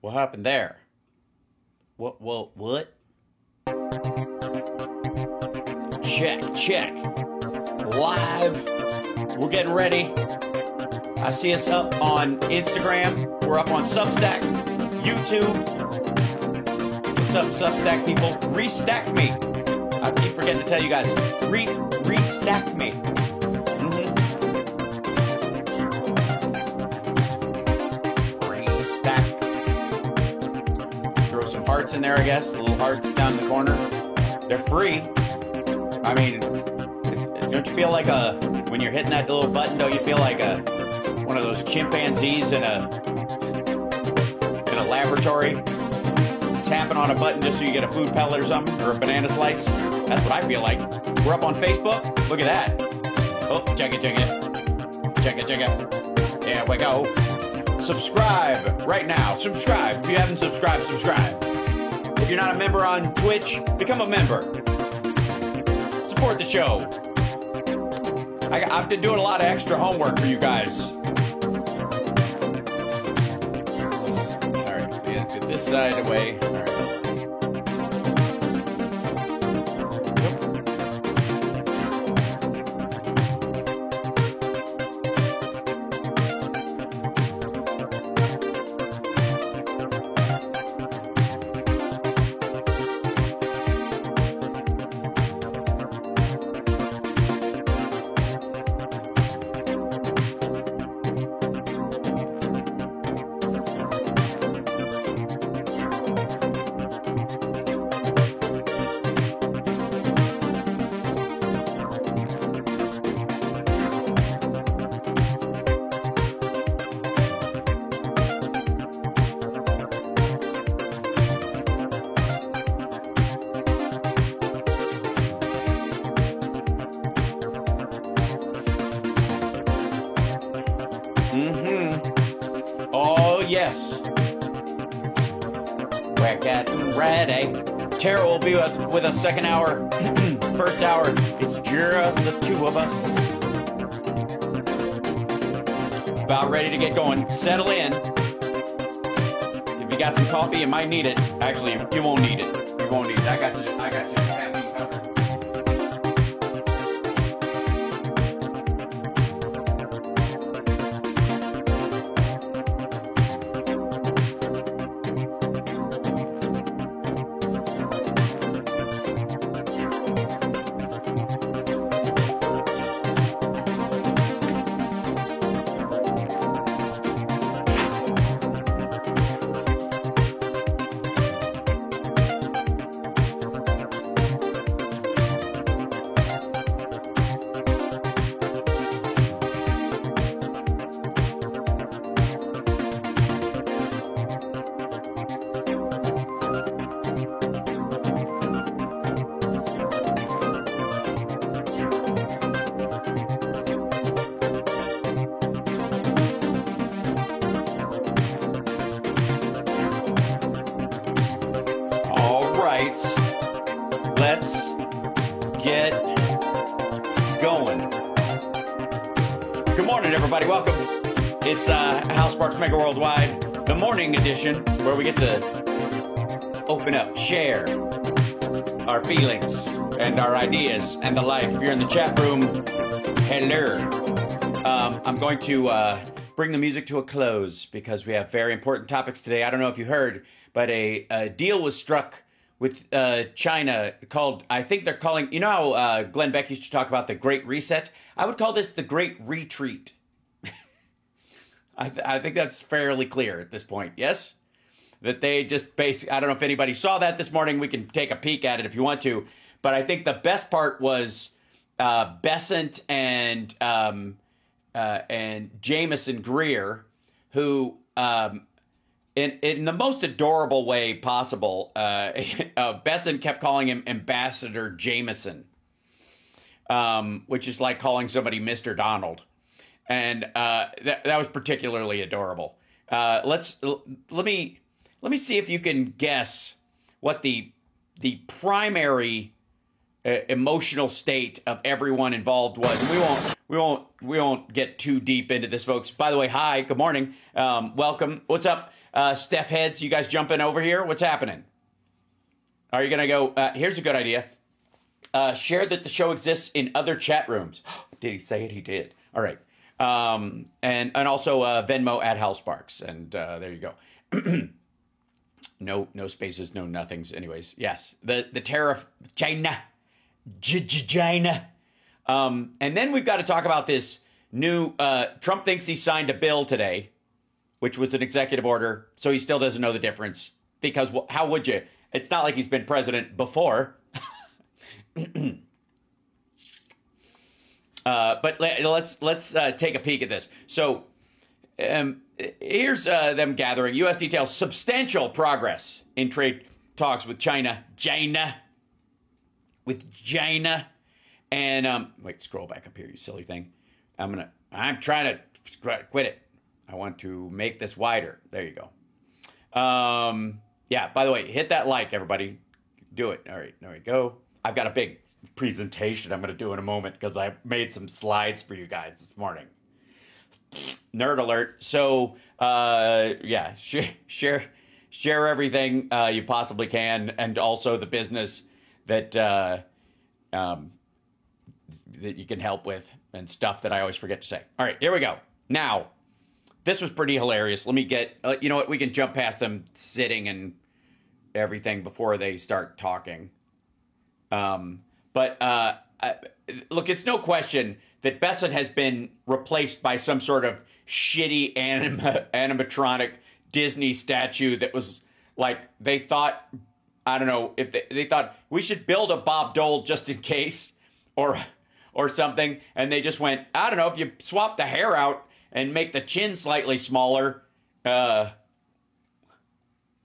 What happened there? What? Check. Live. We're getting ready. I see us up on Instagram. We're up on Substack, YouTube. What's up, Substack people? Restack me. I keep forgetting to tell you guys. Restack me. Restack. Throw some hearts in there, I guess. The little hearts down in the corner. They're free. I mean, don't you feel like when you're hitting that little button, don't you feel like one of those chimpanzees in a laboratory tapping on a button just so you get a food pellet or something, or a banana slice? That's what I feel like. We're up on Facebook. Look at that. Oh, check it. There we go. Subscribe right now. Subscribe. If you haven't subscribed, subscribe. If you're not a member on Twitch, become a member. Support the show. I've been doing a lot of extra homework for you guys. All right, get this side away. All right. Oh, yes. We're getting ready. Tara will be with us second hour. First hour, it's just the two of us. About ready to get going. Settle in. If you got some coffee, you might need it. Actually, you won't need it. You won't need it. I got you. Caffeine covered. Let's get going. Good morning, everybody. Welcome. It's Hal Sparks Mega Worldwide, the morning edition, where we get to open up, share our feelings and our ideas and the like. If you're in the chat room, hello. I'm going to bring the music to a close because we have very important topics today. I don't know if you heard, but a deal was struck with China called, I think they're calling, you know how Glenn Beck used to talk about the Great Reset? I would call this the Great Retreat. I think that's fairly clear at this point, yes? That they just basically, I don't know if anybody saw that this morning. We can take a peek at it if you want to. But I think the best part was Bessent and Jameson Greer, who in the most adorable way possible, Bessent kept calling him Ambassador Jameson, which is like calling somebody Mr. Donald. And that was particularly adorable. Let me see if you can guess what the primary emotional state of everyone involved was. And we won't get too deep into this, folks. By the way, hi, good morning, welcome. What's up, Steph Heads? You guys jumping over here? What's happening? Are you gonna go? Here's a good idea. Share that the show exists in other chat rooms. Did he say it? He did. All right. And also Venmo at Hal Sparks, and there you go. No spaces, no nothings. Anyways, yes, the tariff, China. And then we've got to talk about this new, Trump thinks he signed a bill today, which was an executive order, so he still doesn't know the difference. Because how would you? It's not like he's been president before. But let's take a peek at this. So here's them gathering. U.S. details substantial progress in trade talks with China. And wait, scroll back up here, you silly thing. I'm trying to quit it. I want to make this wider. There you go. Yeah, by the way, hit that like, everybody. Do it. All right, there we go. I've got a big presentation I'm going to do in a moment because I made some slides for you guys this morning. Nerd alert. So, yeah, share everything you possibly can, and also the business that that you can help with, and stuff that I always forget to say. All right, here we go. Now, this was pretty hilarious. Let me get, you know what, we can jump past them sitting and everything before they start talking. But look, it's no question that Bessent has been replaced by some sort of shitty animatronic Disney statue that was like, they thought, I don't know, if they thought we should build a Bob Dole just in case, or something, and they just went, I don't know, if you swap the hair out and make the chin slightly smaller, that's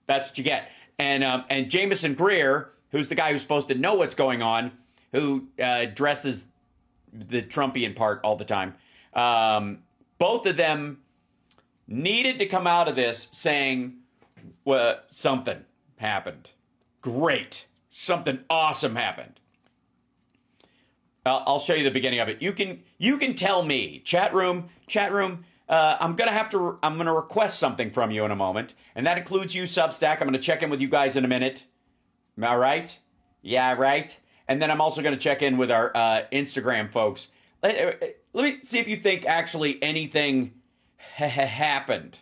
what you get. And Jameson Greer, who's the guy who's supposed to know what's going on, who dresses the Trumpian part all the time, both of them needed to come out of this saying, well, something happened. Great. Something awesome happened. I'll show you the beginning of it. You can tell me, chat room. I'm gonna request something from you in a moment, and that includes you, Substack. I'm gonna check in with you guys in a minute. All right? Yeah, right. And then I'm also gonna check in with our Instagram folks. Let me see if you think actually anything happened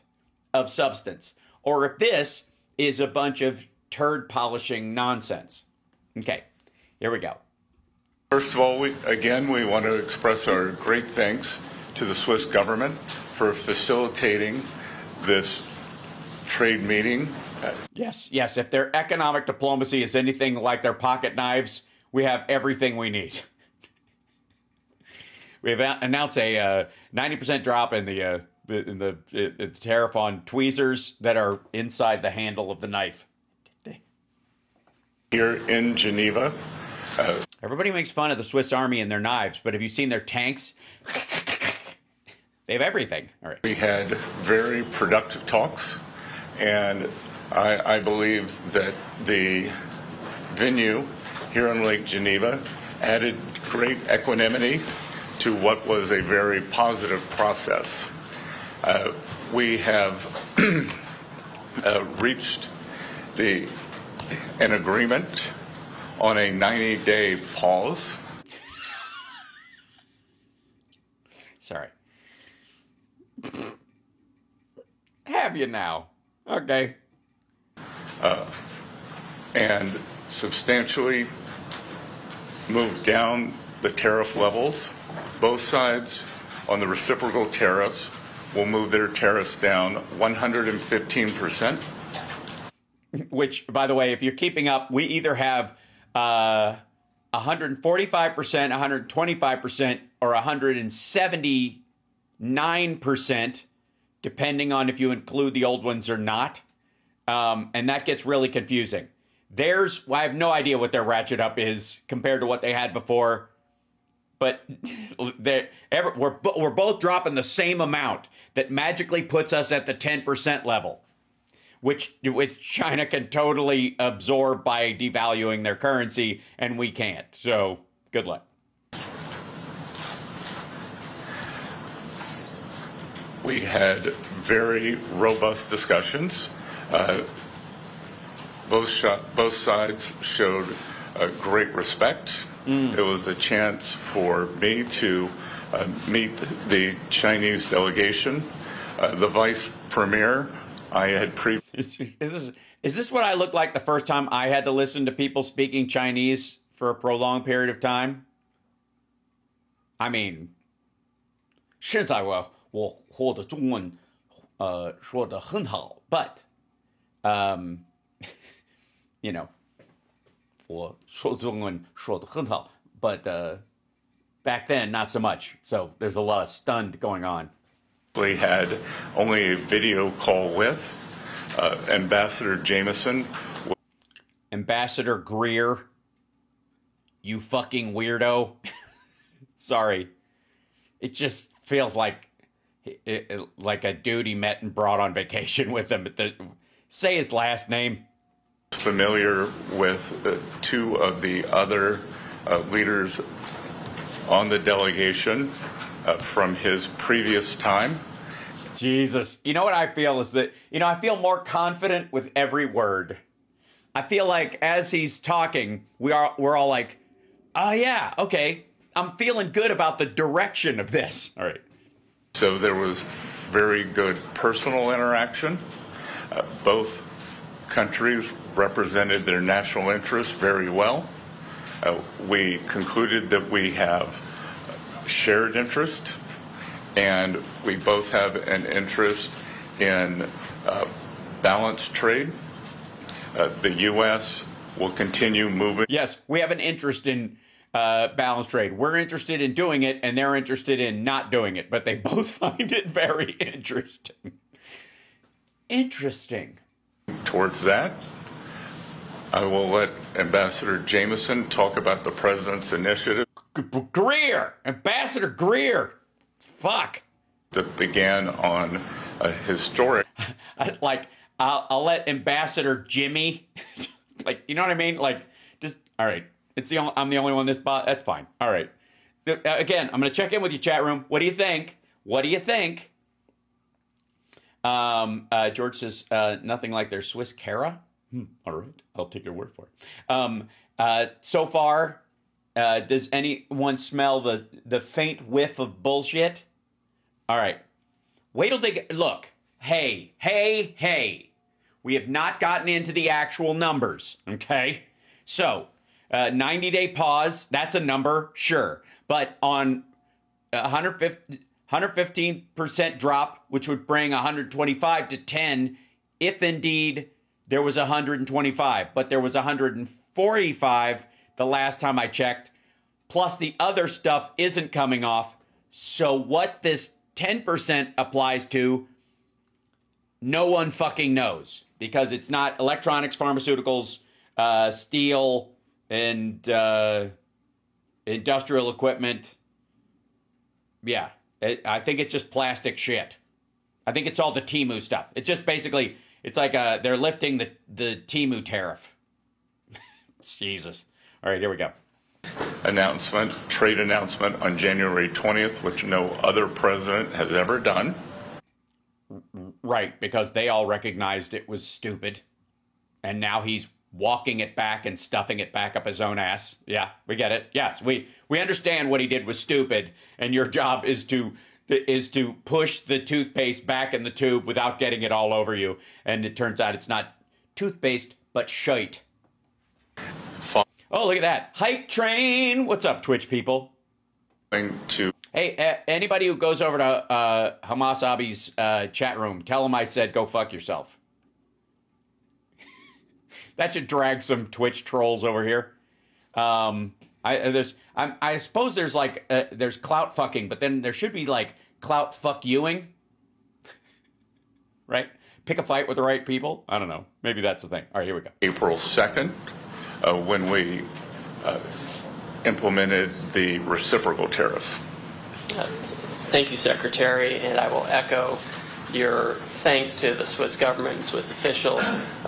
of substance, or if this is a bunch of turd polishing nonsense. Okay, here we go. First of all, we want to express our great thanks to the Swiss government for facilitating this trade meeting. Yes. If their economic diplomacy is anything like their pocket knives, we have everything we need. We have announced a 90% drop in the tariff on tweezers that are inside the handle of the knife. Here in Geneva. Everybody makes fun of the Swiss Army and their knives, but have you seen their tanks? They have everything. All right. We had very productive talks, and I believe that the venue here in Lake Geneva added great equanimity to what was a very positive process. We have reached an agreement on a 90-day pause. Sorry. Have you now? Okay. And substantially moved down the tariff levels. Both sides on the reciprocal tariffs will move their tariffs down 115%. Which, by the way, if you're keeping up, we either have 145%, 125%, or 179%, depending on if you include the old ones or not. And that gets really confusing. I have no idea what their ratchet up is compared to what they had before. But we're both dropping the same amount that magically puts us at the 10% level. which China can totally absorb by devaluing their currency, and we can't. So good luck. We had very robust discussions. Both sides showed great respect. It was a chance for me to meet the Chinese delegation. The vice premier, I had Is this what I looked like the first time I had to listen to people speaking Chinese for a prolonged period of time? I mean, 现在我的中文说得很好 but you know 我说中文说得很好 but back then not so much, so there's a lot of stunned going on. We had only a video call with Ambassador Jameson. Ambassador Greer, you fucking weirdo. Sorry. It just feels like a dude he met and brought on vacation with him. Say his last name. Familiar with two of the other leaders on the delegation from his previous time. Jesus. You know what I feel is that, I feel more confident with every word. I feel like as he's talking, we're all like, oh yeah, okay. I'm feeling good about the direction of this. All right. So there was very good personal interaction. Both countries represented their national interests very well. We concluded that we have shared interest, and we both have an interest in balanced trade. The U.S. will continue moving. Yes, we have an interest in balanced trade. We're interested in doing it, and they're interested in not doing it, but they both find it very interesting. Interesting. Towards that, I will let Ambassador Jameson talk about the president's initiative. Greer! Ambassador Greer! Fuck. That began on a historic... I'll let Ambassador Jimmy... you know what I mean? Just... All right. I'm the only one this bot. That's fine. All right. Again, I'm going to check in with you, chat room. What do you think? What do you think? George says, nothing like their Swiss Cara. All right. I'll take your word for it. So far, does anyone smell the faint whiff of bullshit? All right. Wait till they get... Look. Hey. We have not gotten into the actual numbers. Okay? So... 90-day pause, that's a number, sure. But on 115% drop, which would bring 125 to 10, if indeed there was 125. But there was 145 the last time I checked. Plus the other stuff isn't coming off. So what this 10% applies to, no one fucking knows. Because it's not electronics, pharmaceuticals, steel... and industrial equipment. Yeah, I think it's just plastic shit. I think it's all the Temu stuff. It's just basically, it's like they're lifting the Temu tariff. Jesus. All right, here we go. Trade announcement on January 20th, which no other president has ever done. Right, because they all recognized it was stupid. And now he's walking it back and stuffing it back up his own ass. Yeah, we get it. Yes, we understand what he did was stupid, and your job is to push the toothpaste back in the tube without getting it all over you. And it turns out it's not toothpaste, but shite. Oh, look at that. Hype train. What's up, Twitch people? Hey, anybody who goes over to Hamas Abi's chat room, tell him I said go fuck yourself. That should drag some Twitch trolls over here. I suppose there's there's clout fucking, but then there should be clout fuck youing, right? Pick a fight with the right people. I don't know. Maybe that's the thing. All right, here we go. April 2nd, when we implemented the reciprocal tariffs. Thank you, Secretary, and I will echo your thanks to the Swiss government and Swiss officials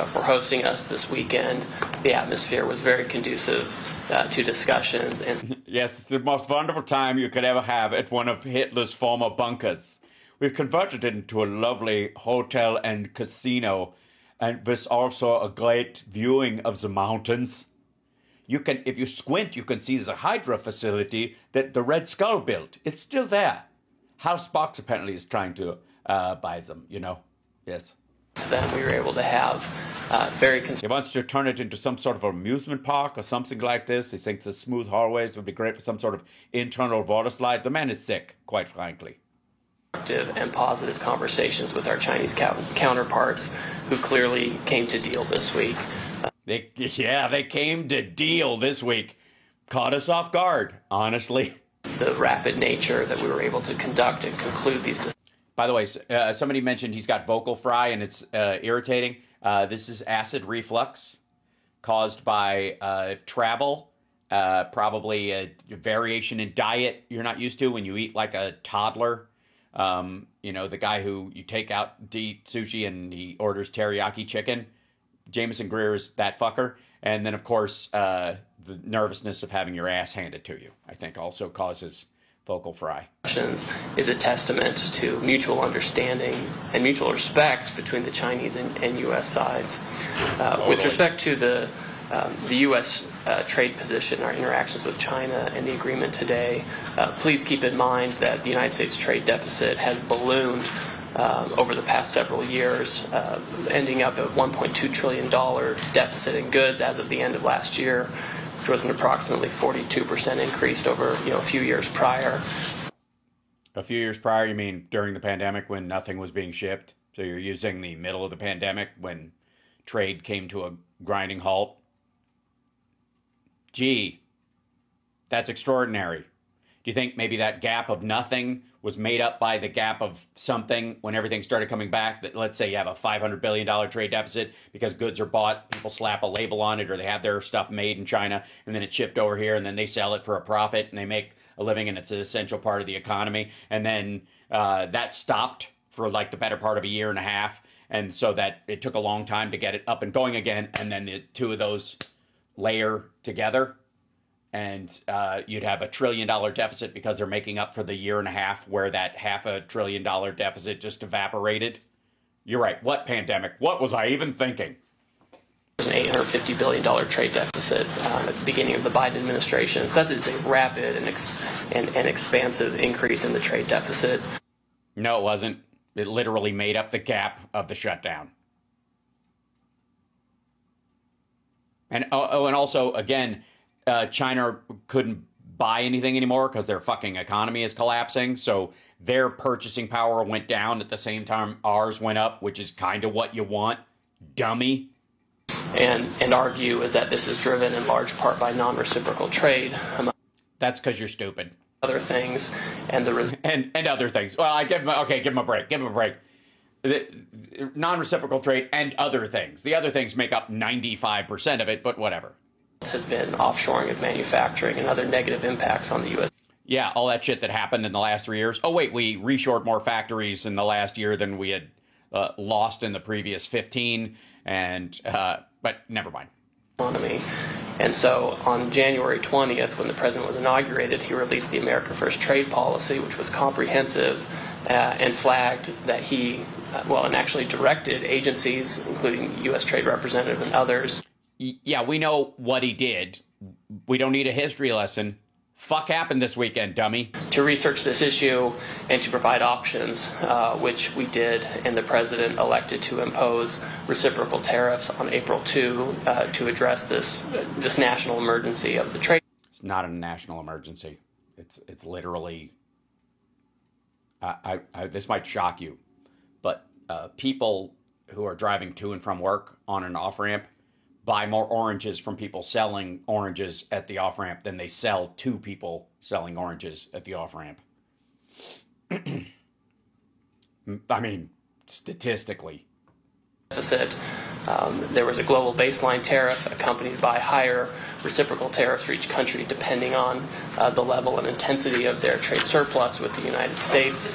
for hosting us this weekend. The atmosphere was very conducive to discussions. And yes, it's the most wonderful time you could ever have at one of Hitler's former bunkers. We've converted it into a lovely hotel and casino, and with also a great viewing of the mountains. You can, if you squint, you can see the Hydra facility that the Red Skull built. It's still there. House Box apparently is trying to buy them, you know. Yes. Then we were able to have very... He wants to turn it into some sort of amusement park or something like this. He thinks the smooth hallways would be great for some sort of internal water slide. The man is sick, quite frankly. And positive conversations with our Chinese counterparts who clearly came to deal this week. They came to deal this week. Caught us off guard, honestly. The rapid nature that we were able to conduct and conclude these. By the way, somebody mentioned he's got vocal fry and it's irritating. This is acid reflux caused by travel, probably a variation in diet you're not used to when you eat like a toddler. You know, the guy who you take out to eat sushi and he orders teriyaki chicken. Jameson Greer is that fucker. And then, of course, the nervousness of having your ass handed to you, I think, also causes vocal fry. Is a testament to mutual understanding and mutual respect between the Chinese and U.S. sides. With respect to the U.S. Trade position, our interactions with China, and the agreement today, please keep in mind that the United States trade deficit has ballooned over the past several years, ending up at $1.2 trillion deficit in goods as of the end of last year, which was an approximately 42% increase over a few years prior. A few years prior, you mean during the pandemic when nothing was being shipped? So you're using the middle of the pandemic when trade came to a grinding halt? Gee, that's extraordinary. Do you think maybe that gap of nothing was made up by the gap of something when everything started coming back? That, let's say you have a $500 billion trade deficit because goods are bought, people slap a label on it, or they have their stuff made in China, and then it's shipped over here, and then they sell it for a profit, and they make a living, and it's an essential part of the economy. And then that stopped for like the better part of a year and a half, and so that it took a long time to get it up and going again, and then the two of those layer together. And you'd have $1 trillion deficit because they're making up for the year and a half where that $500 billion deficit just evaporated. You're right. What pandemic? What was I even thinking? There's an $850 billion trade deficit at the beginning of the Biden administration. So that is a rapid and expansive increase in the trade deficit. No, it wasn't. It literally made up the gap of the shutdown. And also, again, China couldn't buy anything anymore because their fucking economy is collapsing. So their purchasing power went down at the same time ours went up, which is kind of what you want, dummy. And our view is that this is driven in large part by non-reciprocal trade. That's because you're stupid. Other things and and other things. Well, I give him a break. Give him a break. The non-reciprocal trade and other things. The other things make up 95% of it, but whatever. Has been offshoring of manufacturing and other negative impacts on the U.S. Yeah, all that shit that happened in the last 3 years. Oh, wait, we reshored more factories in the last year than we had lost in the previous 15. But never mind. Economy. And so on January 20th, when the president was inaugurated, he released the America First Trade Policy, which was comprehensive and flagged that and actually directed agencies, including U.S. Trade Representative and others. Yeah, we know what he did. We don't need a history lesson. Fuck happened this weekend, dummy. To research this issue and to provide options, which we did, and the president elected to impose reciprocal tariffs on April 2 to address this national emergency of the trade. It's not a national emergency. It's literally. This might shock you, but people who are driving to and from work on an off-ramp buy more oranges from people selling oranges at the off-ramp than they sell to people selling oranges at the off-ramp. I mean, statistically. Deficit There was a global baseline tariff accompanied by higher reciprocal tariffs for each country depending on the level and intensity of their trade surplus with the United States.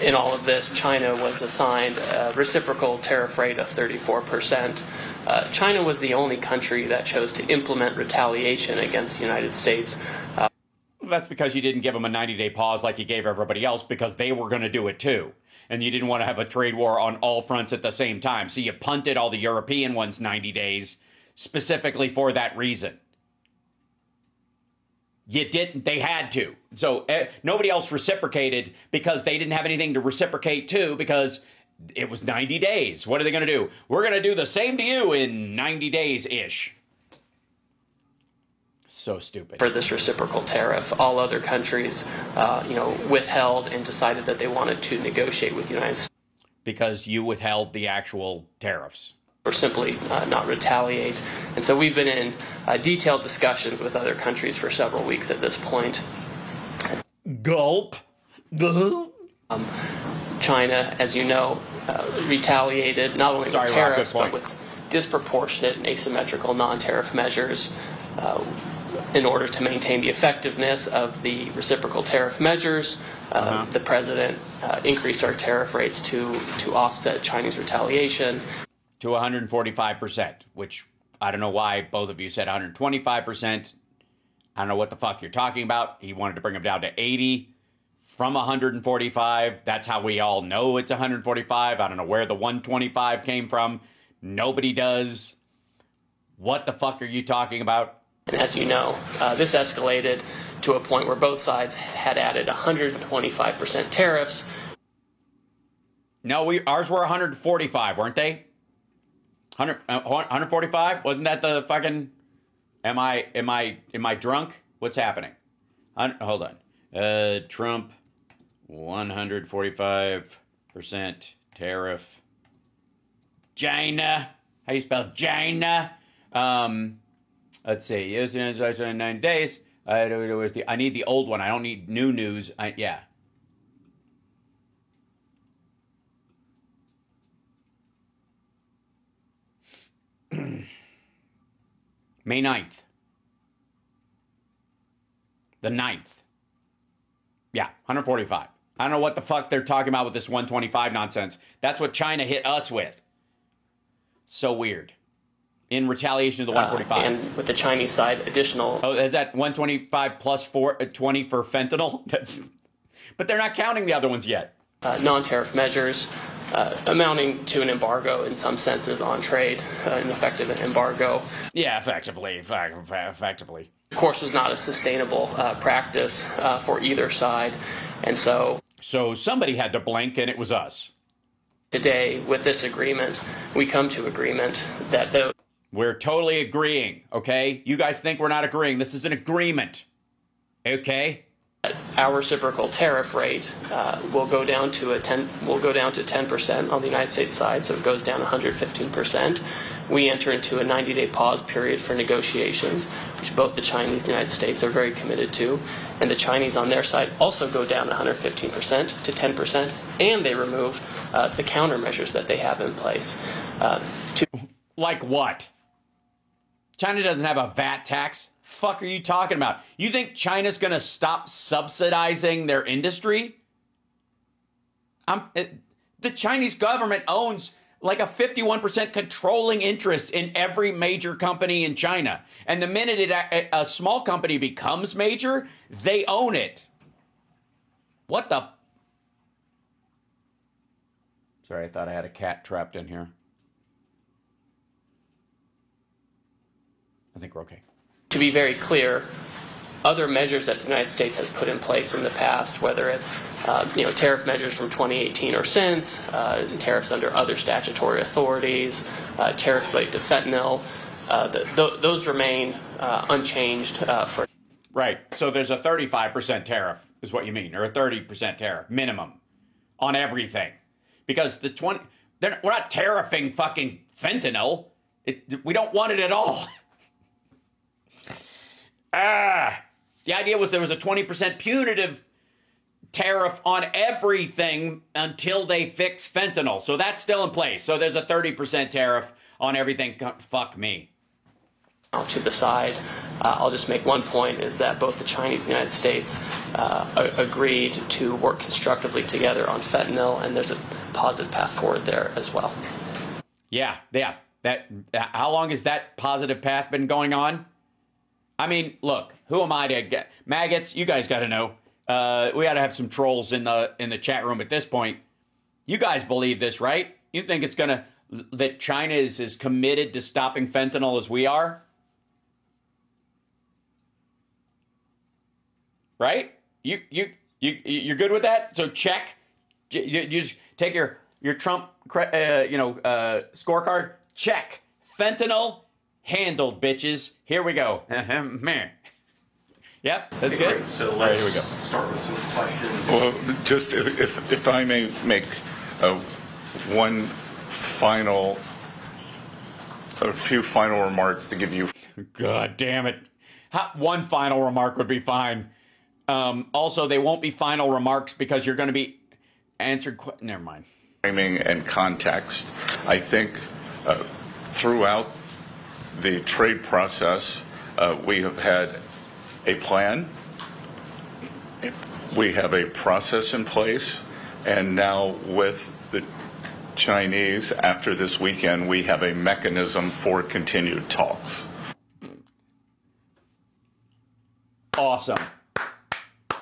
In all of this, China was assigned a reciprocal tariff rate of 34%. China was the only country that chose to implement retaliation against the United States. That's because you didn't give them a 90-day pause like you gave everybody else, because they were going to do it too. And you didn't want to have a trade war on all fronts at the same time. So you punted all the European ones 90 days specifically for that reason. You didn't. They had to. So nobody else reciprocated because they didn't have anything to reciprocate to, because it was 90 days. What are they going to do? We're going to do the same to you in 90 days-ish. So stupid. For this reciprocal tariff, all other countries, withheld and decided that they wanted to negotiate with the United States. Because you withheld the actual tariffs. Or simply not retaliate. And so we've been in detailed discussions with other countries for several weeks at this point. Gulp. Gulp. China, as you know, retaliated not only with tariffs, but with disproportionate and asymmetrical non-tariff measures in order to maintain the effectiveness of the reciprocal tariff measures. The president increased our tariff rates to offset Chinese retaliation. To 145%, which I don't know why both of you said 125%. I don't know what the fuck you're talking about. He wanted to bring them down to 80 from 145. That's how we all know it's 145. I don't know where the 125 came from. Nobody does. What the fuck are you talking about? And as you know, this escalated to a point where both sides had added 125% tariffs. No, ours were 145, weren't they? 145? Wasn't that the fucking... Am I drunk? What's happening? Hold on. Trump, 145% tariff. China. How do you spell China? Let's see. Yes, 9 days. I need the old one. I don't need new news. Yeah. May 9th. The 9th. Yeah, 145. I don't know what the fuck they're talking about with this 125 nonsense. That's what China hit us with. So weird. In retaliation to the 145. And with the Chinese side, additional... Oh, is that 125 plus 20 for fentanyl? But they're not counting the other ones yet. Non-tariff measures amounting to an embargo in some senses on trade, an effective embargo. Yeah, effectively. Effectively. Of course, was not a sustainable practice for either side. And so somebody had to blink, and it was us. Today, with this agreement, we come to agreement that the... We're totally agreeing, okay? You guys think we're not agreeing. This is an agreement, okay? Our reciprocal tariff rate will go down to 10% on the United States side, so it goes down 115%. We enter into a 90-day pause period for negotiations, which both the Chinese and the United States are very committed to. And the Chinese on their side also go down 115% to 10%, and they remove the countermeasures that they have in place. Like what? China doesn't have a VAT tax. Fuck are you talking about? You think China's going to stop subsidizing their industry? The Chinese government owns like a 51% controlling interest in every major company in China. And the minute a small company becomes major, they own it. What the... Sorry, I thought I had a cat trapped in here. I think we're okay. To be very clear, other measures that the United States has put in place in the past, whether it's tariff measures from 2018 or since, tariffs under other statutory authorities, tariffs related to fentanyl, those remain unchanged for... Right. So there's a 35% tariff, is what you mean, or a 30% tariff minimum on everything, because we're not tariffing fucking fentanyl. We don't want it at all. The idea was there was a 20% punitive tariff on everything until they fix fentanyl. So that's still in place. So there's a 30% tariff on everything. Fuck me. To the side, I'll just make one point, is that both the Chinese and the United States agreed to work constructively together on fentanyl, and there's a positive path forward there as well. Yeah. How long has that positive path been going on? I mean, look, who am I to get maggots? You guys got to know. We got to have some trolls in the chat room at this point. You guys believe this, right? You think it's that China is as committed to stopping fentanyl as we are? Right? You're good with that? So check. You just take your Trump scorecard. Check. Fentanyl handled, bitches. Here we go. Yep, that's good. Great. So let's here we go. Start with some questions. Well, just if I may make one a few final remarks to give you. God damn it. One final remark would be fine. Also, they won't be final remarks because you're going to be answered. Never mind. Framing and context. I think throughout the trade process, we have had a plan. We have a process in place. And now with the Chinese, after this weekend, we have a mechanism for continued talks. Awesome.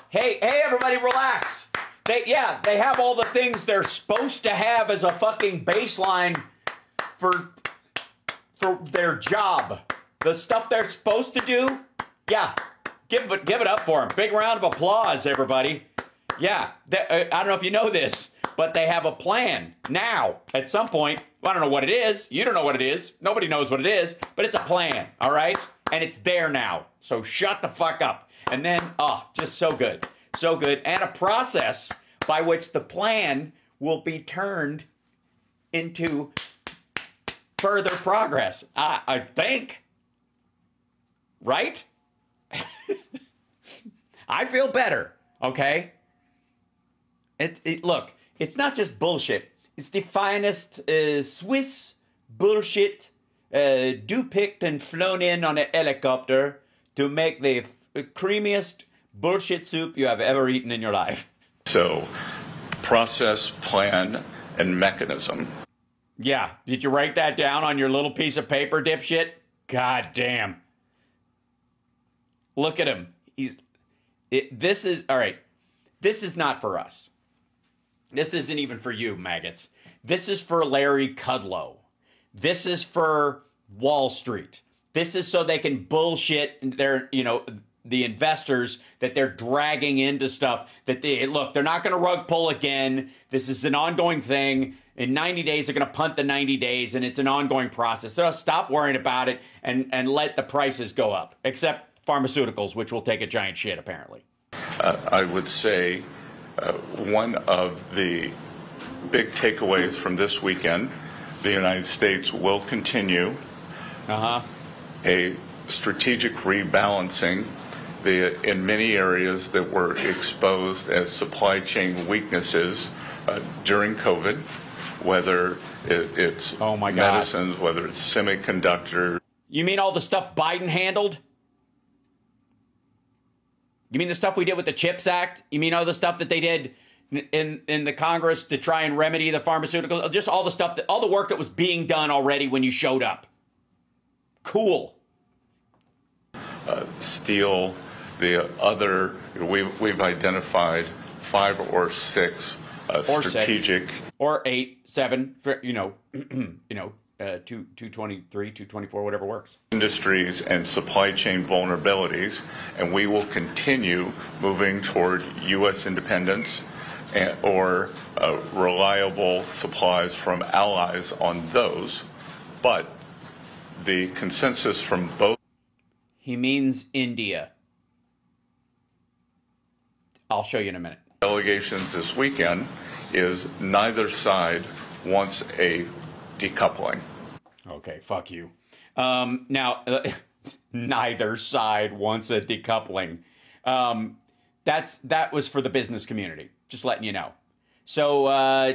Hey, everybody, relax. They have all the things they're supposed to have as a fucking baseline for their job. The stuff they're supposed to do. Yeah, give it up for them. Big round of applause, everybody. Yeah, I don't know if you know this, but they have a plan now. At some point, I don't know what it is. You don't know what it is. Nobody knows what it is, but it's a plan, all right? And it's there now. So shut the fuck up. And then, just so good. So good. And a process by which the plan will be turned into further progress. I think. Right? I feel better, okay? Look, it's not just bullshit. It's the finest Swiss bullshit picked and flown in on a helicopter to make the creamiest bullshit soup you have ever eaten in your life. So, process, plan, and mechanism. Yeah. Did you write that down on your little piece of paper, dipshit? God damn. Look at him. This is, all right, this is not for us. This isn't even for you, maggots. This is for Larry Kudlow. This is for Wall Street. This is so they can bullshit the investors that they're dragging into stuff that they're not going to rug pull again. This is an ongoing thing. In 90 days, they're going to punt the 90 days, and it's an ongoing process. So stop worrying about it and let the prices go up, except pharmaceuticals, which will take a giant shit, apparently. I would say one of the big takeaways from this weekend, the United States will continue a strategic rebalancing in many areas that were exposed as supply chain weaknesses during COVID, whether it's medicines, whether it's semiconductors. You mean all the stuff Biden handled? You mean the stuff we did with the CHIPS Act? You mean all the stuff that they did in the Congress to try and remedy the pharmaceutical? Just all the stuff, all the work that was being done already when you showed up. Cool. Steel, the other, we've identified 5 or 6 strategic. Or 8, 7, 223, 224, whatever works. Industries and supply chain vulnerabilities, and we will continue moving toward U.S. independence or reliable supplies from allies on those. But the consensus from both. He means India. I'll show you in a minute. Delegations this weekend is neither side wants a decoupling. Okay, fuck you. Now, neither side wants a decoupling. that was for the business community. Just letting you know. So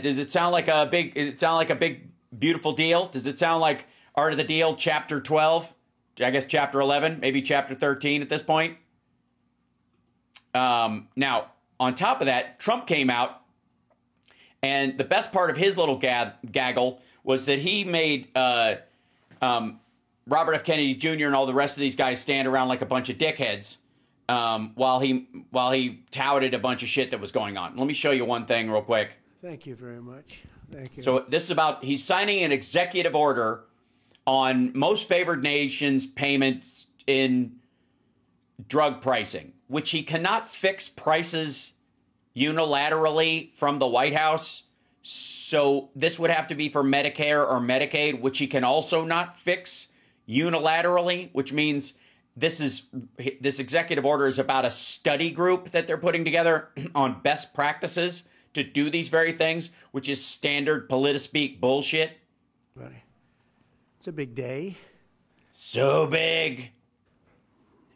does it sound like a big beautiful deal? Does it sound like Art of the Deal chapter 12? I guess chapter 11, maybe chapter 13 at this point. Now, on top of that, Trump came out, and the best part of his little gaggle was that he made Robert F. Kennedy Jr. and all the rest of these guys stand around like a bunch of dickheads while he touted a bunch of shit that was going on. Let me show you one thing real quick. Thank you very much. Thank you. So this is about, he's signing an executive order on most favored nations payments in drug pricing, which he cannot fix prices unilaterally from the White House. So this would have to be for Medicare or Medicaid, which he can also not fix unilaterally, which means this executive order is about a study group that they're putting together on best practices to do these very things, which is standard politispeak bullshit. Right. It's a big day. So big.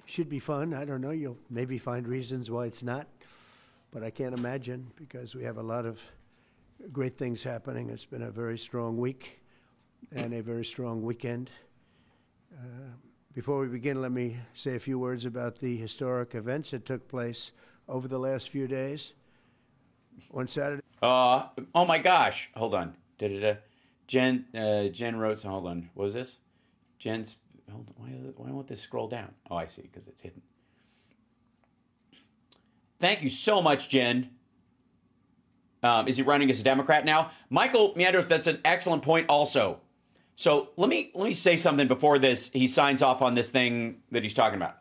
Should be fun. I don't know. You'll maybe find reasons why it's not, but I can't imagine because we have a lot of great things happening. It's been a very strong week and a very strong weekend. Before we begin, let me say a few words about the historic events that took place over the last few days. On Saturday. Oh my gosh. Hold on. Jen wrote, so hold on. What was this? Jen's, hold on. Why won't this scroll down? Oh, I see, because it's hidden. Thank you so much, Jen. Is he running as a Democrat now? Michael Meandros, that's an excellent point also. So let me say something before this. He signs off on this thing that he's talking about.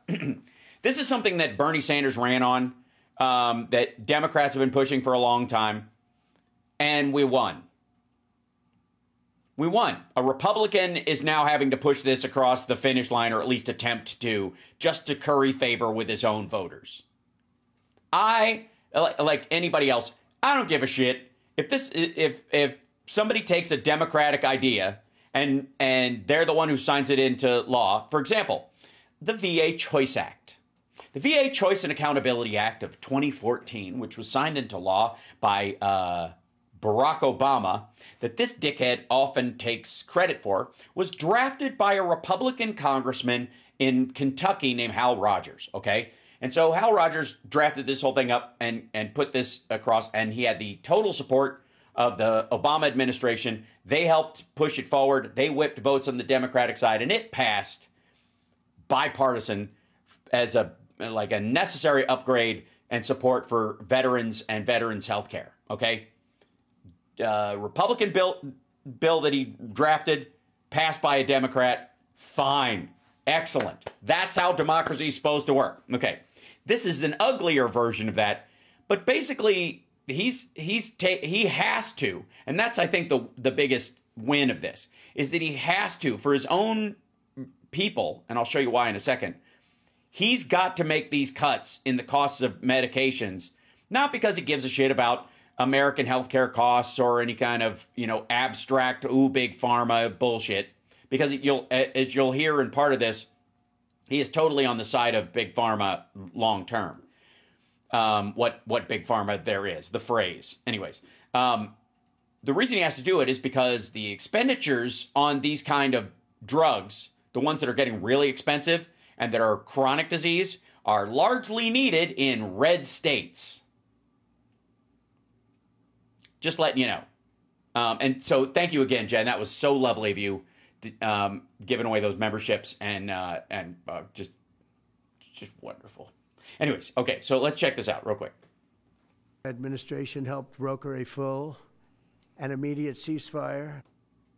This is something that Bernie Sanders ran on, that Democrats have been pushing for a long time, and we won. We won. A Republican is now having to push this across the finish line, or at least attempt to, just to curry favor with his own voters. I, like anybody else, I don't give a shit. If somebody takes a Democratic idea and they're the one who signs it into law, for example, the VA Choice Act. The VA Choice and Accountability Act of 2014, which was signed into law by Barack Obama, that this dickhead often takes credit for, was drafted by a Republican congressman in Kentucky named Hal Rogers, okay? And so Hal Rogers drafted this whole thing up and put this across, and he had the total support of the Obama administration. They helped push it forward. They whipped votes on the Democratic side, and it passed bipartisan as a necessary upgrade and support for veterans and veterans health care, okay? Republican bill that he drafted, passed by a Democrat, fine, excellent. That's how democracy is supposed to work. Okay, this is an uglier version of that, but basically he has to, and that's I think the biggest win of this is that he has to, for his own people, and I'll show you why in a second. He's got to make these cuts in the costs of medications, not because he gives a shit about American healthcare costs or any kind of, abstract, big pharma bullshit. Because as you'll hear in part of this, he is totally on the side of big pharma long term. What big pharma there is, the phrase. Anyways, the reason he has to do it is because the expenditures on these kind of drugs, the ones that are getting really expensive and that are chronic disease, are largely needed in red states. Just letting you know. And so thank you again, Jen. That was so lovely of you, giving away those memberships and just wonderful. Anyways, okay, so let's check this out real quick. Administration helped broker a full and immediate ceasefire.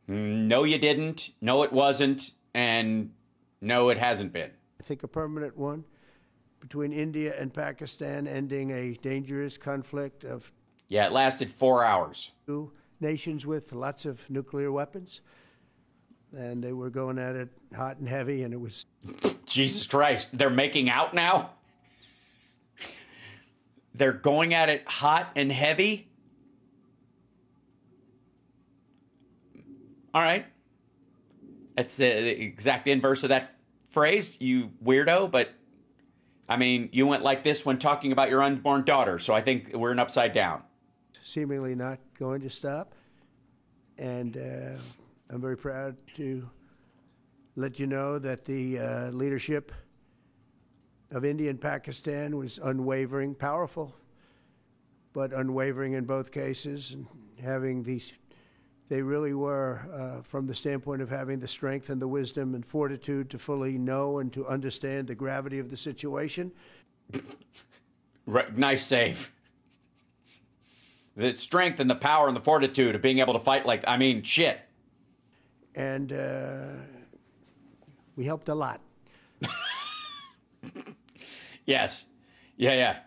No, you didn't. No, it wasn't. And no, it hasn't been. I think a permanent one between India and Pakistan, ending a dangerous conflict of... Yeah, it lasted 4 hours. Two nations with lots of nuclear weapons, and they were going at it hot and heavy, and it was... Jesus Christ, they're making out now? They're going at it hot and heavy? All right. That's the exact inverse of that phrase, you weirdo, but I mean, you went like this when talking about your unborn daughter, so I think we're an upside down. Seemingly not going to stop. And I'm very proud to let you know that the leadership of India and Pakistan was unwavering, powerful, but unwavering in both cases, and having these, they really were, from the standpoint of having the strength and the wisdom and fortitude to fully know and to understand the gravity of the situation. Right, nice save. The strength and the power and the fortitude of being able to fight like, I mean, shit. And we helped a lot. Yes. Yeah.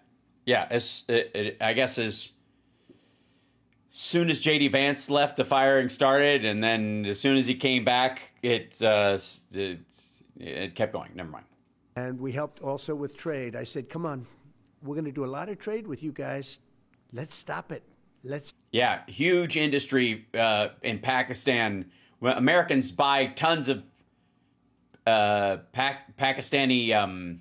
I guess as soon as J.D. Vance left, the firing started, and then as soon as he came back, it kept going. Never mind. And we helped also with trade. I said, come on, we're going to do a lot of trade with you guys. Let's stop it. Yeah, huge industry in Pakistan. Well, Americans buy tons of Pakistani.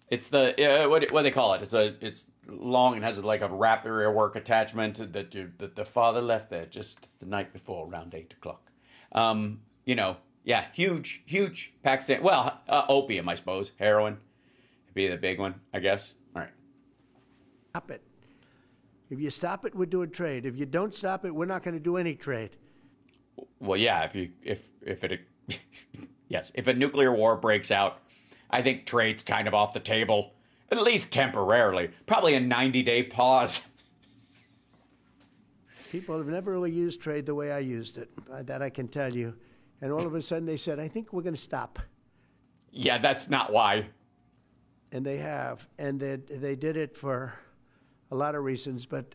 It's the what do they call it? It's long and has like a wrapper work attachment that the father left there just the night before, around 8 o'clock. Yeah, huge Pakistan. Well, opium, I suppose, heroin, would be the big one, I guess. All right. Stop it. If you stop it, we're doing trade. If you don't stop it, we're not going to do any trade. Well, yeah, if a nuclear war breaks out, I think trade's kind of off the table, at least temporarily. Probably a 90-day pause. People have never really used trade the way I used it. That I can tell you. And all of a sudden they said, I think we're going to stop. Yeah, that's not why. And they have. And they did it for a lot of reasons, but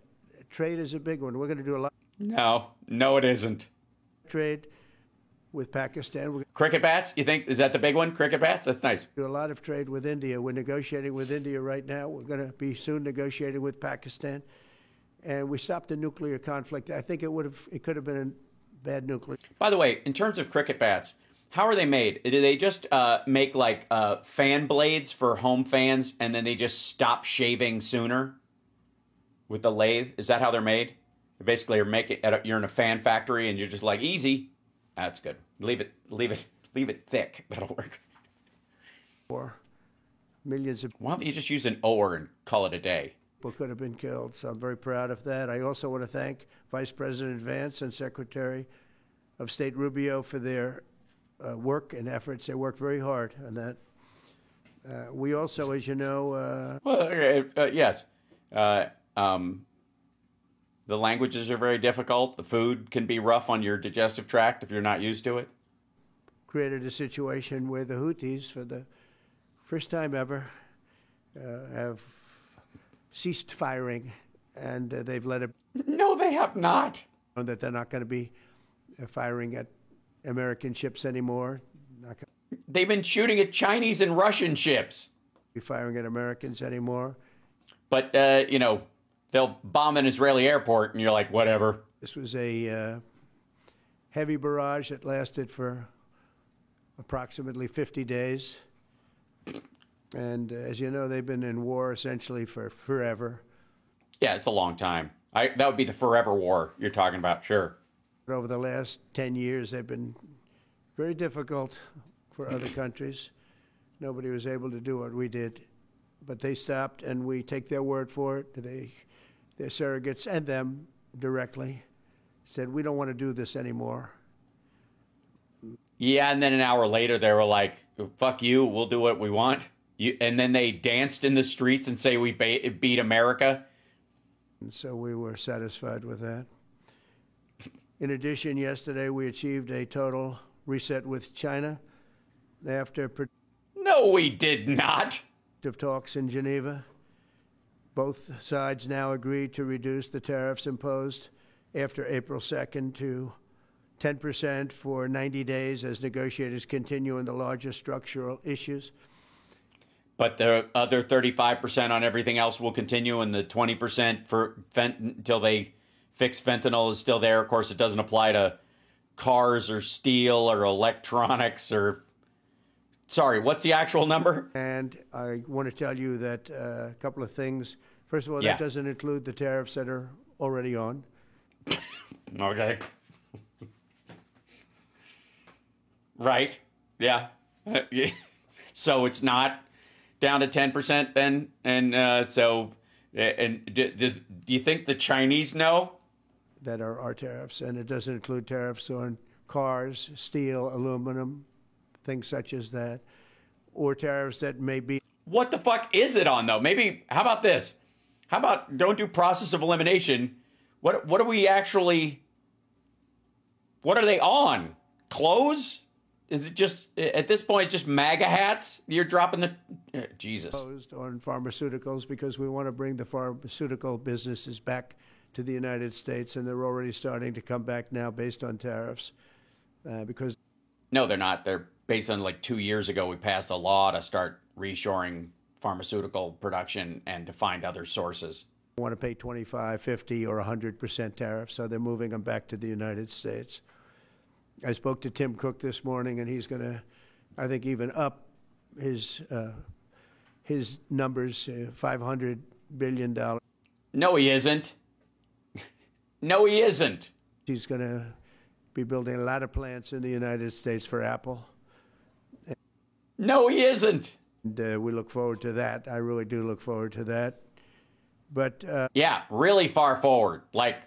trade is a big one. We're going to do a lot. No, it isn't. Trade with Pakistan. Cricket bats? You think, is that the big one? Cricket bats? That's nice. Do a lot of trade with India. We're negotiating with India right now. We're going to be soon negotiating with Pakistan. And we stopped the nuclear conflict. I think it could have been a bad nuclear. By the way, in terms of cricket bats, how are they made? Do they just make like fan blades for home fans and then they just stop shaving sooner with the lathe? Is that how they're made? They basically you're in a fan factory and you're just like, easy. That's good. Leave it thick. That'll work. Or millions of Why don't you just use an oar and call it a day? people could have been killed. So I'm very proud of that. I also want to thank Vice President Vance and Secretary of State Rubio for their work and efforts. They worked very hard on that. We also, as you know... Yes. The languages are very difficult. The food can be rough on your digestive tract if you're not used to it. Created a situation where the Houthis, for the first time ever, have ceased firing, and they've let it... No, they have not. ...that they're not going to be firing at American ships anymore. Not going They've been shooting at Chinese and Russian ships. to be firing at Americans anymore. But, they'll bomb an Israeli airport, and you're like, whatever. This was a heavy barrage that lasted for approximately 50 days. And as you know, they've been in war essentially for forever. Yeah, it's a long time. That would be the forever war you're talking about, sure. But over the last 10 years, they've been very difficult for other countries. Nobody was able to do what we did. But they stopped, and we take their word for it. Their surrogates and them directly said, we don't want to do this anymore. Yeah, and then an hour later, they were like, fuck you, we'll do what we want. And then they danced in the streets and say we beat America. And so we were satisfied with that. In addition, yesterday we achieved a total reset with China after No, we did not. productive talks in Geneva. Both sides now agreed to reduce the tariffs imposed after April 2nd to 10% for 90 days as negotiators continue on the larger structural issues. But the other 35% on everything else will continue, and the 20% for until they fix fentanyl is still there. Of course, it doesn't apply to cars or steel or electronics or Sorry, what's the actual number? And I want to tell you that a couple of things. First of all, Yeah. that doesn't include the tariffs that are already on. Okay. Right. Yeah. Yeah. So it's not down to 10% then? And do you think the Chinese know? That are our tariffs, and it doesn't include tariffs on cars, steel, aluminum, things such as that, or tariffs that may be. What the fuck is it on, though? Maybe, how about this? How about don't do process of elimination? What are we actually, what are they on? Clothes? Is it just, at this point, just MAGA hats? You're dropping the, Jesus. Imposed on pharmaceuticals because we want to bring the pharmaceutical businesses back to the United States, and they're already starting to come back now based on tariffs because. No, they're not. They're based on like 2 years ago, we passed a law to start reshoring pharmaceutical production and to find other sources. Want to pay 25, 50, or 100% tariffs, so they're moving them back to the United States. I spoke to Tim Cook this morning, and he's going to, I think, even up his numbers, $500 billion. No, he isn't. No, he isn't. He's going to be building a lot of plants in the United States for Apple. No, he isn't. And we look forward to that. I really do look forward to that. But yeah, really far forward, like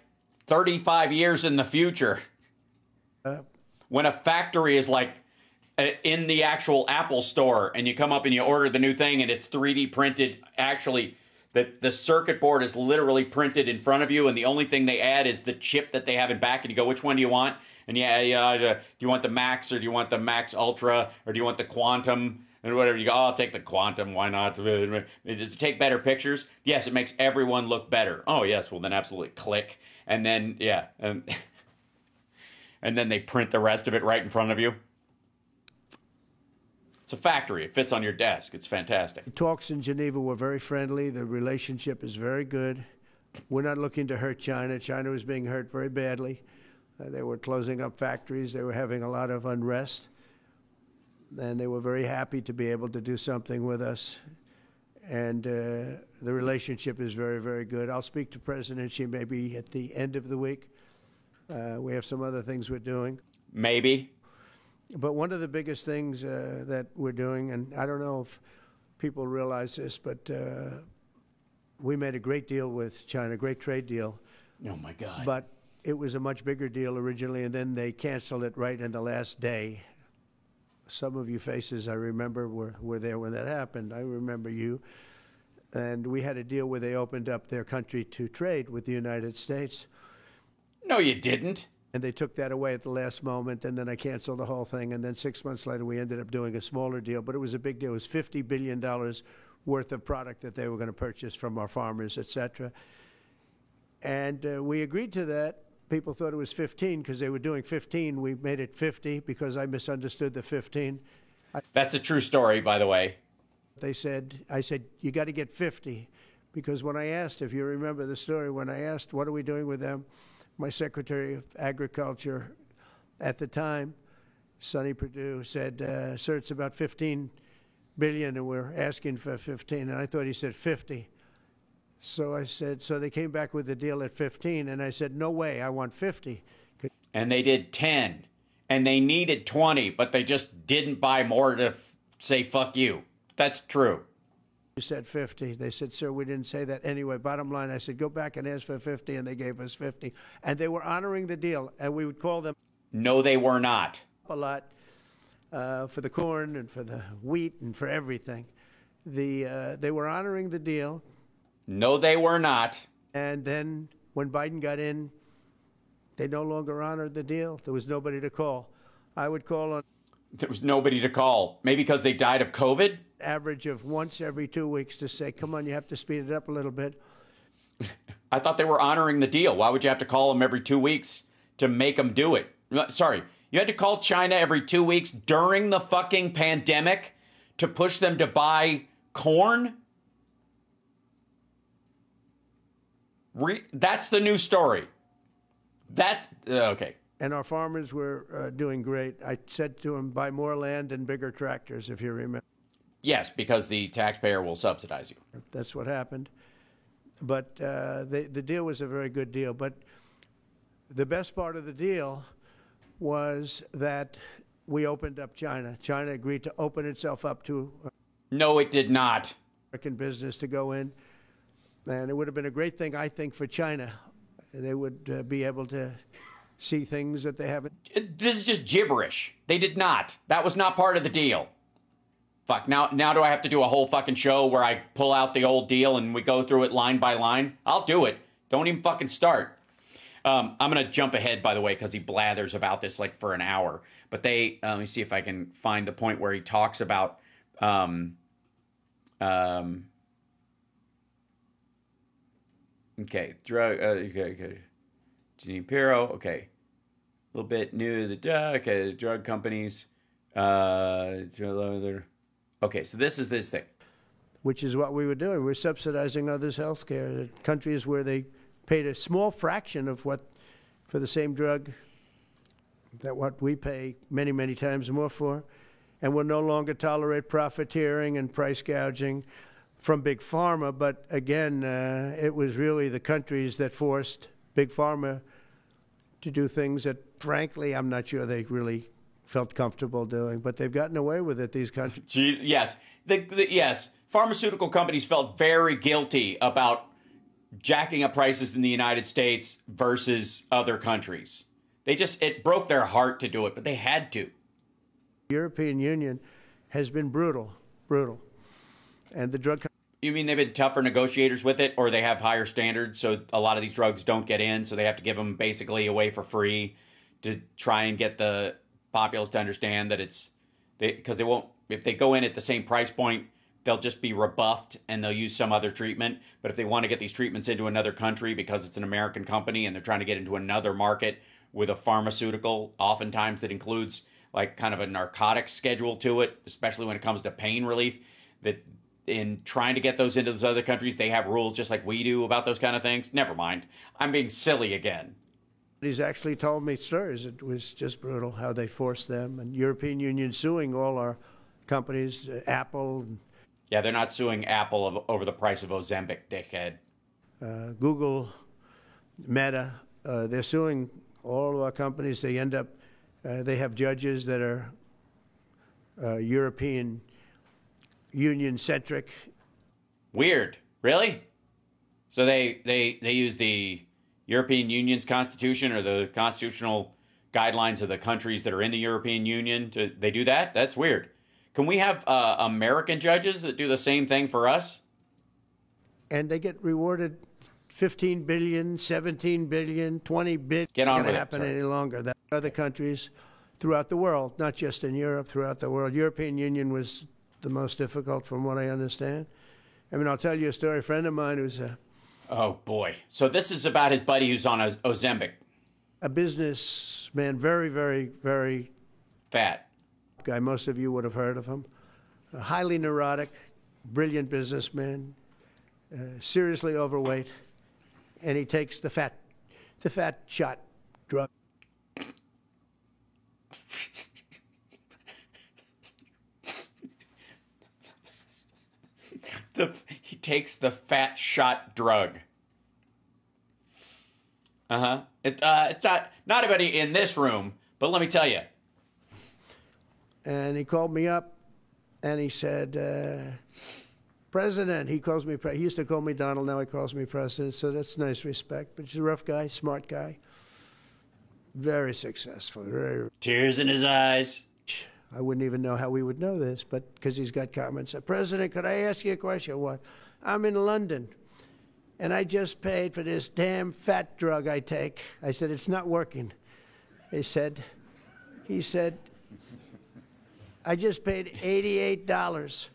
35 years in the future. When a factory is like in the actual Apple store and you come up and you order the new thing and it's 3D printed, actually the circuit board is literally printed in front of you and the only thing they add is the chip that they have in back and you go, which one do you want? And do you want the Max or do you want the Max Ultra or do you want the Quantum? And whatever, you go, oh, I'll take the Quantum, why not? Does it take better pictures? Yes, it makes everyone look better. Oh, yes, well then absolutely click. And then, yeah, and then they print the rest of it right in front of you. It's a factory. It fits on your desk. It's fantastic. Talks in Geneva were very friendly. The relationship is very good. We're not looking to hurt China. China was being hurt very badly. They were closing up factories. They were having a lot of unrest. And they were very happy to be able to do something with us. And the relationship is very, very good. I'll speak to President Xi maybe at the end of the week. We have some other things we're doing. Maybe. But one of the biggest things that we're doing, and I don't know if people realize this, but we made a great deal with China, great trade deal. Oh, my God. But it was a much bigger deal originally, and then they canceled it right in the last day. Some of you faces I remember were there when that happened. I remember you. And we had a deal where they opened up their country to trade with the United States. No, you didn't. And they took that away at the last moment, and then I canceled the whole thing. And then 6 months later, we ended up doing a smaller deal. But it was a big deal. It was $50 billion worth of product that they were going to purchase from our farmers, et cetera. And we agreed to that. People thought it was 15 because they were doing 15. We made it 50 because I misunderstood the 15. That's a true story, by the way. I said, you got to get 50. Because when I asked, if you remember the story, when I asked, what are we doing with them? My Secretary of Agriculture at the time, Sonny Perdue, said, sir, it's about 15 billion and we're asking for 15. And I thought he said 50. So I said, so they came back with the deal at 15, and I said, no way, I want 50. And they did 10, and they needed 20, but they just didn't buy more to say, fuck you. That's true. You said 50. They said, sir, we didn't say that. Anyway, bottom line, I said, go back and ask for 50, and they gave us 50. And they were honoring the deal, and we would call them No, they were not. a lot for the corn and for the wheat and for everything. They were honoring the deal. No, they were not. And then when Biden got in, they no longer honored the deal. There was nobody to call. I would call on There was nobody to call. Maybe because they died of COVID? average of once every 2 weeks to say, come on, you have to speed it up a little bit. I thought they were honoring the deal. Why would you have to call them every 2 weeks to make them do it? Sorry, you had to call China every 2 weeks during the fucking pandemic to push them to buy corn? That's the new story. That's okay. and our farmers were doing great. I said to them, buy more land and bigger tractors, if you remember. Yes, because the taxpayer will subsidize you. That's what happened. But the deal was a very good deal. But the best part of the deal was that we opened up China. China agreed to open itself up to No, it did not. American business to go in. And it would have been a great thing, I think, for China. They would be able to see things that they haven't. This is just gibberish. They did not. That was not part of the deal. Fuck, now do I have to do a whole fucking show where I pull out the old deal and we go through it line by line? I'll do it. Don't even fucking start. I'm going to jump ahead, by the way, because he blathers about this like for an hour. But let me see if I can find the point where he talks about, okay, drug, okay. Junipero, okay. A little bit new to the, okay, the drug companies, okay, so this is this thing. Which is what we were doing. We're subsidizing others' health care. Countries where they paid a small fraction of what, for the same drug, that what we pay many, many times more for. And we'll no longer tolerate profiteering and price gouging from Big Pharma. But again, it was really the countries that forced Big Pharma to do things that, frankly, I'm not sure they really felt comfortable doing. But they've gotten away with it, these countries. Jeez, yes. Yes. Pharmaceutical companies felt very guilty about jacking up prices in the United States versus other countries. It broke their heart to do it, but they had to. The European Union has been brutal. And the drug. You mean they've been tougher negotiators with it, or they have higher standards, so a lot of these drugs don't get in, so they have to give them basically away for free to try and get the populace to understand that because they won't, if they go in at the same price point, they'll just be rebuffed and they'll use some other treatment. But if they want to get these treatments into another country because it's an American company and they're trying to get into another market with a pharmaceutical, oftentimes that includes like kind of a narcotic schedule to it, especially when it comes to pain relief, that in trying to get those into those other countries, they have rules just like we do about those kind of things. Never mind. I'm being silly again. He's actually told me stories. It was just brutal how they forced them. And European Union suing all our companies, Apple. Yeah, they're not suing Apple over the price of Ozempic, dickhead. Google, Meta, they're suing all of our companies. They end up, they have judges that are European Union-centric. Weird. Really? So they use the European Union's constitution or the constitutional guidelines of the countries that are in the European Union. They do that? That's weird. Can we have American judges that do the same thing for us? And they get rewarded $15 billion, $17 billion, $20 billion. Get on with it. Can't happen any longer. That other countries throughout the world, not just in Europe, throughout the world. European Union was the most difficult from what I understand. I mean, I'll tell you a story. A friend of mine who's oh, boy. So this is about his buddy who's on Ozempic. A businessman, very, very, very fat guy. Most of you would have heard of him. A highly neurotic, brilliant businessman, seriously overweight, and he takes the fat shot drug. He takes the fat shot drug. It's not anybody in this room, but let me tell you. And he called me up, and he said, President, he calls me, he used to call me Donald, now he calls me President, so that's nice respect. But he's a rough guy, smart guy, very successful. Very. Tears in his eyes. I wouldn't even know how we would know this, but because he's got comments. President, could I ask you a question? What? I'm in London, and I just paid for this damn fat drug I take. I said, it's not working. He said, I just paid $88.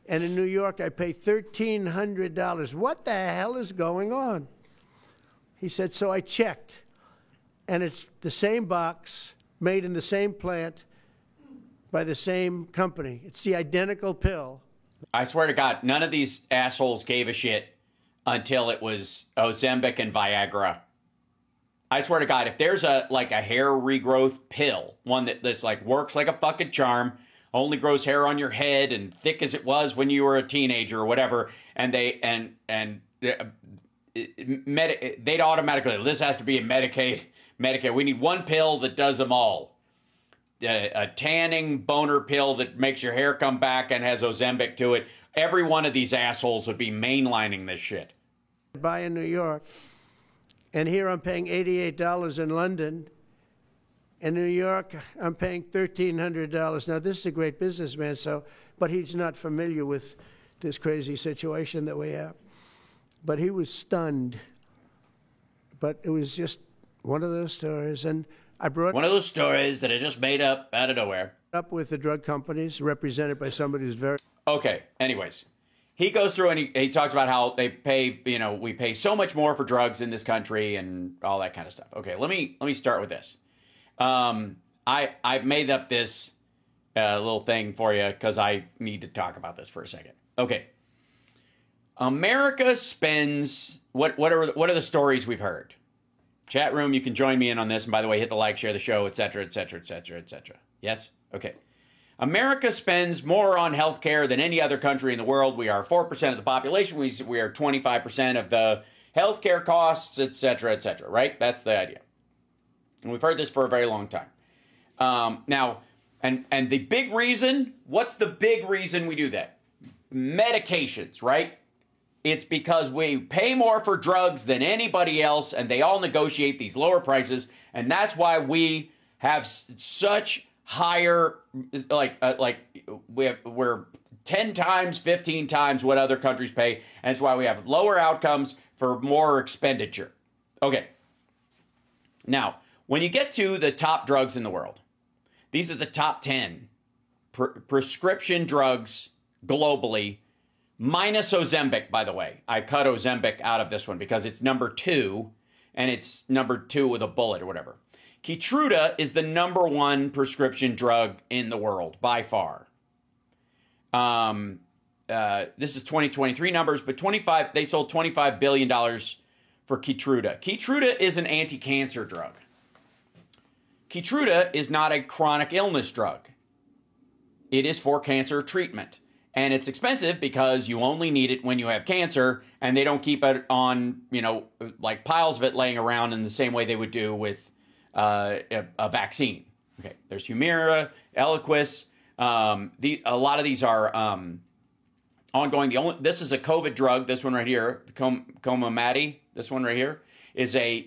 And in New York, I pay $1,300. What the hell is going on? He said, so I checked. And it's the same box, made in the same plant, by the same company. It's the identical pill. I swear to God, none of these assholes gave a shit until it was Ozempic and Viagra. I swear to God, if there's a hair regrowth pill, one that's like works like a fucking charm, only grows hair on your head and thick as it was when you were a teenager or whatever, and they'd automatically, this has to be a Medicaid. We need one pill that does them all. A tanning boner pill that makes your hair come back and has Ozempic to it. Every one of these assholes would be mainlining this shit. Buy in New York, and here I'm paying $88 in London. In New York, I'm paying $1,300. Now, this is a great businessman, but he's not familiar with this crazy situation that we have. But he was stunned. But it was just one of those stories, and I brought one of those stories that I just made up out of nowhere. Up with the drug companies, represented by somebody who's very okay. Anyways, he goes through and he talks about how they pay. We pay so much more for drugs in this country and all that kind of stuff. Okay, let me start with this. I made up this little thing for you because I need to talk about this for a second. Okay, America spends what are the stories we've heard? Chat room, you can join me in on this. And by the way, hit the like, share the show, etc., etc., etc., etc. Yes? Okay. America spends more on healthcare than any other country in the world. We are 4% of the population. We are 25% of the healthcare costs, etc., etc., right? That's the idea. And we've heard this for a very long time. Now, and the big reason, what's the big reason we do that? Medications, right? It's because we pay more for drugs than anybody else, and they all negotiate these lower prices, and that's why we have such higher, we're 10 times, 15 times what other countries pay, and it's why we have lower outcomes for more expenditure. Okay. Now, when you get to the top drugs in the world, these are the top 10 prescription drugs globally, minus Ozempic, by the way. I cut Ozempic out of this one because it's number 2, and it's number 2 with a bullet or whatever. Keytruda is the number 1 prescription drug in the world, by far. This is 2023 numbers, but they sold $25 billion for Keytruda. Keytruda is an anti-cancer drug. Keytruda is not a chronic illness drug. It is for cancer treatment. And it's expensive because you only need it when you have cancer, and they don't keep it on, like piles of it laying around in the same way they would do with a vaccine. Okay, there's Humira, Eliquis. A lot of these are ongoing. This is a COVID drug. This one right here, Comirnaty. This one right here is a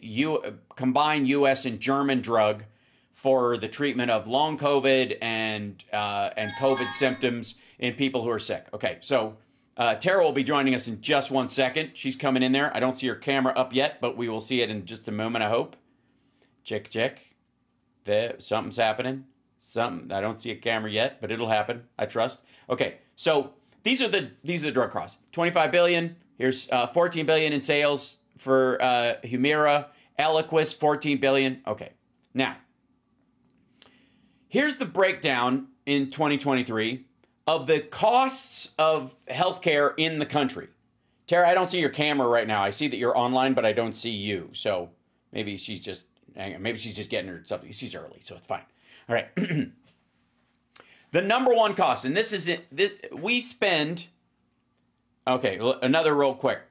combined U.S. and German drug for the treatment of long COVID and COVID symptoms in people who are sick. Okay, so Tara will be joining us in just 1 second. She's coming in there. I don't see her camera up yet, but we will see it in just a moment, I hope. Check. There, something's happening. I don't see a camera yet, but it'll happen, I trust. Okay, so these are the drug costs. $25 billion. Here's $14 billion in sales for Humira. Eliquis, $14 billion. Okay, now, here's the breakdown in 2023 of the costs of healthcare in the country. Tara, I don't see your camera right now. I see that you're online, but I don't see you. So maybe she's just getting her something. She's early, so it's fine. All right. The number 1 cost, and this is it. We spend. Okay, another real quick.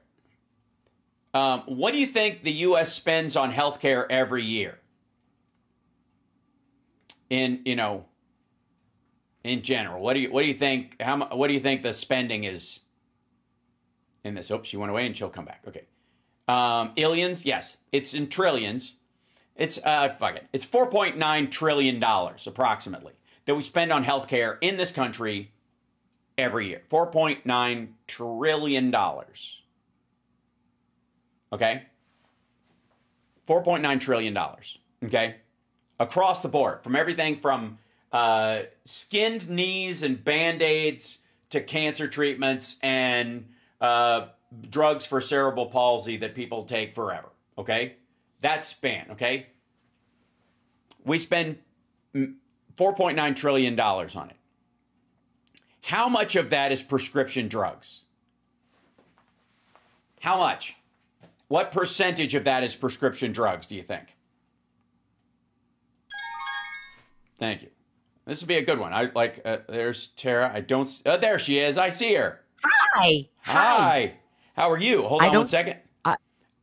What do you think the U.S. spends on healthcare every year? In general, what do you think? What do you think the spending is in this? Oh, she went away and she'll come back. Okay, illions. Yes, it's in trillions. It's fuck it. It's $4.9 trillion approximately that we spend on healthcare in this country every year. $4.9 trillion. Okay, $4.9 trillion. Okay, across the board, from everything from skinned knees and Band-Aids to cancer treatments and drugs for cerebral palsy that people take forever, okay? That span, okay? We spend $4.9 trillion on it. How much of that is prescription drugs? How much? What percentage of that is prescription drugs, do you think? Thank you. This will be a good one. I like. There's Tara. I don't. There she is. I see her. Hi. Hi. How are you? Hold on one second. I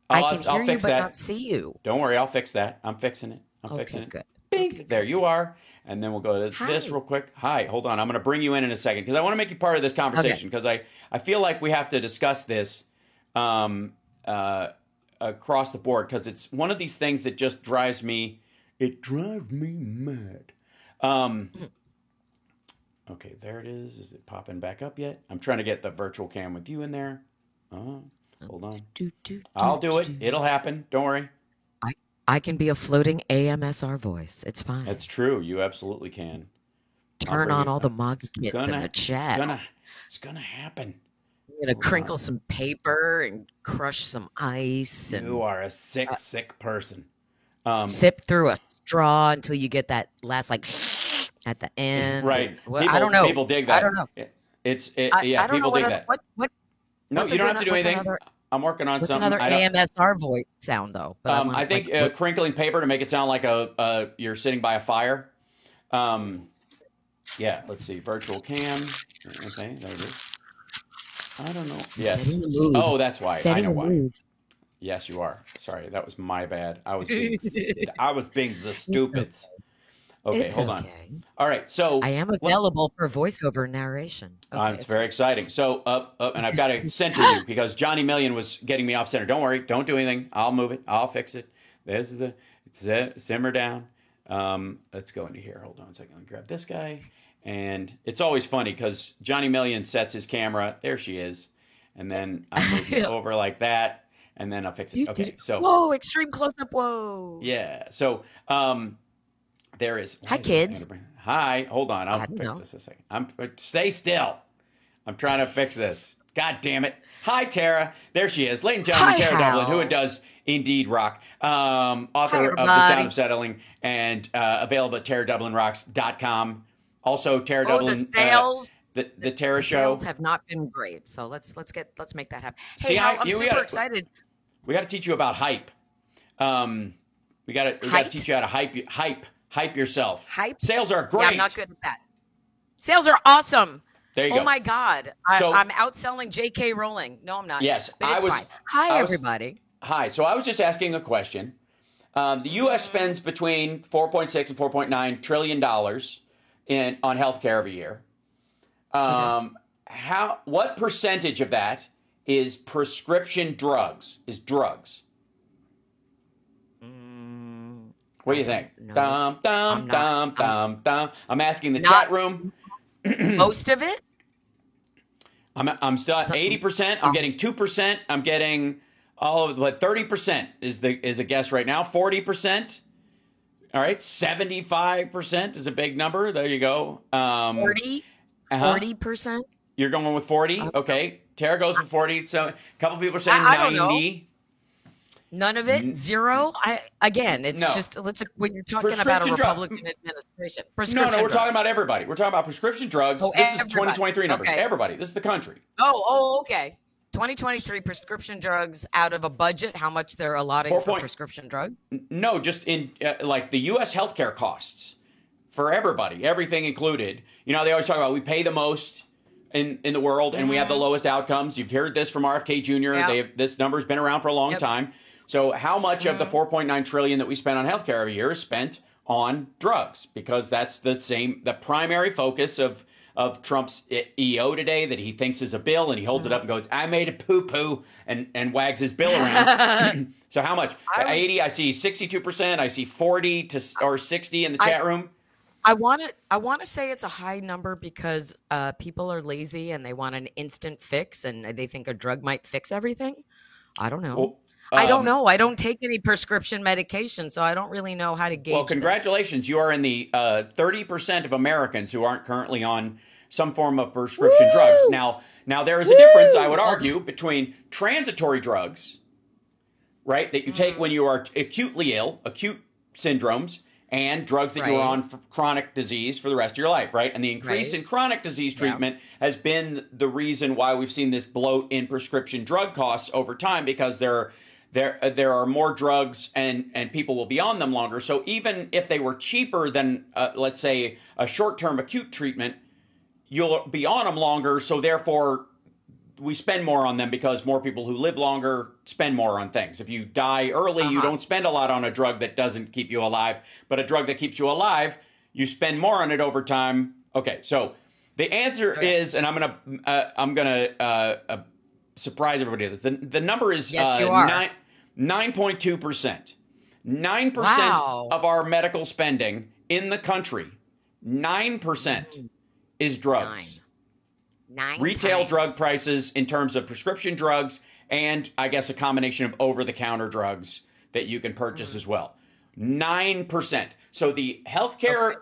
can hear you, but not see you. Don't worry. I'll fix that. I'm fixing it. I'm fixing it. Good. Bing. Okay, there you are. And then we'll go to this real quick. Hi. Hold on. I'm going to bring you in a second because I want to make you part of this conversation because I feel like we have to discuss this across the board because it's one of these things that just drives me. It drives me mad. Okay, there it is. Is it popping back up yet? I'm trying to get the virtual cam with you in there. Hold on. I'll do it. It'll happen. Don't worry. I can be a floating AMSR voice. It's fine. That's true. You absolutely can. Turn on all the mods in the chat. It's gonna happen. I'm gonna crinkle some paper and crush some ice. And you are a sick person. Sip through a straw until you get that last at the end. Right. I don't know. People dig that. I don't know. Yeah, people dig that. No, you don't have to do anything. I'm working on something. What's another AMSR voice sound though? I think crinkling paper to make it sound like you're sitting by a fire. Yeah, let's see. Virtual cam. Okay, there it is. I don't know. Yes. Oh, that's why. I know why. Yes, you are. Sorry, that was my bad. I was being the stupids. Okay, hold on. All right, so I am available for voiceover narration. It's very exciting. So and I've got to center you because Johnny Million was getting me off center. Don't worry, don't do anything. I'll move it. I'll fix it. This is simmer down. Let's go into here. Hold on a second. Let me grab this guy. And it's always funny because Johnny Million sets his camera. There she is. And then I move it over like that. And then I'll fix it. Okay, so. Whoa, extreme close-up, whoa. Yeah, so there is. Hi, kids. Hi, hold on. I'll fix this a second. Stay still. I'm trying to fix this. God damn it. Hi, Tara. There she is. Ladies and gentlemen, Tara Dublin, who does Indeed Rock, author of The Sound of Settling, and available at TaraDublinRocks.com. Also, Tara Dublin. The sales. The Tara Show. Sales have not been great, so let's make that happen. Hey, I'm super excited. We got to teach you about hype. We got to teach you how to hype yourself. Hype. Sales are great. Yeah, I'm not good at that. Sales are awesome. There you go. Oh my God, I'm outselling J.K. Rowling. No, I'm not. Yes, but it's fine. Hi, everybody. Hi. So I was just asking a question. The U.S. spends between $4.6 and $4.9 trillion on healthcare every year. What percentage of that is prescription drugs? Is drugs? What do you think? No, I'm asking the chat room. Most of it? I'm still at 80%. I'm getting 2%. I'm getting all of it. 30% is a guess right now. 40%. All right. 75% is a big number. There you go. 40? 40%? You're going with 40? Okay. Tara goes with 40. So a couple people are saying 90. None of it? Zero? It's just when you're talking about a Republican administration. No, we're talking about everybody. We're talking about prescription drugs. This is 2023 numbers. Okay. Everybody. This is the country. Okay. 2023 prescription drugs out of a budget. How much they're allotting for prescription drugs? No, just in like the U.S. healthcare costs for everybody, everything included. You know, they always talk about we pay the most in the world and we have the lowest outcomes. You've heard this from RFK Jr. Yep. This number's been around for a long time. So how much of the $4.9 trillion that we spend on healthcare every year is spent on drugs? Because that's the primary focus of Trump's EO today that he thinks is a bill, and he holds it up and goes, "I made a poo-poo," and wags his bill around. So how much? 80? I see 62%. I see 40 or 60 in the chat room. I want to say it's a high number because people are lazy and they want an instant fix, and they think a drug might fix everything. I don't know. Well, I don't know. I don't take any prescription medication, so I don't really know how to gauge. Well, congratulations. You are in the 30% of Americans who aren't currently on some form of prescription drugs. Now there is a difference, I would argue, between transitory drugs, right, that you take when you are acutely ill, acute syndromes, and drugs that you're on for chronic disease for the rest of your life, right? And the increase in chronic disease treatment has been the reason why we've seen this bloat in prescription drug costs over time, because there are more drugs and people will be on them longer. So even if they were cheaper than, let's say, a short-term acute treatment, you'll be on them longer. So therefore, we spend more on them because more people who live longer spend more on things. If you die early, you don't spend a lot on a drug that doesn't keep you alive. But a drug that keeps you alive, you spend more on it over time. Okay, so the answer is, and I'm gonna surprise everybody. The number is yes, you are. 9.2%. 9% of our medical spending in the country, 9% is drugs. Nine Retail times. drug prices in terms of prescription drugs and I guess a combination of over-the-counter drugs that you can purchase as well. 9%. So the healthcare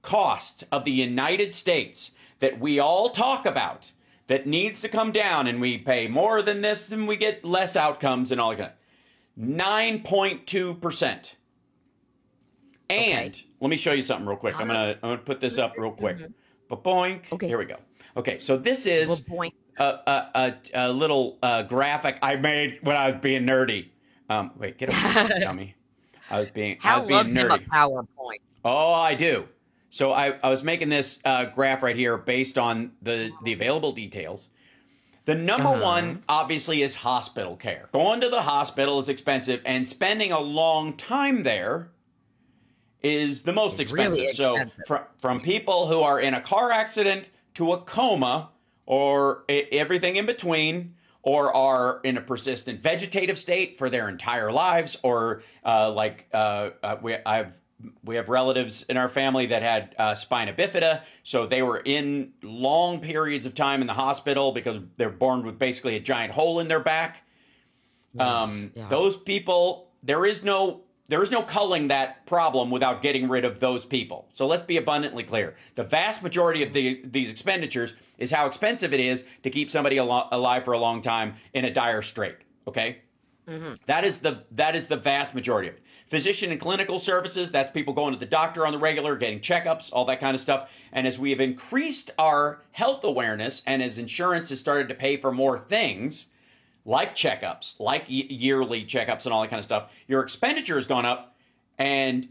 cost of the United States that we all talk about that needs to come down, and we pay more than this and we get less outcomes and all that. 9.2%. And let me show you something real quick. I'm gonna put this up real quick. Ba-boink. Okay. Here we go. Okay, so this is a little graphic I made when I was being nerdy. Wait, get over here, dummy. I was being loves nerdy. him a PowerPoint. Oh, I do. So I was making this graph right here based on the available details. The number one, obviously, is hospital care. Going to the hospital is expensive, and spending a long time there is the most expensive. Really expensive. So from people who are in a car accident to a coma or everything in between, or are in a persistent vegetative state for their entire lives, or we have relatives in our family that had spina bifida, so they were in long periods of time in the hospital because they're born with basically a giant hole in their back. Those people, there is no culling that problem without getting rid of those people. So let's be abundantly clear. The vast majority of these expenditures is how expensive it is to keep somebody alive for a long time in a dire strait. Okay? That is the vast majority of it. Physician and clinical services, that's people going to the doctor on the regular, getting checkups, all that kind of stuff. And as we have increased our health awareness and as insurance has started to pay for more things, like checkups, like yearly checkups and all that kind of stuff, your expenditure has gone up and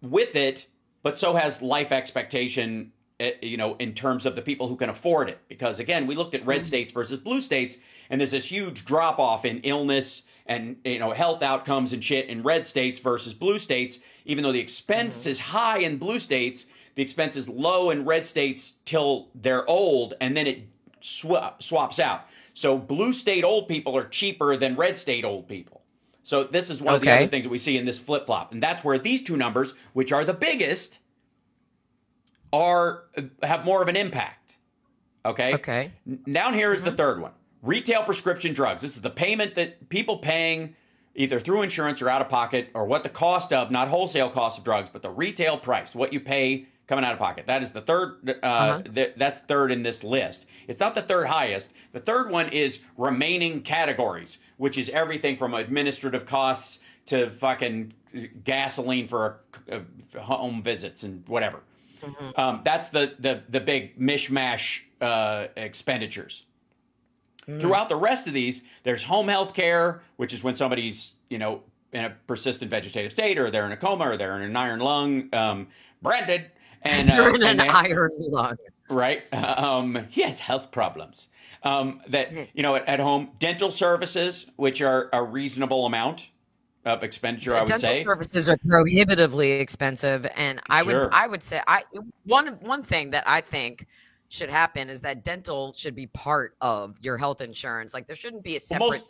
with it, but so has life expectation, in terms of the people who can afford it. Because again, we looked at red states versus blue states, and there's this huge drop off in illness and health outcomes and shit in red states versus blue states. Even though the expense is high in blue states, the expense is low in red states till they're old, and then it swaps out. So blue state old people are cheaper than red state old people. So this is one of the other things that we see in this flip-flop. And that's where these two numbers, which are the biggest, have more of an impact. Okay? Down here is the third one. Retail prescription drugs. This is the payment that people paying either through insurance or out of pocket, or what the cost of, not wholesale cost of drugs, but the retail price, what you pay coming out of pocket. That is the third. That's third in this list. It's not the third highest. The third one is remaining categories, which is everything from administrative costs to fucking gasoline for home visits and whatever. That's the big mishmash expenditures. Throughout the rest of these, there's home health care, which is when somebody's in a persistent vegetative state, or they're in a coma, or they're in an iron lung, branded. And you're in an iron lung. Right. He has health problems. At home, dental services, which are a reasonable amount of expenditure, I would say. Dental services are prohibitively expensive, and I would say one thing that I think should happen is that dental should be part of your health insurance. Like, there shouldn't be a separate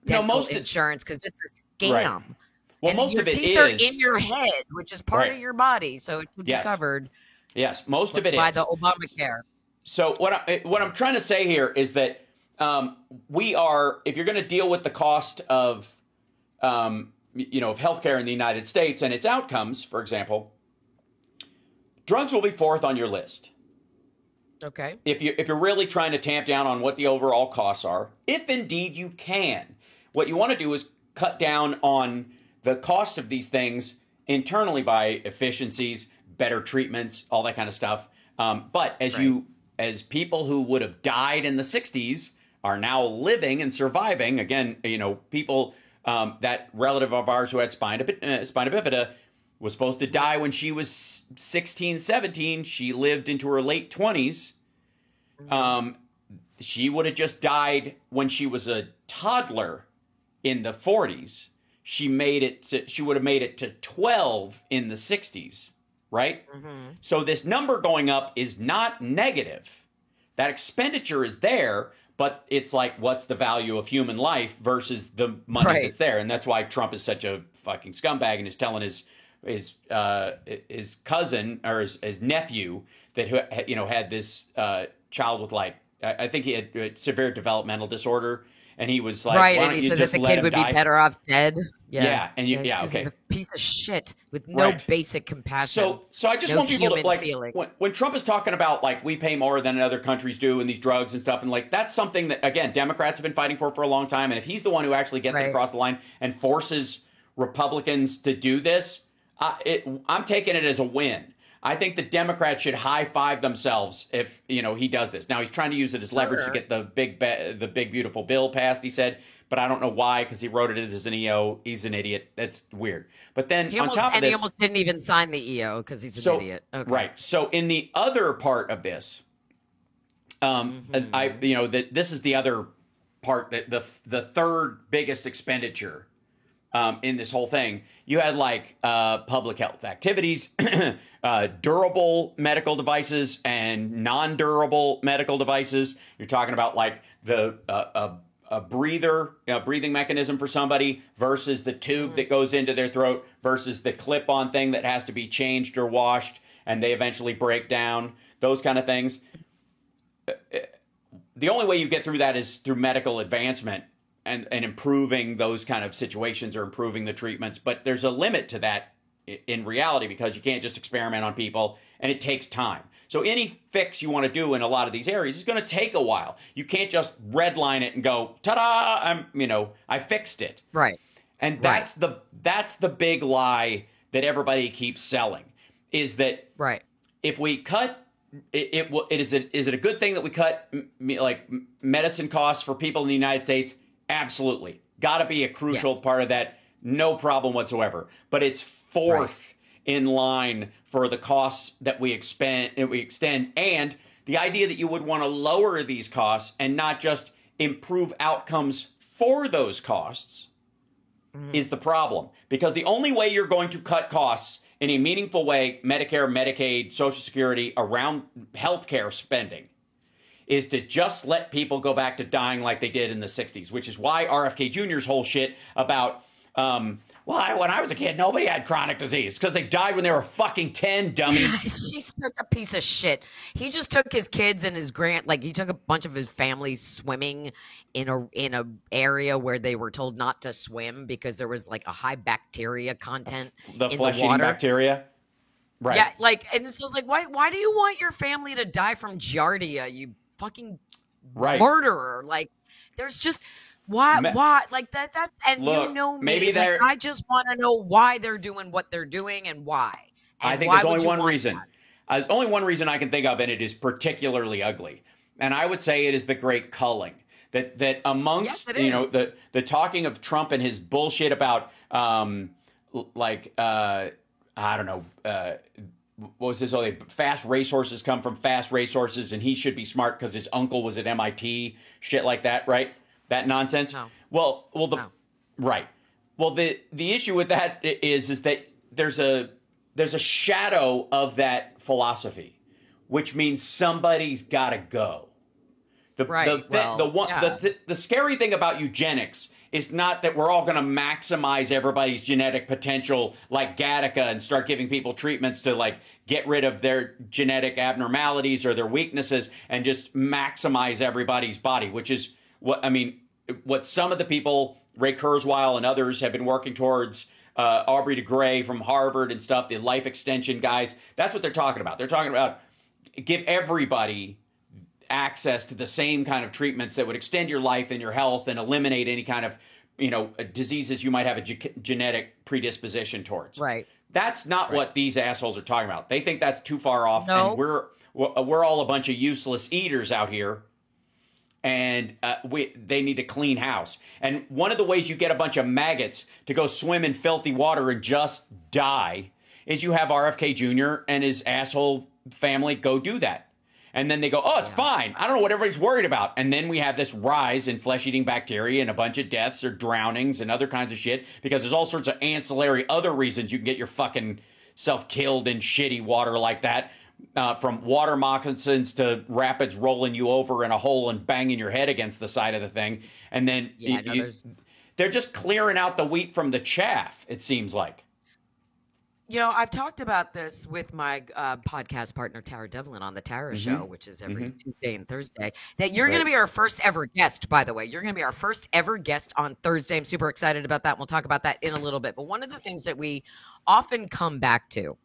dental insurance, because it's a scam. Right. Well, and most your of it teeth are in your head, which is part of your body, so it should be covered. Yes, most of it by the Obamacare. So what I'm trying to say here is that if you're going to deal with the cost of of healthcare in the United States and its outcomes, for example, drugs will be fourth on your list. Okay. If you're really trying to tamp down on what the overall costs are, if indeed you can, what you want to do is cut down on the cost of these things internally by efficiencies, better treatments, all that kind of stuff. But as people who would have died in the 60s are now living and surviving. Again, people, that relative of ours who had spina bifida was supposed to die when she was 16, 17. She lived into her late 20s. She would have just died when she was a toddler in the 40s. She would have made it to 12 in the 60s, right? So this number going up is not negative. That expenditure is there, but it's like, what's the value of human life versus the money that's there? And that's why Trump is such a fucking scumbag and is telling his cousin or his nephew that had this child with I think he had severe developmental disorder, and he was like, right, why and don't he you said just that the let kid him would die? be better off dead. Okay. He's a piece of shit with no basic compassion. So I just no want people to feeling. when Trump is talking about we pay more than other countries do in these drugs and stuff, and that's something that again Democrats have been fighting for a long time. And if he's the one who actually gets it across the line and forces Republicans to do this, I'm taking it as a win. I think the Democrats should high five themselves if he does this. Now he's trying to use it as leverage to get the big beautiful bill passed. He said, but I don't know why, because he wrote it as an EO. He's an idiot. That's weird. But then he almost didn't even sign the EO because he's an idiot. Okay. Right. So in the other part of this, this is the other part that the third biggest expenditure in this whole thing. You had public health activities, durable medical devices and non-durable medical devices. You're talking about a breathing mechanism for somebody versus the tube that goes into their throat versus the clip-on thing that has to be changed or washed and they eventually break down, those kind of things. The only way you get through that is through medical advancement and improving those kind of situations or improving the treatments. But there's a limit to that in reality because you can't just experiment on people and it takes time. So any fix you want to do in a lot of these areas is going to take a while. You can't just redline it and go, ta-da, I fixed it. Right. And that's the big lie that everybody keeps selling is that if we cut is it a good thing that we cut medicine costs for people in the United States? Absolutely. Got to be a crucial part of that. No problem whatsoever. But it's fourth in line for the costs that we extend. And the idea that you would want to lower these costs and not just improve outcomes for those costs is the problem. Because the only way you're going to cut costs in a meaningful way, Medicare, Medicaid, Social Security, around healthcare spending, is to just let people go back to dying like they did in the 60s, which is why RFK Jr.'s whole shit about, when I was a kid, nobody had chronic disease because they died when they were fucking 10, dummy. She's such a piece of shit. He just took his kids and his he took a bunch of his family swimming in a area where they were told not to swim because there was a high bacteria content the in flesh the water. Eating bacteria. Right. Yeah, and so why do you want your family to die from giardia, you fucking murderer? There's just why that's and look, you know me, maybe I just want to know why they're doing what they're doing and why. And I think there's only one reason. There's only one reason I can think of, and it is particularly ugly. And I would say it is the great culling. That amongst the talking of Trump and his bullshit about I don't know, what was this? Fast racehorses come from fast racehorses, and he should be smart because his uncle was at MIT, shit like that, right? That nonsense. No. Right. Well, the issue with that is that there's a shadow of that philosophy, which means somebody's got to go. The scary thing about eugenics is not that we're all going to maximize everybody's genetic potential like Gattaca and start giving people treatments to get rid of their genetic abnormalities or their weaknesses and just maximize everybody's body, which is what some of the people, Ray Kurzweil and others, have been working towards. Aubrey de Grey from Harvard and stuff, the life extension guys, that's what they're talking about. They're talking about give everybody access to the same kind of treatments that would extend your life and your health and eliminate any kind of, diseases you might have a genetic predisposition towards. Right. That's not what these assholes are talking about. They think that's too far off, no. and we're all a bunch of useless eaters out here and they need to clean house. And one of the ways you get a bunch of maggots to go swim in filthy water and just die is you have RFK Jr. and his asshole family go do that. And then they go, oh, it's fine. I don't know what everybody's worried about. And then we have this rise in flesh-eating bacteria and a bunch of deaths or drownings and other kinds of shit, because there's all sorts of ancillary other reasons you can get your fucking self killed in shitty water like that, from water moccasins to rapids rolling you over in a hole and banging your head against the side of the thing. And then they're just clearing out the wheat from the chaff, it seems like. You know, I've talked about this with my podcast partner, Tara Devlin, on the Tara Show, which is every Tuesday and Thursday, that you're going to be our first ever guest, by the way. You're going to be our first ever guest on Thursday. I'm super excited about that. We'll talk about that in a little bit. But one of the things that we often come back to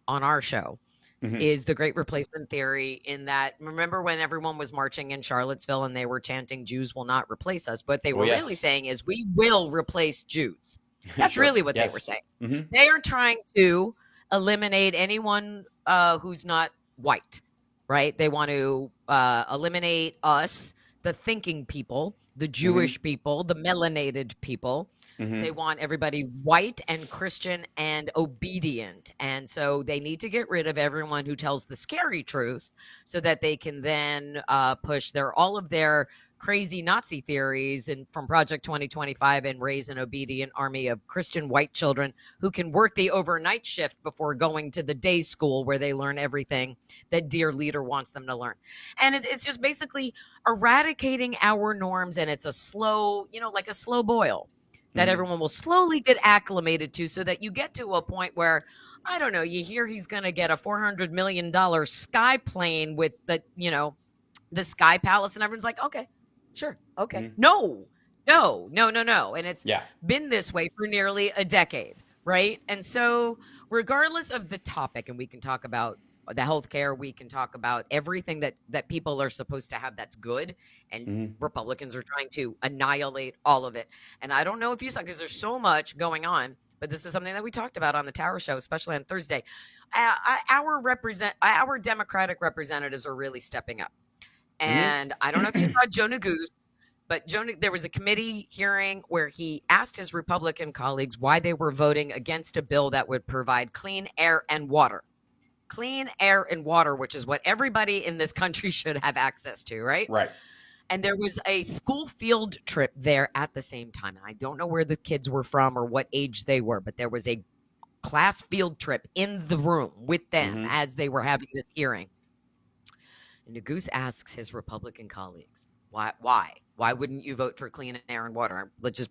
on our show is the Great Replacement Theory, in that, remember when everyone was marching in Charlottesville and they were chanting, Jews will not replace us? What they were really saying is, we will replace Jews. That's really what they were saying. They are trying to eliminate anyone who's not white, right? They want to eliminate us, the thinking people, the Jewish people, the melanated people. They want everybody white and Christian and obedient. And so they need to get rid of everyone who tells the scary truth, so that they can then push all of their crazy Nazi theories and from Project 2025 and raise an obedient army of Christian white children who can work the overnight shift before going to the day school where they learn everything that dear leader wants them to learn. And it's just basically eradicating our norms. And it's a slow, like a slow boil that everyone will slowly get acclimated to, so that you get to a point where, I don't know, you hear he's going to get a $400 million sky plane with the Sky Palace, and everyone's like, okay, sure. Okay. No. And it's been this way for nearly a decade, right? And so regardless of the topic, and we can talk about the healthcare, we can talk about everything that people are supposed to have that's good, and Republicans are trying to annihilate all of it. And I don't know if you saw, because there's so much going on, but this is something that we talked about on the Tower Show, especially on Thursday. Our Democratic representatives are really stepping up. And I don't know if you saw Joe Neguse, but there was a committee hearing where he asked his Republican colleagues why they were voting against a bill that would provide clean air and water. Clean air and water, which is what everybody in this country should have access to, right? Right. And there was a school field trip there at the same time. And I don't know where the kids were from or what age they were, but there was a class field trip in the room with them as they were having this hearing. And Neguse asks his Republican colleagues, why? Why wouldn't you vote for clean air and water? Let's just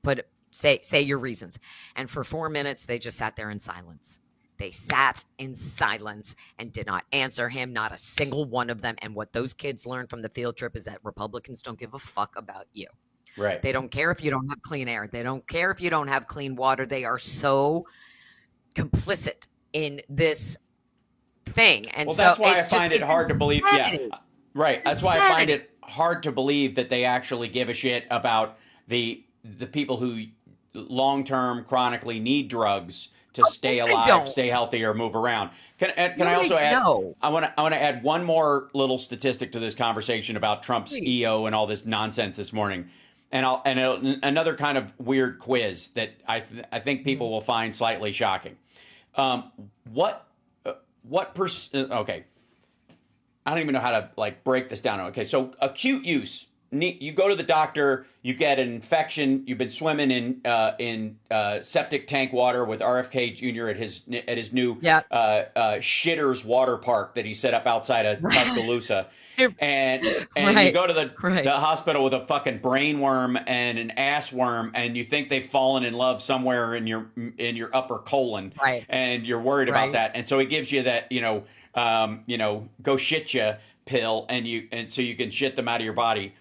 say your reasons. And for 4 minutes, they just sat there in silence. They sat in silence and did not answer him, not a single one of them. And what those kids learned from the field trip is that Republicans don't give a fuck about you. Right. They don't care if you don't have clean air. They don't care if you don't have clean water. They are so complicit in this thing. And so that's why I find it hard to believe. Yeah, right. That's why I find it hard to believe that they actually give a shit about the people who long-term chronically need drugs to stay alive, stay healthy, or move around. Can I also add? No. I want to add one more little statistic to this conversation about Trump's EO and all this nonsense this morning, and another kind of weird quiz that I think people will find slightly shocking. What percent? Okay, I don't even know how to break this down. Okay, so acute use. You go to the doctor, you get an infection. You've been swimming in septic tank water with RFK Jr. at his new shitters water park that he set up outside of Tuscaloosa, and you go to the hospital with a fucking brain worm and an ass worm, and you think they've fallen in love somewhere in your upper colon, and you're worried about that, and so he gives you that go shit ya pill, and so you can shit them out of your body.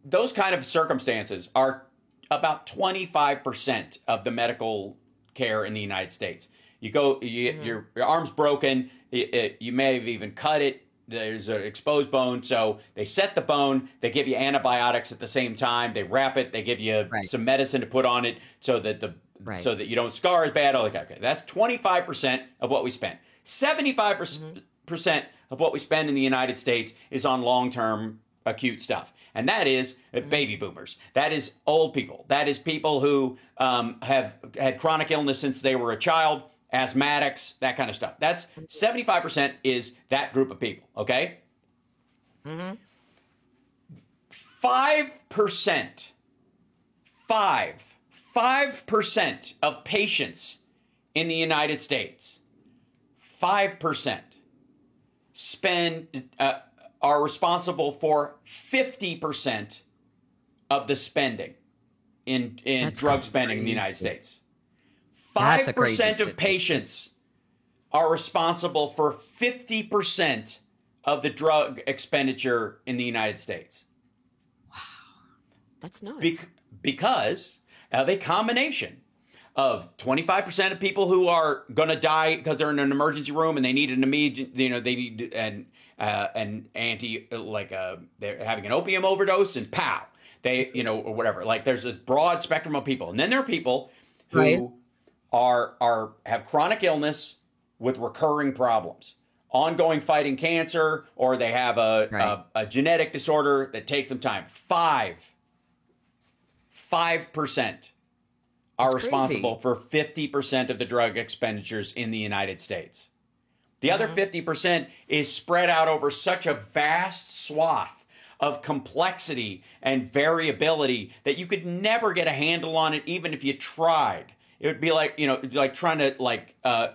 Those kind of circumstances are about 25% of the medical care in the United States. Your arm's broken. You may have even cut it. There's an exposed bone. So they set the bone. They give you antibiotics at the same time. They wrap it. They give you some medicine to put on it so that so that you don't scar as bad. Okay, that's 25% of what we spend. 75% of what we spend in the United States is on long-term acute stuff. And that is baby boomers. That is old people. That is people who have had chronic illness since they were a child, asthmatics, that kind of stuff. That's 75% is that group of people, okay? 5% of patients in the United States, 5% are responsible for 50% of the spending in drug spending in the United States. 5% of patients are responsible for 50% of the drug expenditure in the United States. Wow. That's nuts. Because of a combination of 25% of people who are going to die because they're in an emergency room and they need an immediate, they need an they're having an opium overdose and pow, or whatever. Like there's a broad spectrum of people. And then there are people who have chronic illness with recurring problems, ongoing fighting cancer, or they have a genetic disorder that takes them time. 5% are responsible for 50% of the drug expenditures in the United States. The other 50% is spread out over such a vast swath of complexity and variability that you could never get a handle on it, even if you tried. It would be like, like trying to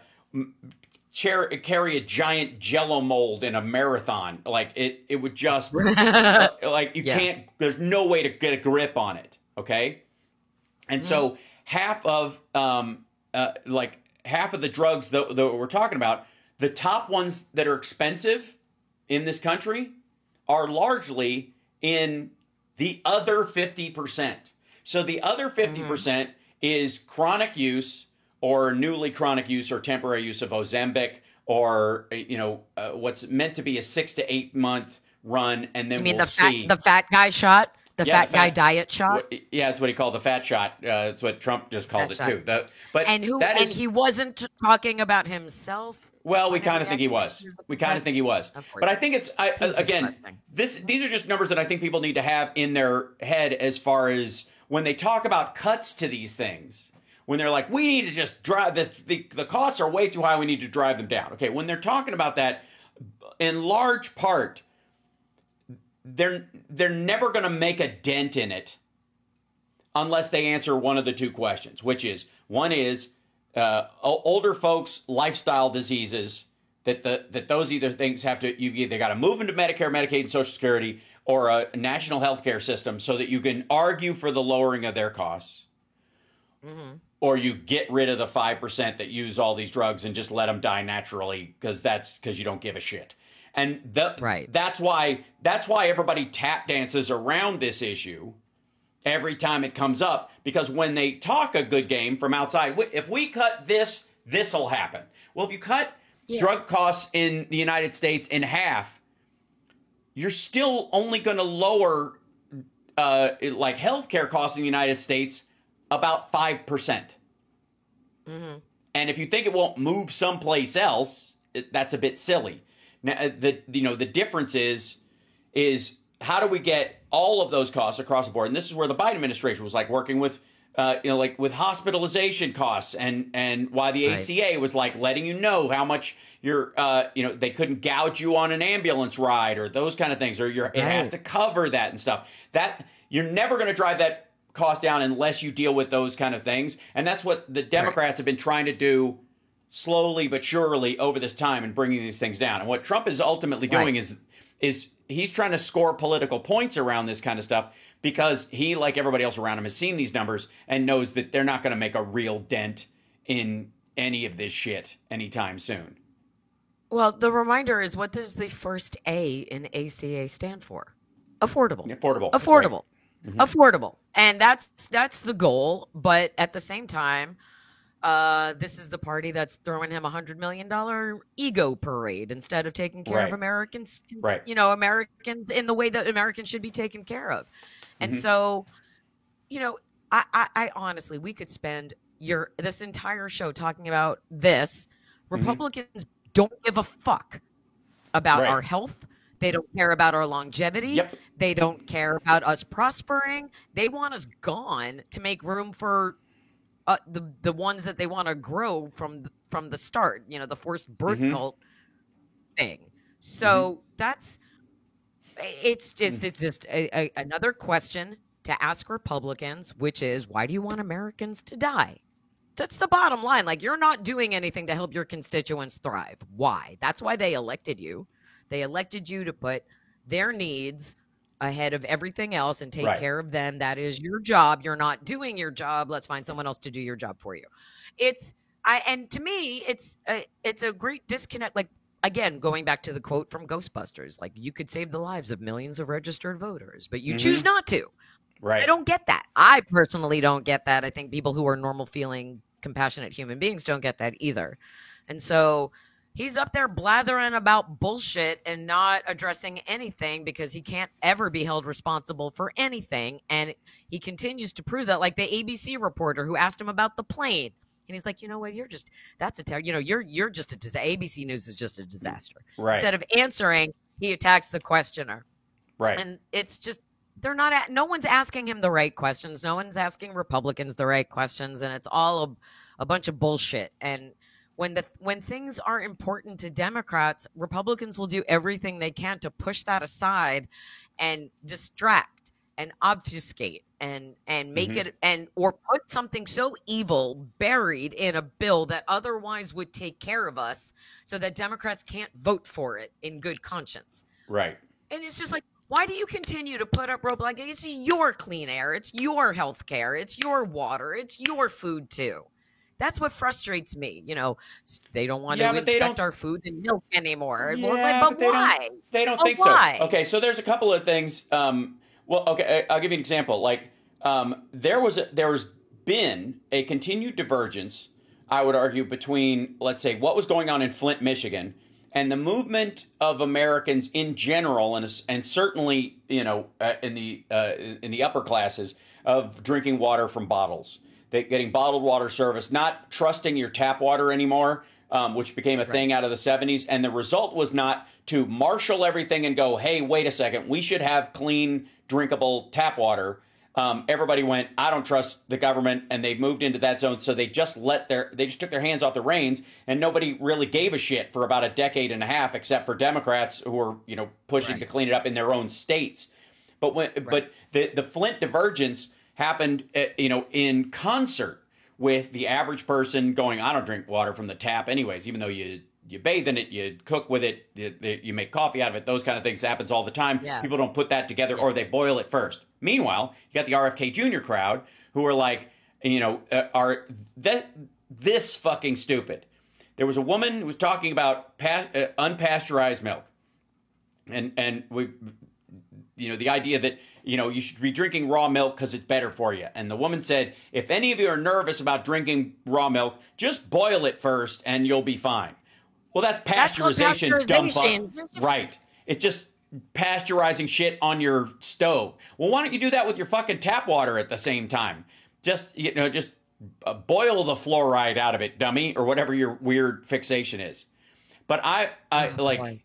carry a giant Jell-O mold in a marathon. Like it would just can't. There's no way to get a grip on it. Okay, and so half of the drugs that we're talking about, the top ones that are expensive in this country are largely in the other 50%. So the other 50% is chronic use or newly chronic use or temporary use of Ozempic or, what's meant to be a 6 to 8 month run. And then we'll see. The fat guy shot? The fat guy diet shot? Yeah, that's what he called the fat shot. That's what Trump just called it too. He wasn't talking about himself. Well, we kind of think he was. But I think it's these are just numbers that I think people need to have in their head as far as when they talk about cuts to these things. When they're like, we need to just drive this, the costs are way too high, we need to drive them down. Okay, when they're talking about that, in large part, they're never going to make a dent in it unless they answer one of the two questions, which is, one is older folks' lifestyle diseases, that those either things they got to move into Medicare, Medicaid, and Social Security, or a national health care system so that you can argue for the lowering of their costs. Or you get rid of the 5% that use all these drugs and just let them die naturally because you don't give a shit. And that's why everybody tap dances around this issue every time it comes up, because when they talk a good game from outside, if we cut this'll happen. Well, if you cut drug costs in the United States in half, you're still only going to lower healthcare costs in the United States about 5%. And if you think it won't move someplace else, that's a bit silly. Now, the difference is how do we get all of those costs across the board? And this is where the Biden administration was working with, with hospitalization costs and why the ACA was letting you know how much you're, they couldn't gouge you on an ambulance ride or those kind of things, or it has to cover that and stuff. That you're never going to drive that cost down unless you deal with those kind of things. And that's what the Democrats have been trying to do slowly but surely over this time and bringing these things down. And what Trump is ultimately doing is he's trying to score political points around this kind of stuff because he, like everybody else around him, has seen these numbers and knows that they're not going to make a real dent in any of this shit anytime soon. Well, the reminder is, what does the first A in ACA stand for? Affordable. Affordable. Right. Affordable. And that's the goal. But at the same time, this is the party that's throwing him $100 million ego parade instead of taking care of Americans, Americans in the way that Americans should be taken care of. And so, I honestly, we could spend this entire show talking about this. Republicans don't give a fuck about our health. They don't care about our longevity. Yep. They don't care about us prospering. They want us gone to make room for the ones that they want to grow from the start. You know, the forced birth cult thing. So it's just another question to ask Republicans, which is, why do you want Americans to die? That's the bottom line. Like, you're not doing anything to help your constituents thrive. Why? That's why they elected you. They elected you to put their needs ahead of everything else and take care of them. That is your job. You're not doing your job. Let's find someone else to do your job for you. And to me, it's a great disconnect. Like, again, going back to the quote from Ghostbusters, like, you could save the lives of millions of registered voters, but you choose not to. Right. I don't get that. I personally don't get that. I think people who are normal feeling, compassionate human beings don't get that either. And so he's up there blathering about bullshit and not addressing anything because he can't ever be held responsible for anything. And he continues to prove that, like the ABC reporter who asked him about the plane. And he's like, you know what? You're just a disaster. ABC News is just a disaster. Right. Instead of answering, he attacks the questioner. Right. And it's just, no one's asking him the right questions. No one's asking Republicans the right questions. And it's all a bunch of bullshit. And when things are important to Democrats, Republicans will do everything they can to push that aside and distract and obfuscate and make it or put something so evil buried in a bill that otherwise would take care of us so that Democrats can't vote for it in good conscience. Right. And it's just like, why do you continue to put up roadblocks? It's your clean air. It's your health care. It's your water. It's your food too. That's what frustrates me. You know, they don't want to inspect our food and milk anymore. Yeah, but why? They don't think why? so. Okay, so there's a couple of things. Well, okay, I'll give you an example. Like, there's been a continued divergence, I would argue, between, let's say, what was going on in Flint, Michigan, and the movement of Americans in general, and certainly, you know, in the upper classes, of drinking water from bottles. Getting bottled water service, not trusting your tap water anymore, which became a thing out of the 70s. And the result was not to marshal everything and go, hey, wait a second, we should have clean, drinkable tap water. Everybody went, I don't trust the government, and they moved into that zone. So they just took their hands off the reins, and nobody really gave a shit for about a decade and a half, except for Democrats who were, you know, pushing to clean it up in their own states. But the Flint divergence happened, you know, in concert with the average person going, I don't drink water from the tap anyways, even though you bathe in it, you cook with it, you make coffee out of it, those kind of things happens all the time. Yeah. People don't put that together or they boil it first. Meanwhile, you got the RFK Jr. crowd who are like, you know, this fucking stupid. There was a woman who was talking about unpasteurized milk. And we, you know, the idea that, you know, you should be drinking raw milk because it's better for you. And the woman said, if any of you are nervous about drinking raw milk, just boil it first and you'll be fine. Well, that's pasteurization, dumb fuck. Right. It's just pasteurizing shit on your stove. Well, why don't you do that with your fucking tap water at the same time? Just, you know, just boil the fluoride out of it, dummy, or whatever your weird fixation is. But I like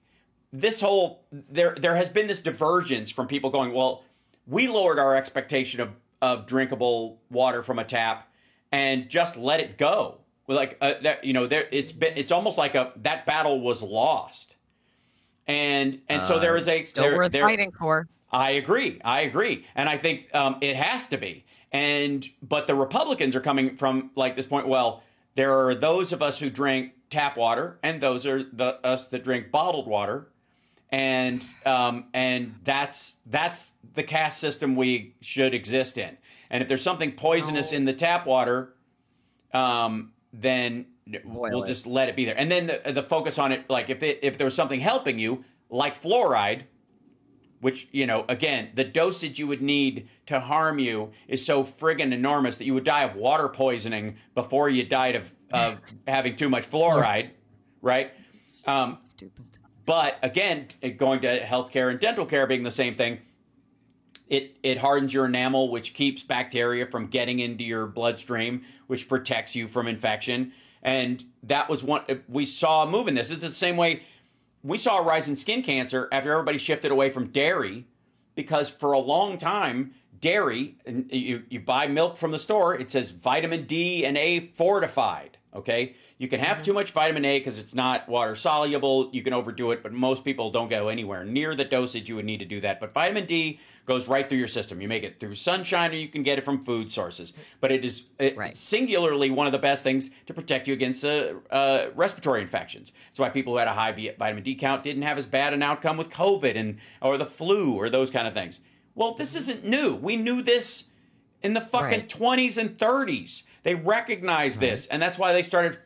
this whole, there has been this divergence from people going, well, we lowered our expectation of drinkable water from a tap and just let it go. Like that, you know, it's almost like that battle was lost, and so there is still worth fighting for. I agree, and I think it has to be. But the Republicans are coming from like this point. Well, there are those of us who drink tap water, and those are us that drink bottled water. And that's the caste system we should exist in. And if there's something poisonous in the tap water, then we'll just let it be there. And then the focus on it, like if there was something helping you, like fluoride, which, you know, again, the dosage you would need to harm you is so friggin' enormous that you would die of water poisoning before you died of having too much fluoride, right? It's just stupid. But again, going to healthcare and dental care being the same thing, it hardens your enamel, which keeps bacteria from getting into your bloodstream, which protects you from infection. And that was we saw a move in this. It's the same way we saw a rise in skin cancer after everybody shifted away from dairy, because for a long time, dairy, you buy milk from the store, it says vitamin D and A fortified, okay? You can have too much vitamin A because it's not water soluble. You can overdo it, but most people don't go anywhere near the dosage you would need to do that. But vitamin D goes right through your system. You make it through sunshine, or you can get it from food sources. But it is singularly one of the best things to protect you against respiratory infections. That's why people who had a high vitamin D count didn't have as bad an outcome with COVID or the flu or those kind of things. Well, this isn't new. We knew this in the fucking 20s and 30s. They recognized this, and that's why they started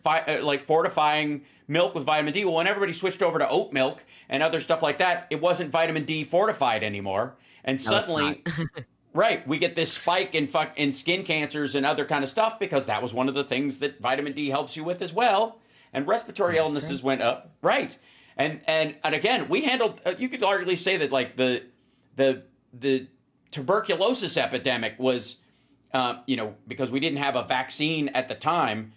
fortifying milk with vitamin D. Well, when everybody switched over to oat milk and other stuff like that, it wasn't vitamin D fortified anymore. And suddenly, we get this spike in skin cancers and other kind of stuff, because that was one of the things that vitamin D helps you with as well. And respiratory illnesses went up. Right. And again, we handled, you could arguably say that like the tuberculosis epidemic was, because we didn't have a vaccine at the time,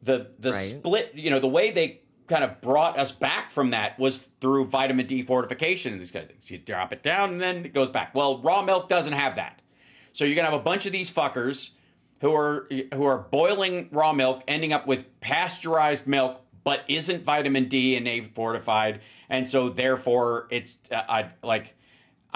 the split, the way they kind of brought us back from that was through vitamin D fortification and these kind of things. You drop it down and then it goes back. Well, raw milk doesn't have that. So you're going to have a bunch of these fuckers who are boiling raw milk, ending up with pasteurized milk, but isn't vitamin D and A fortified. And so therefore it's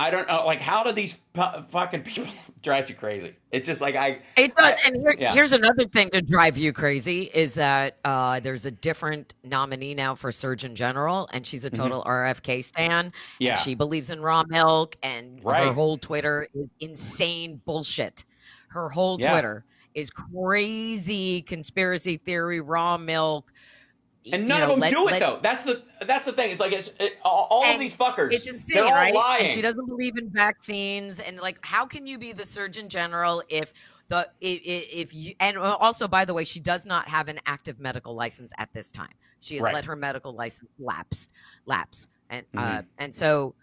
I don't know, like, how do these fucking people drive you crazy? It's just like It does, and here's another thing to drive you crazy is that there's a different nominee now for Surgeon General, and she's a total RFK stan. Yeah, and she believes in raw milk, and her whole Twitter is insane bullshit. Her whole Twitter is crazy conspiracy theory, raw milk. And none of them do it, though. That's the thing. It's like all of these fuckers. It's insane, they're all right? lying. And she doesn't believe in vaccines. And like, how can you be the Surgeon General if you? And also, by the way, she does not have an active medical license at this time. She has let her medical license lapse, and so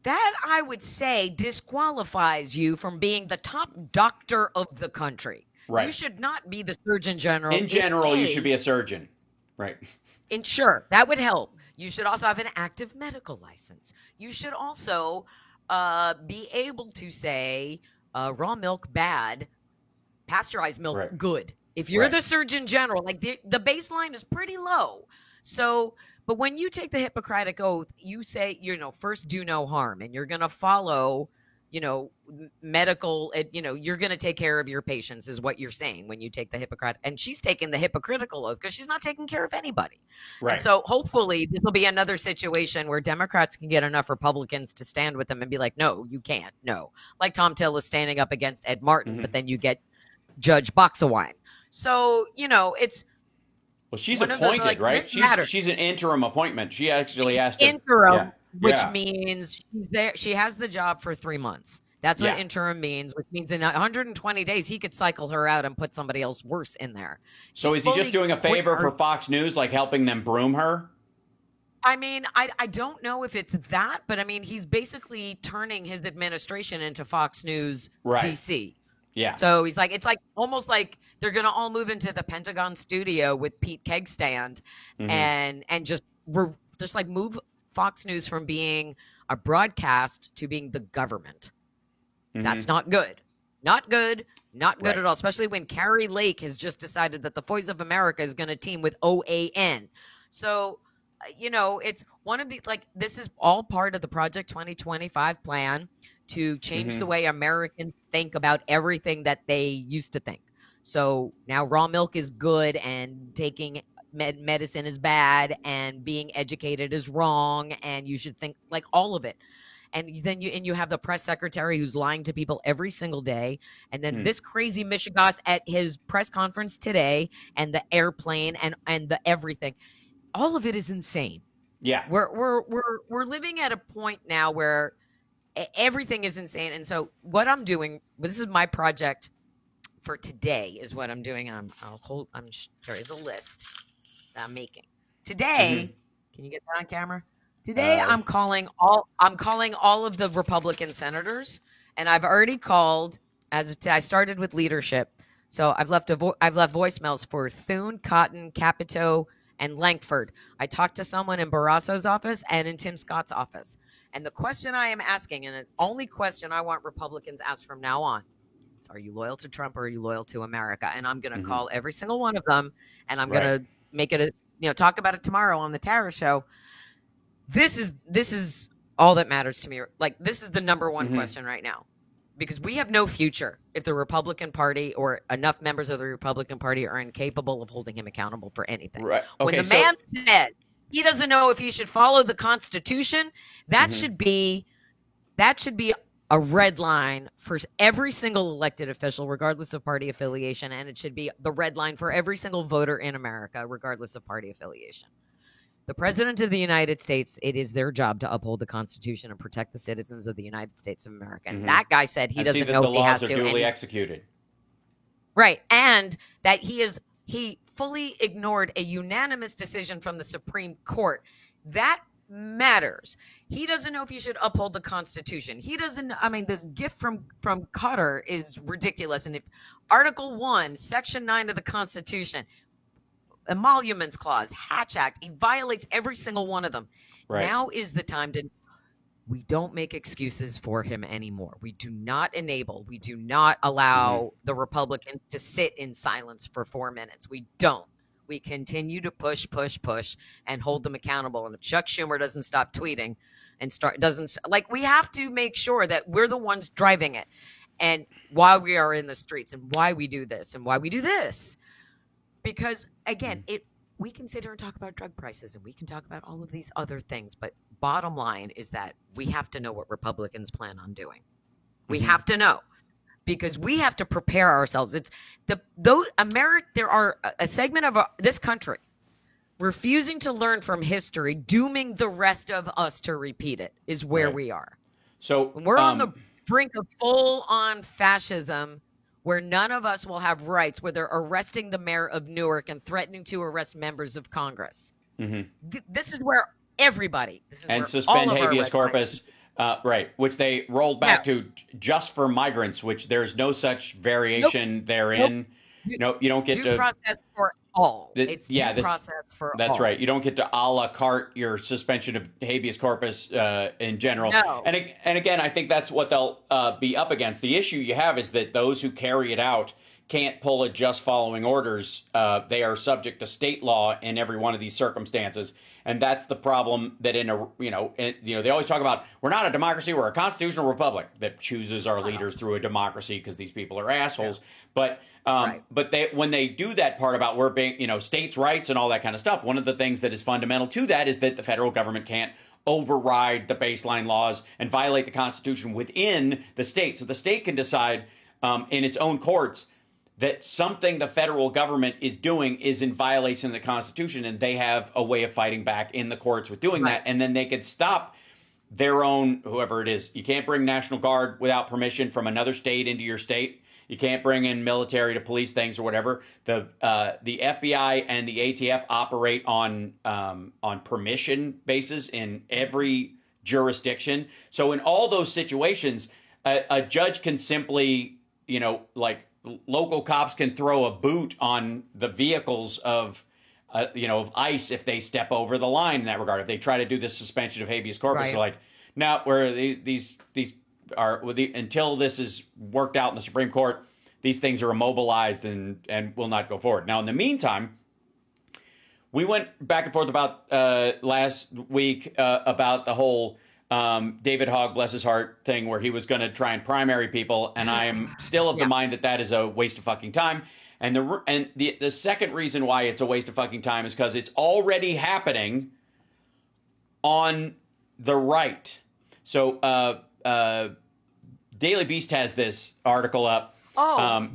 that, I would say, disqualifies you from being the top doctor of the country. Right. You should not be the Surgeon General. In general, you should be a surgeon. Right. And sure, that would help. You should also have an active medical license. You should also be able to say raw milk bad, pasteurized milk good. If you're the Surgeon General, like the baseline is pretty low. So, but when you take the Hippocratic Oath, you say, first do no harm, and you're going to follow, medical, you're going to take care of your patients is what you're saying when you take the Hippocratic. And she's taking the hypocritical oath because she's not taking care of anybody. Right. And so hopefully this will be another situation where Democrats can get enough Republicans to stand with them and be like, no, you can't. No. Like Tom Tillis standing up against Ed Martin, but then you get Judge Boxawine. So, it's. Well, she's appointed, right? She's an interim appointment. She actually has to. Interim. Which means she's there. She has the job for 3 months. That's what interim means, which means in 120 days, he could cycle her out and put somebody else worse in there. So is he just doing a favor for Fox News, like helping them broom her? I mean, I don't know if it's that, but I mean, he's basically turning his administration into Fox News DC. Yeah. So he's like, it's like almost like they're going to all move into the Pentagon studio with Pete Kegstand and just like move Fox News from being a broadcast to being the government. That's not good. Not good. Not good at all, especially when Carrie Lake has just decided that the Voice of America is going to team with OAN. So, it's one of the, like, this is all part of the Project 2025 plan to change the way Americans think about everything that they used to think. So now raw milk is good and taking medicine is bad and being educated is wrong, and you should think like all of it. And then you have the press secretary who's lying to people every single day, and then this crazy Michigas at his press conference today, and the airplane and the everything. All of it is insane. Yeah, we're living at a point now where everything is insane. And so what I'm doing, this is my project for today, is what I'm doing. There is a list that I'm making today. Can you get that on camera? Today, I'm calling all of the Republican senators, and I've already called. As of today, I started with leadership, so I've left voicemails for Thune, Cotton, Capito, and Lankford. I talked to someone in Barrasso's office and in Tim Scott's office. And the question I am asking, and the only question I want Republicans asked from now on, is are you loyal to Trump or are you loyal to America? And I'm going to call every single one of them, and I'm going to make it talk about it tomorrow on the Tara Show. This is all that matters to me. Like, this is the number one question right now, because we have no future if the Republican Party or enough members of the Republican Party are incapable of holding him accountable for anything. Right. When the man said he doesn't know if he should follow the Constitution, that should be a red line for every single elected official, regardless of party affiliation, and it should be the red line for every single voter in America, regardless of party affiliation. The President of the United States, it is their job to uphold the Constitution and protect the citizens of the United States of America. And that guy said he doesn't know if he has to. The laws are duly executed. Right. And that he fully ignored a unanimous decision from the Supreme Court. That matters. He doesn't know if he should uphold the Constitution. He doesn't. I mean, this gift from Qatar is ridiculous. And if Article 1, Section 9 of the Constitution, Emoluments Clause, Hatch Act, he violates every single one of them. Right. Now is the time to. We don't make excuses for him anymore. We do not allow the Republicans to sit in silence for 4 minutes. We don't. We continue to push, and hold them accountable. And if Chuck Schumer doesn't stop tweeting and we have to make sure that we're the ones driving it. And why we are in the streets and why we do this and why we do this. Because, again, we can sit here and talk about drug prices and we can talk about all of these other things. But bottom line is that we have to know what Republicans plan on doing. We have to know, because we have to prepare ourselves. There are a segment of this country refusing to learn from history, dooming the rest of us to repeat it, is where we are. So we're on the brink of full-on fascism, where none of us will have rights, where they're arresting the mayor of Newark and threatening to arrest members of Congress. This is where everybody... suspend habeas corpus, right, which they rolled back to just for migrants, which there's no such variation therein. No, you don't get due process for all. It's due process for all. That's right. You don't get to a la carte your suspension of habeas corpus in general. No. And again, I think that's what they'll be up against. The issue you have is that those who carry it out can't pull it just following orders. They are subject to state law in every one of these circumstances. And that's the problem that they always talk about, we're not a democracy, we're a constitutional republic that chooses our leaders through a democracy because these people are assholes. Yeah. But when they do that part about we're being, states' rights and all that kind of stuff, one of the things that is fundamental to that is that the federal government can't override the baseline laws and violate the Constitution within the state. So the state can decide in its own courts that something the federal government is doing is in violation of the Constitution, and they have a way of fighting back in the courts with doing that, and then they could stop their own, whoever it is. You can't bring National Guard without permission from another state into your state. You can't bring in military to police things or whatever. The FBI and the ATF operate on permission basis in every jurisdiction. So in all those situations, a judge can simply, local cops can throw a boot on the vehicles of ICE if they step over the line in that regard. If they try to do this suspension of habeas corpus, they're like, no, these are until this is worked out in the Supreme Court, these things are immobilized and will not go forward. Now, in the meantime, we went back and forth about last week about the whole David Hogg, bless his heart, thing where he was going to try and primary people, and I am still of the mind that is a waste of fucking time. And the second reason why it's a waste of fucking time is because it's already happening on the right. So Daily Beast has this article up.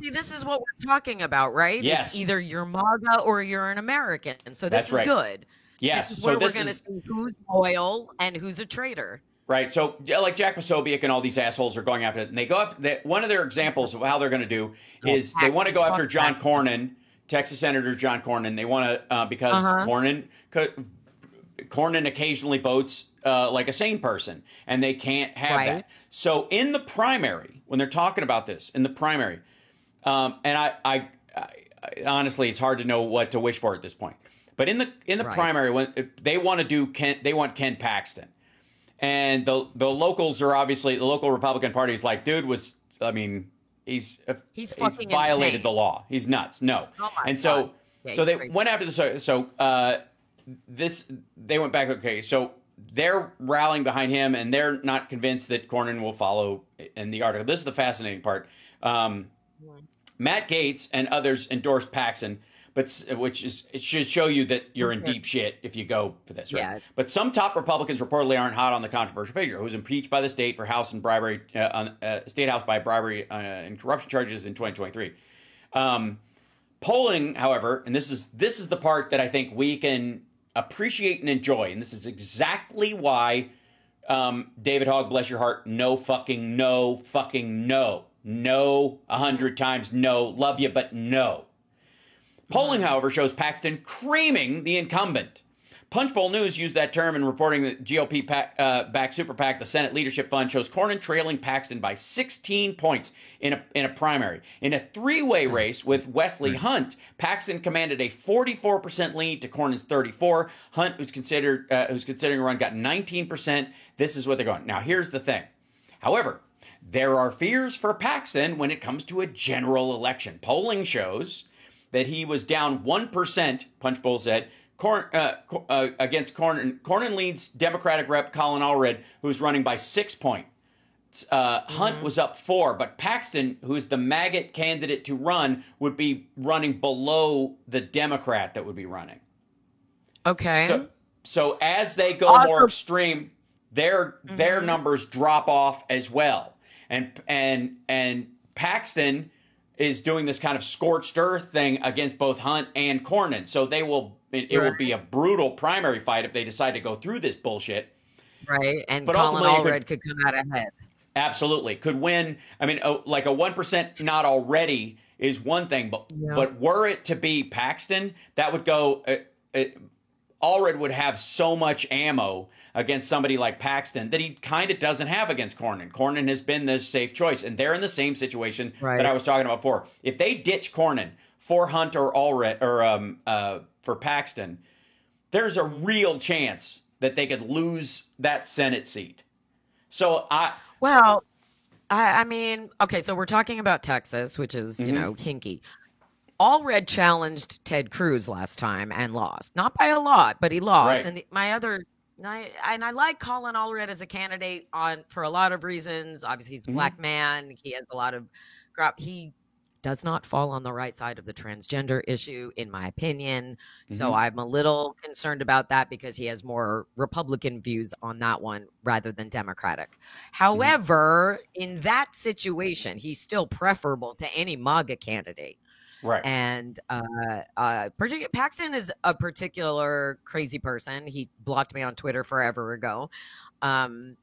See, this is what we're talking about, right? Yes. It's either you're MAGA or you're an American. So this is good. Yes. This is where we're going to see who's loyal and who's a traitor. Right. So like Jack Posobiec and all these assholes are going after it. And they go after one of their examples of how they're going to do is they want to go after John Cornyn, Texas Senator John Cornyn. They want to because Cornyn occasionally votes like a sane person, and they can't have that. So in the primary, when they're talking about this in the primary, and I honestly, it's hard to know what to wish for at this point. But in the Right. primary, when they want to do they want Ken Paxton, and the locals are obviously, the local Republican Party is like, dude he's fucking violated insane. the law. He's nuts. No, Oh my and so God. Yeah, so they crazy. went after they went back. Okay, so they're rallying behind him, and they're not convinced that Cornyn will follow in the article. This is the fascinating part. Matt Gaetz and others endorsed Paxton, but it should show you that you're in deep shit if you go for this, right? Yeah. But some top Republicans reportedly aren't hot on the controversial figure, who was impeached by the state for House and bribery, state house by bribery and corruption charges in 2023. Polling, however, and this is the part that I think we can appreciate and enjoy, and this is exactly why David Hogg, bless your heart, no, 100 times no, love you, but no. Polling, however, shows Paxton creaming the incumbent. Punchbowl News used that term in reporting that GOP-backed Super PAC, the Senate Leadership Fund, shows Cornyn trailing Paxton by 16 points in a primary. In a three-way race with Wesley Hunt, Paxton commanded a 44% lead to Cornyn's 34%. Hunt, who's considering a run, got 19%. This is what they're going. Now, here's the thing. However, there are fears for Paxton when it comes to a general election. Polling shows that he was down 1%, Punchbowl said, against Cornyn. Cornyn leads Democratic Rep Colin Allred, who's running by 6 points. Hunt was up 4, but Paxton, who's the maggot candidate to run, would be running below the Democrat that would be running. Okay. So as they go more extreme, their numbers drop off as well. And Paxton is doing this kind of scorched earth thing against both Hunt and Cornyn. So it will be a brutal primary fight if they decide to go through this bullshit. Right, and But Colin ultimately Allred could come out ahead. Absolutely. Could win. I mean, like a 1% not already is one thing, but were it to be Paxton, that would go... Allred would have so much ammo against somebody like Paxton that he kind of doesn't have against Cornyn. Cornyn has been the safe choice, and they're in the same situation that I was talking about before. If they ditch Cornyn for Hunt or Allred or for Paxton, there's a real chance that they could lose that Senate seat. So I mean, okay, so we're talking about Texas, which is, hinky. Allred challenged Ted Cruz last time and lost. Not by a lot, but he lost. Right. And I like Colin Allred as a candidate for a lot of reasons. Obviously, he's a black man. He has a lot of he does not fall on the right side of the transgender issue, in my opinion. So I'm a little concerned about that because he has more Republican views on that one rather than Democratic. However, in that situation, he's still preferable to any MAGA candidate. Right. And Paxton is a particular crazy person. He blocked me on Twitter forever ago.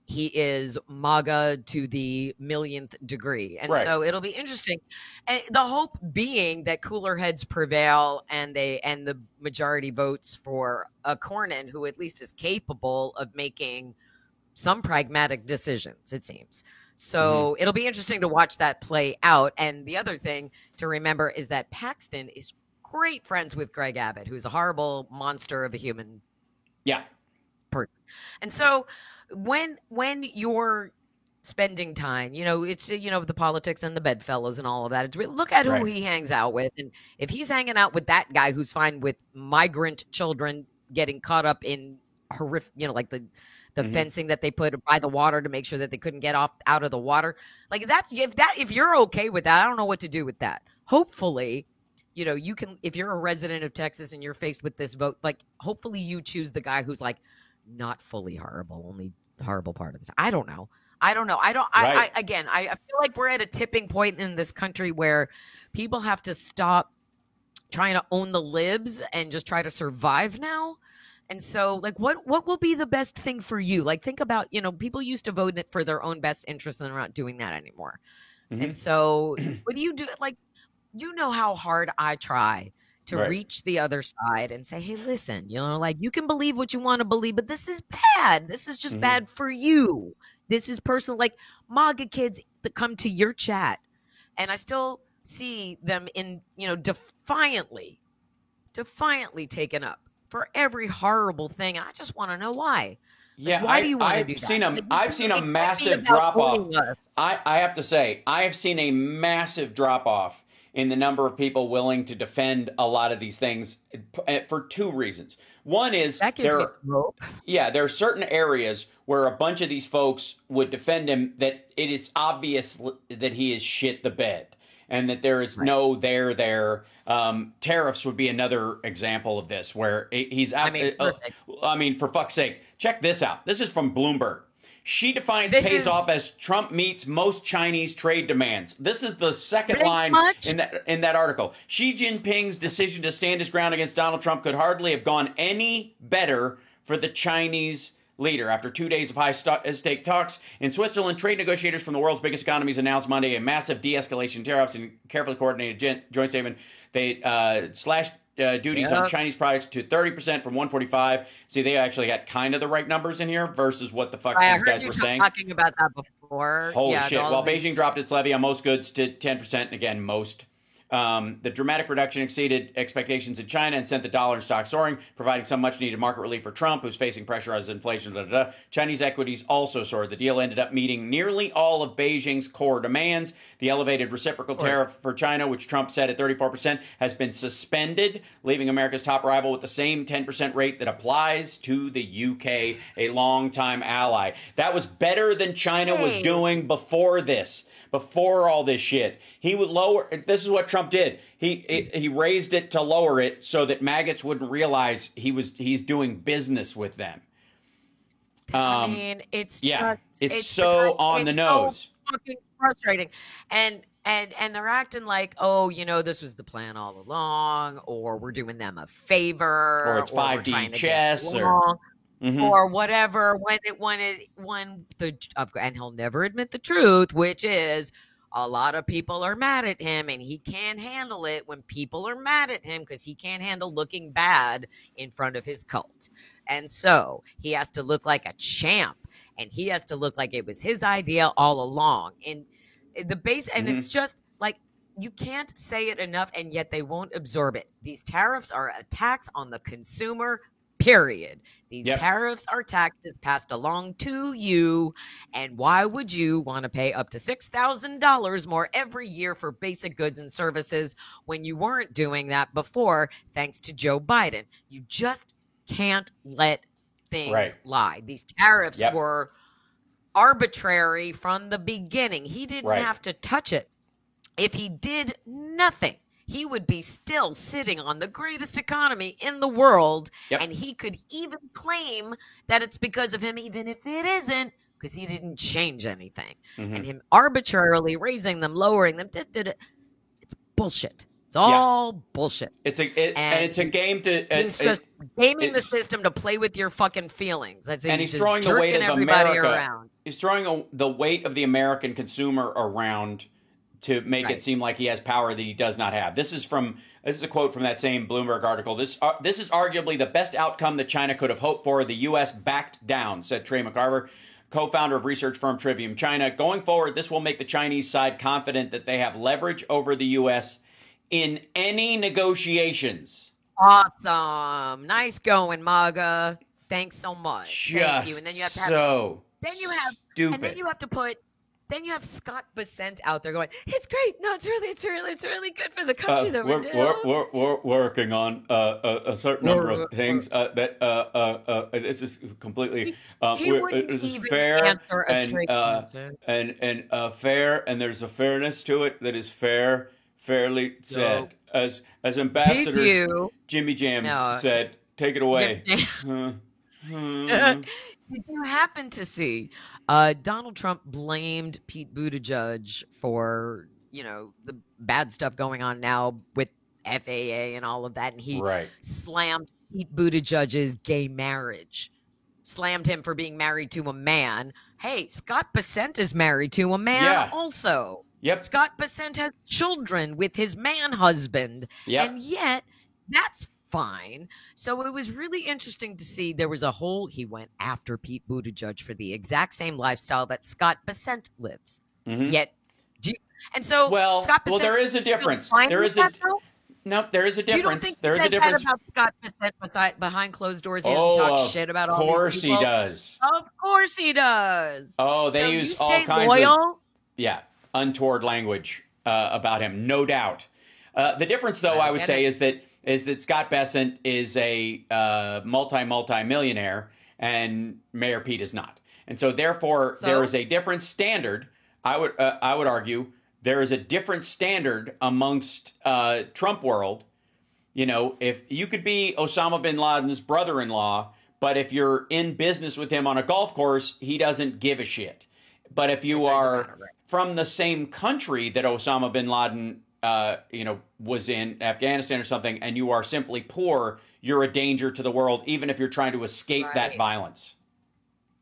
He is MAGA to the millionth degree. And so it'll be interesting. And the hope being that cooler heads prevail and the majority votes for a Cornyn who at least is capable of making some pragmatic decisions, it seems. So it'll be interesting to watch that play out. And the other thing to remember is that Paxton is great friends with Greg Abbott, who's a horrible monster of a human person. And so when you're spending time, it's, the politics and the bedfellows and all of that. It's look at who he hangs out with. And if he's hanging out with that guy who's fine with migrant children getting caught up in horrific, like the fencing that they put by the water to make sure that they couldn't get out of the water. Like if you're okay with that, I don't know what to do with that. Hopefully, you can, if you're a resident of Texas and you're faced with this vote, like hopefully you choose the guy who's like not fully horrible, only horrible part of the time. I don't know. I feel like we're at a tipping point in this country where people have to stop trying to own the libs and just try to survive now. And so, like, what will be the best thing for you? Like, think about, people used to vote for their own best interest, and they're not doing that anymore. And so, what do you do? Like, how hard I try to reach the other side and say, hey, listen, you can believe what you want to believe, but this is bad. This is just bad for you. This is personal. Like, MAGA kids that come to your chat, and I still see them in, defiantly taken up for every horrible thing. I just want to know why. Yeah, why do you want to do that? I've seen a massive drop off. I have to say, I have seen a massive drop off in the number of people willing to defend a lot of these things for two reasons. One is that gives me hope. Yeah, there are certain areas where a bunch of these folks would defend him that it is obvious that he has shit the bed and that there is no there. Tariffs would be another example of this, where he's out. I mean, for fuck's sake, check this out. This is from Bloomberg. Xi defines pays off as Trump meets most Chinese trade demands. This is the second line in that article. Xi Jinping's decision to stand his ground against Donald Trump could hardly have gone any better for the Chinese leader. After 2 days of high-stake talks in Switzerland, trade negotiators from the world's biggest economies announced Monday a massive de-escalation tariffs and carefully coordinated joint statement. They slashed duties on Chinese products to 30% from 145. See, they actually got kind of the right numbers in here versus what the fuck these guys were saying. Talking about that before. Holy shit. Well, Beijing dropped its levy on most goods to 10%. And again, most. The dramatic reduction exceeded expectations in China and sent the dollar and stock soaring, providing some much-needed market relief for Trump, who's facing pressure as inflation. Chinese equities also soared. The deal ended up meeting nearly all of Beijing's core demands. The elevated reciprocal tariff for China, which Trump set at 34%, has been suspended, leaving America's top rival with the same 10% rate that applies to the UK, a longtime ally. That was better than China was doing before this. Before all this shit, he would lower. This is what Trump did. He raised it to lower it so that maggots wouldn't realize he's doing business with them. I mean, it's so on the nose. So fucking frustrating, and they're acting like, oh, this was the plan all along, or we're doing them a favor, or it's 5D chess, or whatever. And he'll never admit the truth, which is a lot of people are mad at him, and he can't handle it when people are mad at him because he can't handle looking bad in front of his cult. And so he has to look like a champ, and he has to look like it was his idea all along. And it's just like, you can't say it enough, and yet they won't absorb it. These tariffs are a tax on the consumer. Period. These tariffs are taxes passed along to you. And why would you want to pay up to $6,000 more every year for basic goods and services when you weren't doing that before, thanks to Joe Biden? You just can't let things lie. These tariffs were arbitrary from the beginning. He didn't have to touch it. If he did nothing, he would be still sitting on the greatest economy in the world, and he could even claim that it's because of him, even if it isn't, because he didn't change anything. And him arbitrarily raising them, lowering them, it's bullshit. It's all bullshit. It's a game to. He's just gaming the system to play with your fucking feelings. And he's throwing the weight of America around. He's throwing the weight of the American consumer around to make it seem like he has power that he does not have. This is a quote from that same Bloomberg article. This is arguably the best outcome that China could have hoped for. The U.S. backed down, said Trey McCarver, co-founder of research firm Trivium China. Going forward, this will make the Chinese side confident that they have leverage over the U.S. in any negotiations. Awesome. Nice going, MAGA. Thanks so much. Thank you. And then you have to stupid. And then you have to put. Then you have Scott Bessent out there going, "It's great. No, it's really good for the country that we're doing. We're working on a certain number of things that this is completely this is fair and fair, and there's a fairness to it that is fairly said." As Ambassador Jimmy Jams said, "Take it away." Did you happen to see Donald Trump blamed Pete Buttigieg for, the bad stuff going on now with FAA and all of that, and he slammed Pete Buttigieg's gay marriage, slammed him for being married to a man. Hey, Scott Bessent is married to a man also. Yep. Scott Bessent has children with his man husband, and yet that's fine. So it was really interesting to see he went after Pete Buttigieg for the exact same lifestyle that Scott Bessent lives. Yet, Scott Bessent, there is a difference. No, there is a difference. You don't think there he is a said difference. that about Scott Bessent behind closed doors? He doesn't talk shit about all these people. Of course he does. Of course he does. Oh, they so use you all stay kinds loyal? of untoward language about him, no doubt. The difference, though, I would say, is that Scott Bessent is a multi-millionaire and Mayor Pete is not, and so therefore there is a different standard. I would argue there is a different standard amongst Trump world. You know, if you could be Osama bin Laden's brother-in-law, but if you're in business with him on a golf course, he doesn't give a shit. But if you are from the same country that Osama bin Laden, was in Afghanistan or something, and you are simply poor, you're a danger to the world, even if you're trying to escape that violence.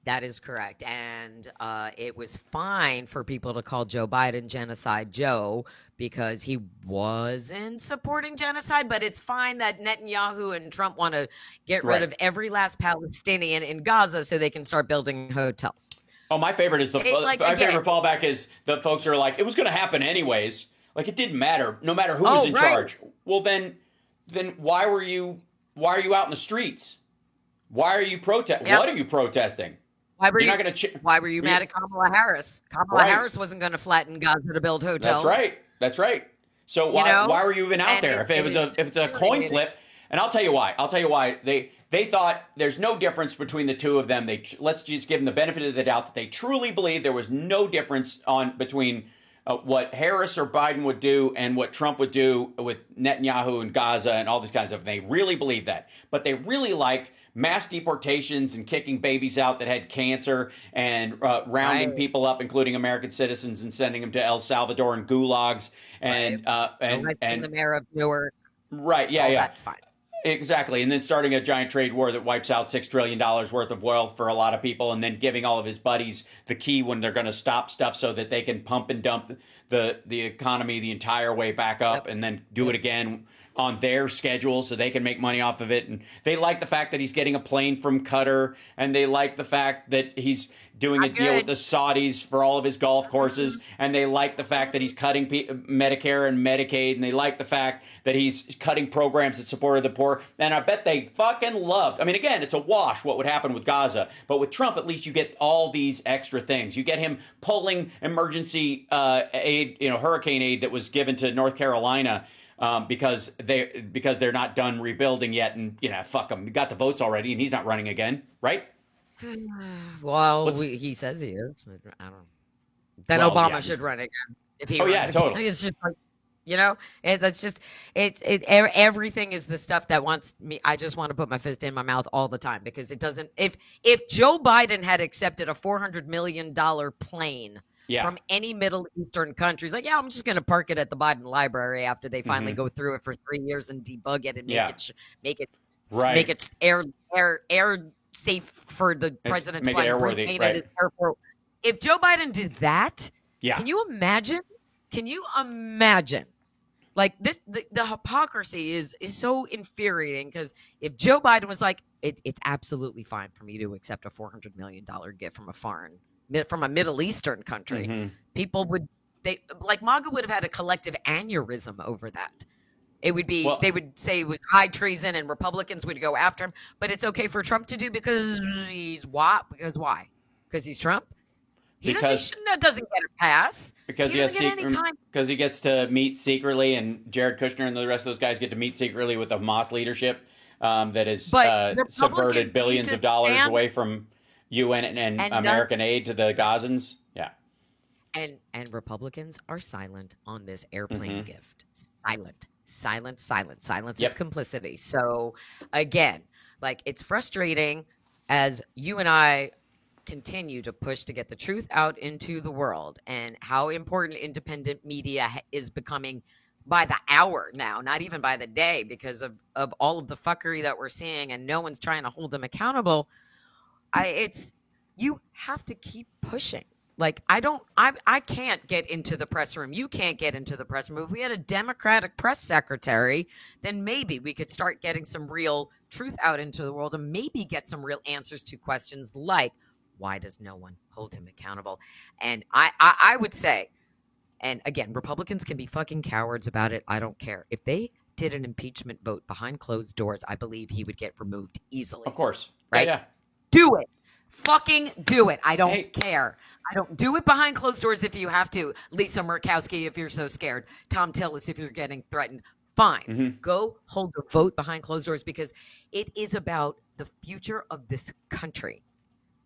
That is correct. And it was fine for people to call Joe Biden Genocide Joe because he wasn't supporting genocide. But it's fine that Netanyahu and Trump want to get rid of every last Palestinian in Gaza so they can start building hotels. Oh, my favorite is my favorite fallback is the folks are like, it was going to happen anyways. Like, it didn't matter, no matter who was in charge. Well, then why were you out in the streets? Why are you protesting? Yep. What are you protesting? Why were you mad at Kamala Harris? Kamala Harris wasn't going to flatten Gaza to build hotels. That's right. So why were you even out there? If it's a coin flip, and I'll tell you why. They thought there's no difference between the two of them. Let's just give them the benefit of the doubt that they truly believe there was no difference between what Harris or Biden would do and what Trump would do with Netanyahu and Gaza and all these kinds of. They really believed that, but they really liked mass deportations and kicking babies out that had cancer and rounding people up, including American citizens, and sending them to El Salvador and gulags and the mayor of Newark. Right? Yeah, That's fine. Exactly. And then starting a giant trade war that wipes out $6 trillion worth of wealth for a lot of people, and then giving all of his buddies the key when they're going to stop stuff so that they can pump and dump the economy the entire way back up and then do it again on their schedule so they can make money off of it. And they like the fact that he's getting a plane from Qatar, and they like the fact that he's doing a deal with the Saudis for all of his golf courses, and they like the fact that he's cutting Medicare and Medicaid, and they like the fact that he's cutting programs that supported the poor. And I bet they fucking loved. I mean, again, it's a wash what would happen with Gaza, but with Trump, at least you get all these extra things. You get him pulling emergency aid, hurricane aid that was given to North Carolina. Because they're not done rebuilding yet, and fuck him. We got the votes already, and he's not running again, right? Well, he says he is, but I don't know. Then Obama should run again if he runs again. Totally. It's just like, that's just everything is the stuff that wants me. I just want to put my fist in my mouth all the time because it doesn't. If Joe Biden had accepted a $400 million plane. From any Middle Eastern countries, like, I'm just going to park it at the Biden Library after they finally go through it for 3 years and debug it and make it air safe for the president to fly at his airport. If Joe Biden did that, can you imagine? Like this, the hypocrisy is so infuriating because if Joe Biden was like, it's absolutely fine for me to accept a $400 million gift from a Middle Eastern country, people would MAGA would have had a collective aneurysm over that. It would be they would say it was high treason and Republicans would go after him, but it's okay for Trump to do because he's what? Because why? Because he's Trump. He doesn't get a pass because he gets to meet secretly, and Jared Kushner and the rest of those guys get to meet secretly with the Hamas leadership that has subverted billions of dollars away from UN and American aid to the Gazans. Yeah. And Republicans are silent on this airplane gift. Silent. Silence is complicity. So again, it's frustrating as you and I continue to push to get the truth out into the world and how important independent media is becoming by the hour now, not even by the day, because of all of the fuckery that we're seeing and no one's trying to hold them accountable. You have to keep pushing. I can't get into the press room. You can't get into the press room. If we had a Democratic press secretary, then maybe we could start getting some real truth out into the world and maybe get some real answers to questions like, why does no one hold him accountable? And I would say, and again, Republicans can be fucking cowards about it. I don't care. If they did an impeachment vote behind closed doors, I believe he would get removed easily. Of course. Right? Yeah. Do it. Fucking do it. I don't care. I don't do it behind closed doors if you have to. Lisa Murkowski, if you're so scared. Tom Tillis, if you're getting threatened. Fine. Go hold the vote behind closed doors, because it is about the future of this country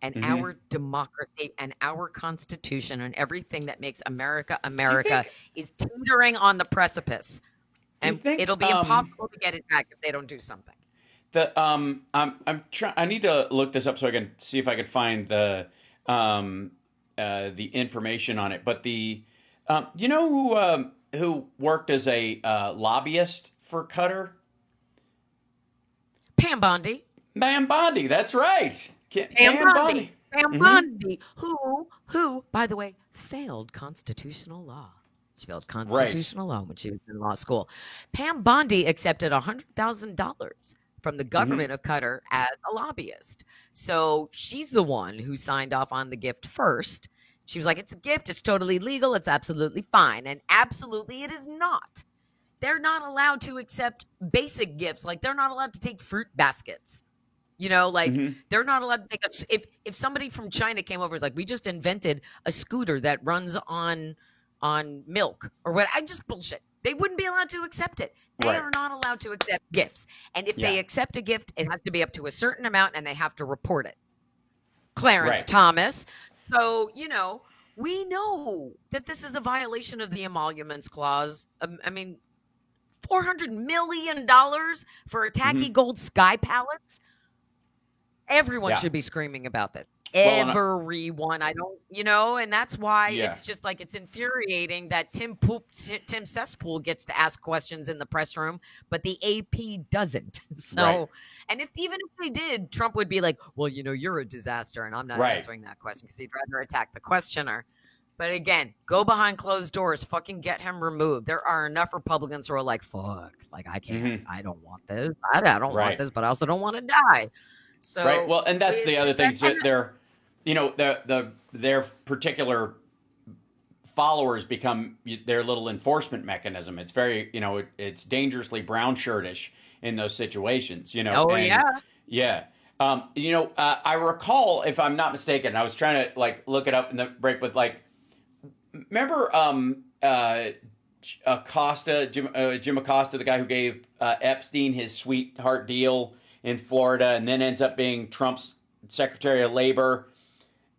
and our democracy and our Constitution and everything that makes America America is teetering on the precipice. And it'll be impossible to get it back if they don't do something. I need to look this up so I can see if I could find the information on it. But you know who worked as a lobbyist for Qatar? Pam Bondi. Pam Bondi, that's right. Pam Bondi. Pam Bondi, who, by the way, failed constitutional law. She failed constitutional law when she was in law school. Pam Bondi accepted $100,000 from the government of Qatar as a lobbyist. So she's the one who signed off on the gift first. She was like, it's a gift. It's totally legal. It's absolutely fine. And absolutely it is not. They're not allowed to accept basic gifts. Like, they're not allowed to take fruit baskets. You know, like they're not allowed to take if somebody from China came over and was like, we just invented a scooter that runs on milk or what, I just bullshit. They wouldn't be allowed to accept it. They are not allowed to accept gifts. And if they accept a gift, it has to be up to a certain amount and they have to report it. Clarence Thomas. So, you know, we know that this is a violation of the Emoluments Clause. I mean, $400 million for a tacky gold sky palace. Everyone should be screaming about this. Everyone. I don't, you know, and that's why it's just like, it's infuriating that Tim Cesspool gets to ask questions in the press room, but the AP doesn't. So, and even if they did, Trump would be like, well, you know, you're a disaster, and I'm not answering that question, because he'd rather attack the questioner. But again, go behind closed doors, fucking get him removed. There are enough Republicans who are like, fuck, like, I can't, I don't want this. I don't want this, but I also don't want to die. So, well, and that's the other thing. So they're, you know, their particular followers become their little enforcement mechanism. It's very, you know, it's dangerously brown shirtish in those situations, you know. Oh, and, yeah. You know, I recall, if I'm not mistaken, I was trying to like look it up in the break, but like, remember Acosta, Jim Acosta, the guy who gave Epstein his sweetheart deal in Florida, and then ends up being Trump's Secretary of Labor.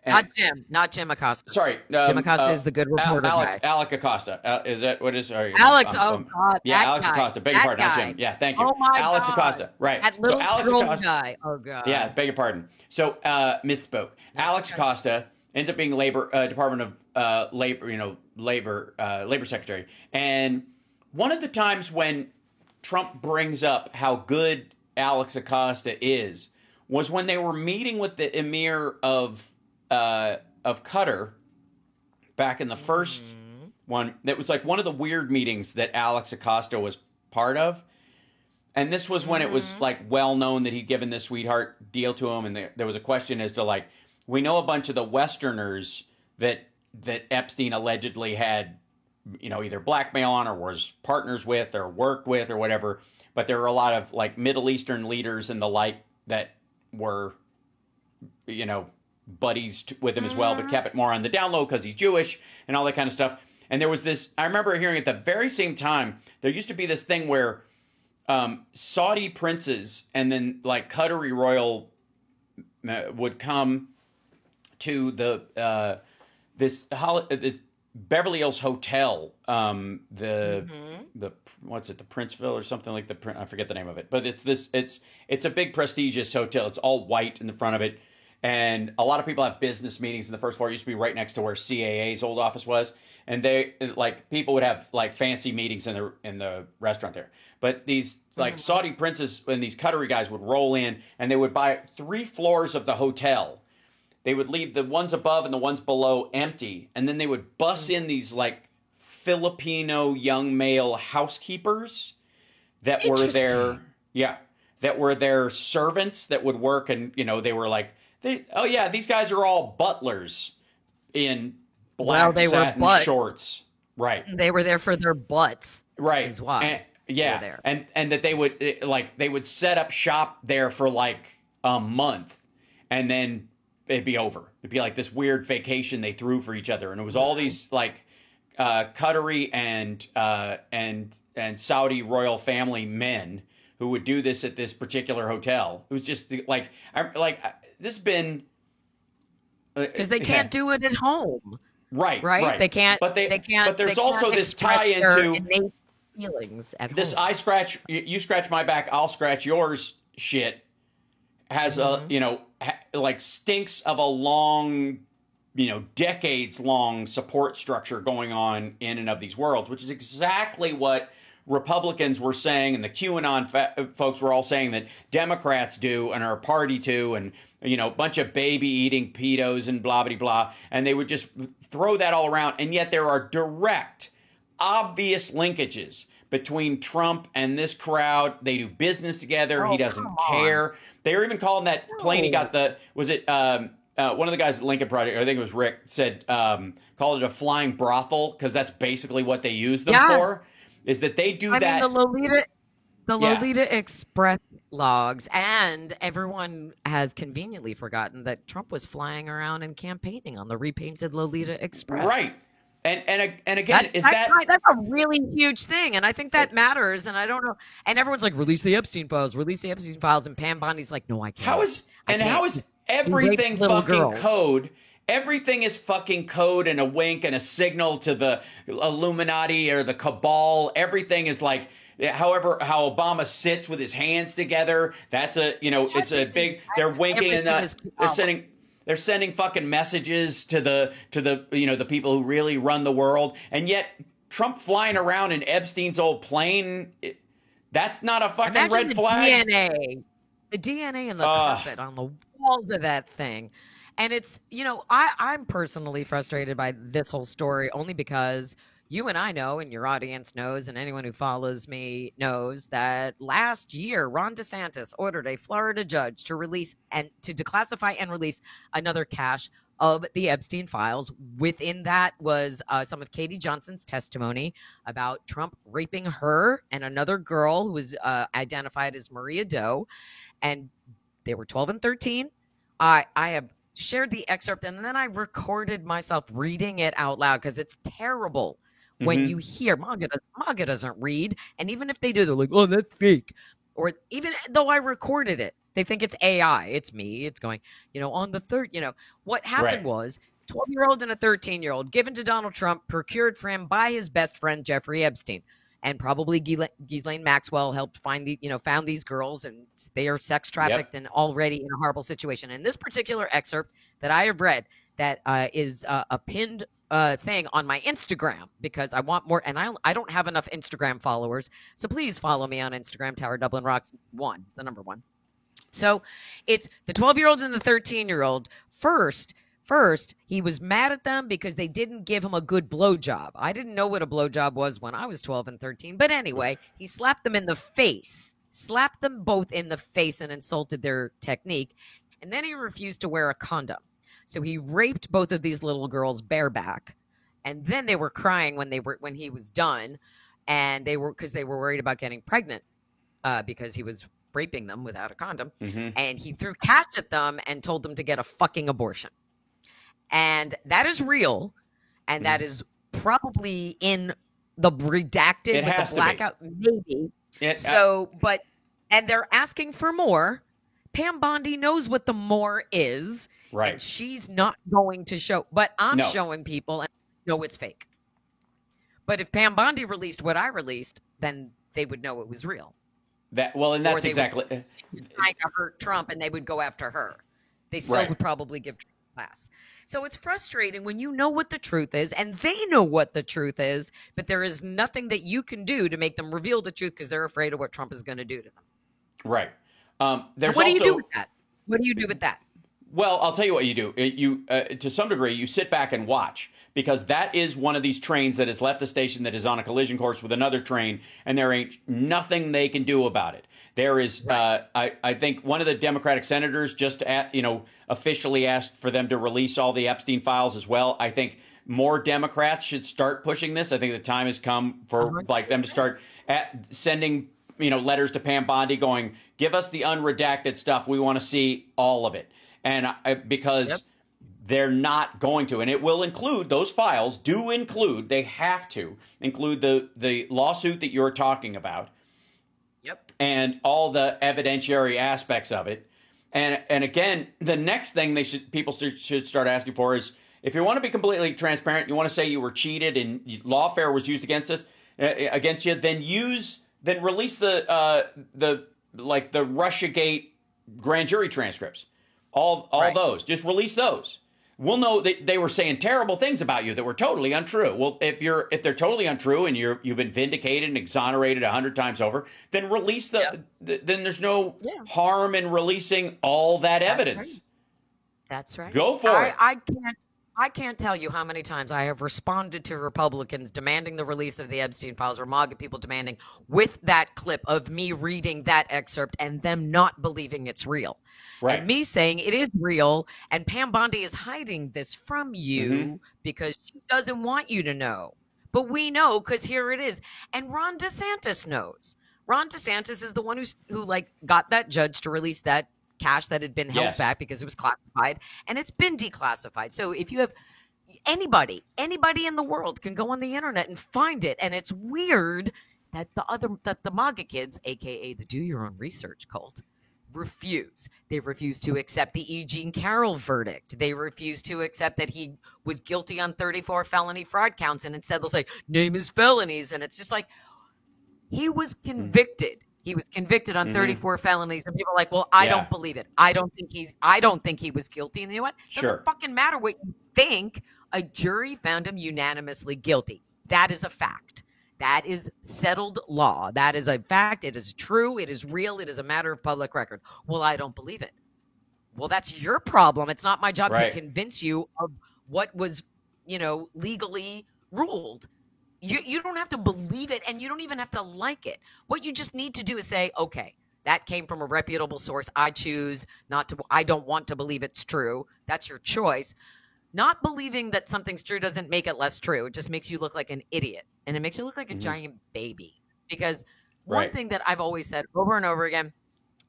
And, not Jim Acosta. Sorry, Jim Acosta is the good reporter. Alec Acosta. Is that what is? Sorry, Alex. God. Yeah, Alex Acosta. Beg your pardon, not Jim. Yeah, thank you. Oh my Alex God. Acosta. Right. That little Alex Acosta guy. Oh God. Yeah, beg your pardon. So misspoke. Alex Acosta ends up being Labor Department of Labor, you know, Labor Secretary. And one of the times when Trump brings up how good Alex Acosta is was when they were meeting with the Emir of Qatar back in the first one. That was like one of the weird meetings that Alex Acosta was part of. And this was when it was like well known that he'd given this sweetheart deal to him. And there was a question as to like, we know a bunch of the Westerners that Epstein allegedly had, you know, either blackmail on or was partners with or worked with or whatever. But there were a lot of like Middle Eastern leaders and the like that were, you know, buddies with him as well, but kept it more on the down low because he's Jewish and all that kind of stuff. And there was this, I remember hearing at the very same time, there used to be this thing where Saudi princes and then like Qatari royal would come to this Beverly Hills Hotel, the what's it, the Princeville or something like I forget the name of it, but it's a big prestigious hotel. It's all white in the front of it, and a lot of people have business meetings in the first floor. It used to be right next to where CAA's old office was, and they like people would have like fancy meetings in the restaurant there. But these like Saudi princes and these Qatari guys would roll in, and they would buy 3 floors of the hotel. They would leave the ones above and the ones below empty, and then they would bus in these like Filipino young male housekeepers that were their servants that would work, and you know they were like, these guys are all butlers in black satin shorts, right? They were there for their butts, right? Is why. Yeah, there. and that they would set up shop there for like a month, and then it'd be over. It'd be like this weird vacation they threw for each other, and it was all these like Qatari and Saudi royal family men who would do this at this particular hotel. It was just like this has been because they can't do it at home. Right. They can't. But they can't. But there's they also can't this express tie their into innate feelings at this. home. You scratch my back, I'll scratch yours. Shit has like stinks of a long, decades long support structure going on in and of these worlds, which is exactly what Republicans were saying, and the QAnon folks were all saying that Democrats do and are a party to, and a bunch of baby eating pedos and blah blah blah, and they would just throw that all around, and yet there are direct, obvious linkages between Trump and this crowd. They do business together. He doesn't care. They were even calling that plane he got one of the guys at Lincoln Project, I think it was Rick, said called it a flying brothel because that's basically what they use them for. Is that they do that? I mean, the Lolita Express logs, and everyone has conveniently forgotten that Trump was flying around and campaigning on the repainted Lolita Express. Right. And again, that's a really huge thing, and I think that matters. And I don't know. And everyone's like, release the Epstein files, and Pam Bondi's like, no, I can't. How is everything fucking code? Everything is fucking code and a wink and a signal to the Illuminati or the cabal. Everything is like, however, how Obama sits with his hands together. That's it's a big. They're winking and they're sending fucking messages to the the people who really run the world. And yet Trump flying around in Epstein's old plane. That's not a fucking red flag. The DNA and the carpet on the walls of that thing. And it's, I'm personally frustrated by this whole story only because you and I know, and your audience knows, and anyone who follows me knows that last year, Ron DeSantis ordered a Florida judge to release and to declassify and release another cache of the Epstein files. Within that was some of Katie Johnson's testimony about Trump raping her and another girl who was identified as Maria Doe. And they were 12 and 13. I have shared the excerpt, and then I recorded myself reading it out loud because it's terrible when you hear MAGA doesn't read, and even if they do, they're like, oh, that's fake. Or even though I recorded it, they think it's AI. It's me. It's going, on the third, what happened was 12-year-old and a 13-year-old given to Donald Trump, procured for him by his best friend, Jeffrey Epstein. And probably Ghislaine Maxwell helped found these girls, and they are sex trafficked and already in a horrible situation. And this particular excerpt that I have read that is a pinned thing on my Instagram because I want more, and I don't have enough Instagram followers, so please follow me on Instagram, Tower Dublin Rocks 1, the number 1. So it's the 12-year-old and the 13-year-old. First, he was mad at them because they didn't give him a good blowjob. I didn't know what a blowjob was when I was 12 and 13. But anyway, he slapped them in the face, slapped them both in the face and insulted their technique. And then he refused to wear a condom. So he raped both of these little girls bareback. And then they were crying when he was done. And because they were worried about getting pregnant because he was raping them without a condom. And he threw cash at them and told them to get a fucking abortion. And that is real, and that is probably in the redacted with the blackout, maybe. And they're asking for more. Pam Bondi knows what the more is, right? And she's not going to show, but I'm showing people and know it's fake. But if Pam Bondi released what I released, then they would know it was real. And that's exactly trying to hurt Trump, and they would go after her. They still would probably give Trump a pass. So it's frustrating when you know what the truth is and they know what the truth is, but there is nothing that you can do to make them reveal the truth because they're afraid of what Trump is going to do to them. Right. What do you do with that? What do you do with that? Well, I'll tell you what you do. You to some degree, you sit back and watch because that is one of these trains that has left the station that is on a collision course with another train, and there ain't nothing they can do about it. There is, I think one of the Democratic senators just, officially asked for them to release all the Epstein files as well. I think more Democrats should start pushing this. I think the time has come for like them to start sending letters to Pam Bondi going, give us the unredacted stuff. We want to see all of it. And because they're not going to, and it will include, those files do include, they have to include the lawsuit that you're talking about. Yep. And all the evidentiary aspects of it. And again, the next thing people should start asking for is, if you want to be completely transparent, you want to say you were cheated and lawfare was used against you, then release the Russiagate grand jury transcripts. All those. Just release those. We'll know that they were saying terrible things about you that were totally untrue. Well, if they're totally untrue and you've been vindicated and exonerated 100 times over, then release then there's no harm in releasing all that evidence. That's right. Go for it. I can't tell you how many times I have responded to Republicans demanding the release of the Epstein files, or MAGA people demanding, with that clip of me reading that excerpt and them not believing it's real. Right. And me saying it is real, and Pam Bondi is hiding this from you because she doesn't want you to know. But we know, because here it is. And Ron DeSantis knows. Ron DeSantis is the one who got that judge to release that cash that had been held back because it was classified, and it's been declassified. So if you have anybody in the world can go on the internet and find it, and it's weird that the MAGA kids, aka the do your own research cult, refuse. They refuse to accept the E. Jean Carroll verdict. They refuse to accept that he was guilty on 34 felony fraud counts, and instead they'll say name his felonies, and it's just like, he was convicted. He was convicted on 34 felonies, and people are like, well, I don't believe it. I don't think he was guilty. And you know what? It doesn't fucking matter what you think. A jury found him unanimously guilty. That is a fact. That is settled law. That is a fact. It is true. It is real. It is a matter of public record. Well, I don't believe it. Well, that's your problem. It's not my job to convince you of what was, legally ruled. You don't have to believe it, and you don't even have to like it. What you just need to do is say, okay, that came from a reputable source. I choose not to. I don't want to believe it's true. That's your choice. Not believing that something's true doesn't make it less true. It just makes you look like an idiot, and it makes you look like a giant baby. Because one thing that I've always said over and over again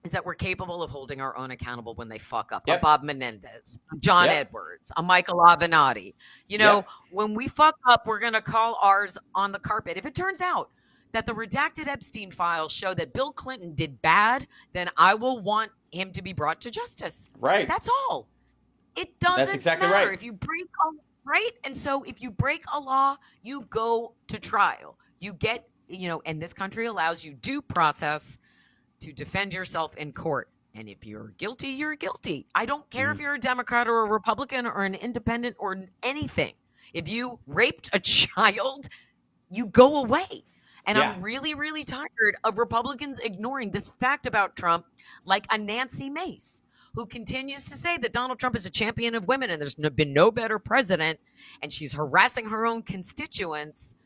is that we're capable of holding our own accountable when they fuck up. A Bob Menendez, John Edwards, a Michael Avenatti. When we fuck up, we're going to call ours on the carpet. If it turns out that the redacted Epstein files show that Bill Clinton did bad, then I will want him to be brought to justice. Right. That's all. It doesn't matter if you break and so if you break a law, you go to trial. You get, and this country allows you due process to defend yourself in court. And if you're guilty, you're guilty. I don't care if you're a Democrat or a Republican or an independent or anything. If you raped a child, you go away. And I'm really, really tired of Republicans ignoring this fact about Trump, like a Nancy Mace, who continues to say that Donald Trump is a champion of women and there's been no better president, and she's harassing her own constituents.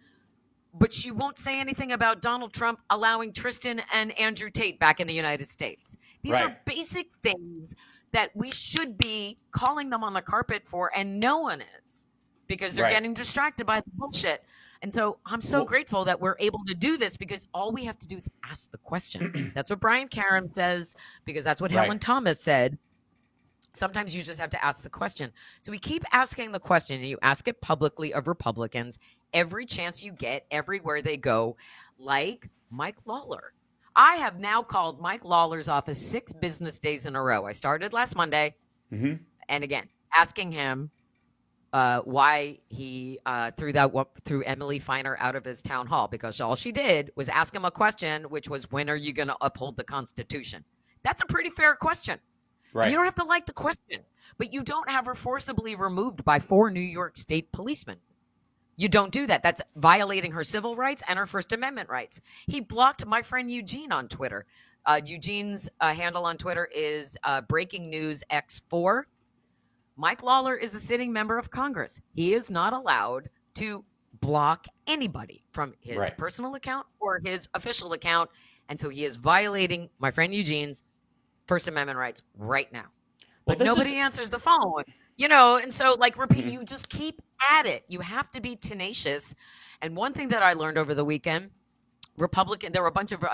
But she won't say anything about Donald Trump allowing Tristan and Andrew Tate back in the United States. These are basic things that we should be calling them on the carpet for, and no one is, because they're getting distracted by the bullshit. And so I'm so grateful that we're able to do this, because all we have to do is ask the question. That's what Brian Karem says, because that's what Helen Thomas said. Sometimes you just have to ask the question. So we keep asking the question, and you ask it publicly of Republicans every chance you get, everywhere they go, like Mike Lawler. I have now called Mike Lawler's office 6 business days in a row. I started last Monday, and again, asking him why he threw Emily Feiner out of his town hall, because all she did was ask him a question, which was, when are you going to uphold the Constitution? That's a pretty fair question. Right. And you don't have to like the question, but you don't have her forcibly removed by 4 New York State policemen. You don't do that. That's violating her civil rights and her First Amendment rights. He blocked my friend Eugene on Twitter. Eugene's handle on Twitter is Breaking News X4. Mike Lawler is a sitting member of Congress. He is not allowed to block anybody from his personal account or his official account. And so he is violating my friend Eugene's First Amendment rights right now. But nobody answers the phone. And so like repeat, you just keep at it. You have to be tenacious. And one thing that I learned over the weekend, there were a bunch of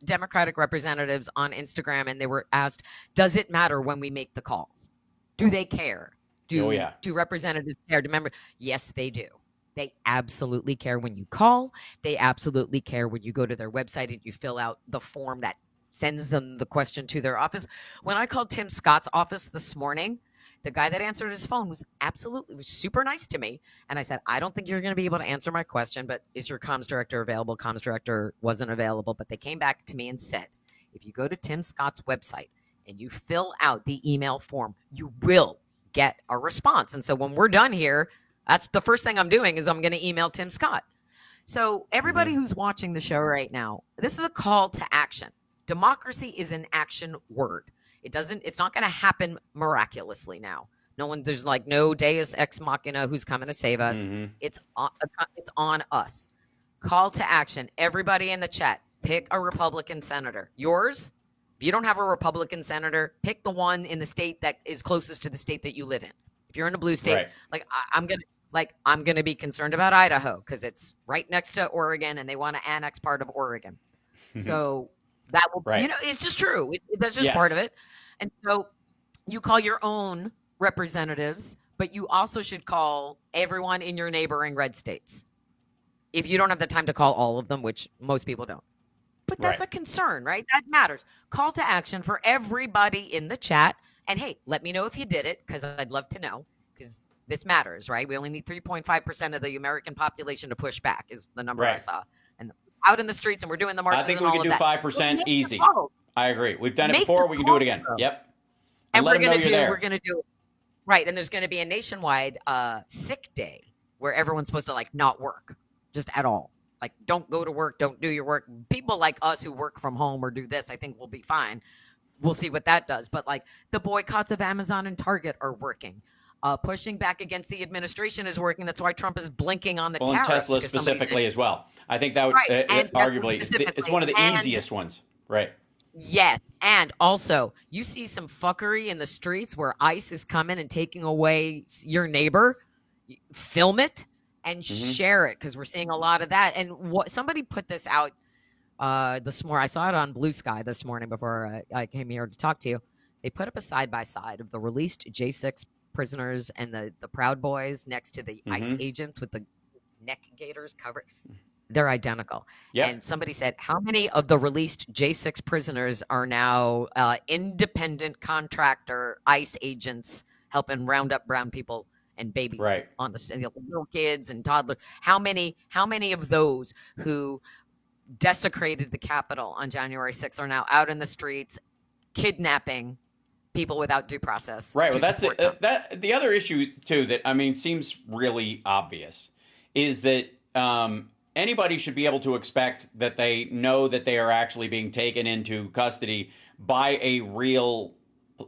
Democratic representatives on Instagram, and they were asked, does it matter when we make the calls? Do they care? Do representatives care? Remember, yes, they do. They absolutely care when you call. They absolutely care when you go to their website and you fill out the form that sends them the question to their office. When I called Tim Scott's office this morning, the guy that answered his phone was super nice to me. And I said, I don't think you're going to be able to answer my question, but is your comms director available? Comms director wasn't available, but they came back to me and said, if you go to Tim Scott's website and you fill out the email form, you will get a response. And so when we're done here, that's the first thing I'm doing is I'm going to email Tim Scott. So everybody who's watching the show right now, this is a call to action. Democracy is an action word. It's not going to happen miraculously now. There's like no Deus ex machina who's coming to save us. It's on us. Call to action. Everybody in the chat, pick a Republican senator. Yours, if you don't have a Republican senator, pick the one in the state that is closest to the state that you live in. If you're in a blue state, I'm going to be concerned about Idaho because it's right next to Oregon and they want to annex part of Oregon. So that will, it's just true. That's just part of it. And so you call your own representatives, but you also should call everyone in your neighboring red states. If you don't have the time to call all of them, which most people don't. But that's a concern, right? That matters. Call to action for everybody in the chat. And hey, let me know if you did it because I'd love to know because this matters, right? We only need 3.5% of the American population to push back is the number I saw. And out in the streets and we're doing the marches. I think we can do 5% easy. I agree. We've done it before. We can do it again. Yep. And we're going to do, right. And there's going to be a nationwide sick day where everyone's supposed to like not work just at all. Like don't go to work. Don't do your work. People like us who work from home or do this, I think we'll be fine. We'll see what that does. But like the boycotts of Amazon and Target are working. Pushing back against the administration is working. That's why Trump is blinking on the tariffs. And Tesla specifically as well. I think that would arguably it's one of the easiest ones. Right. Yes. And also, you see some fuckery in the streets where ICE is coming and taking away your neighbor. Film it and share it because we're seeing a lot of that. And somebody put this out this morning. I saw it on Blue Sky this morning before I came here to talk to you. They put up a side-by-side of the released J6 prisoners and the Proud Boys next to the ICE agents with the neck gaiters covered. They're identical. Yep. And somebody said, how many of the released J6 prisoners are now independent contractor ICE agents helping round up brown people and babies on the little kids and toddlers? How many of those who desecrated the Capitol on January 6th are now out in the streets kidnapping people without due process? Right. Well, that's it. The other issue too that seems really obvious is that anybody should be able to expect that they know that they are actually being taken into custody by a real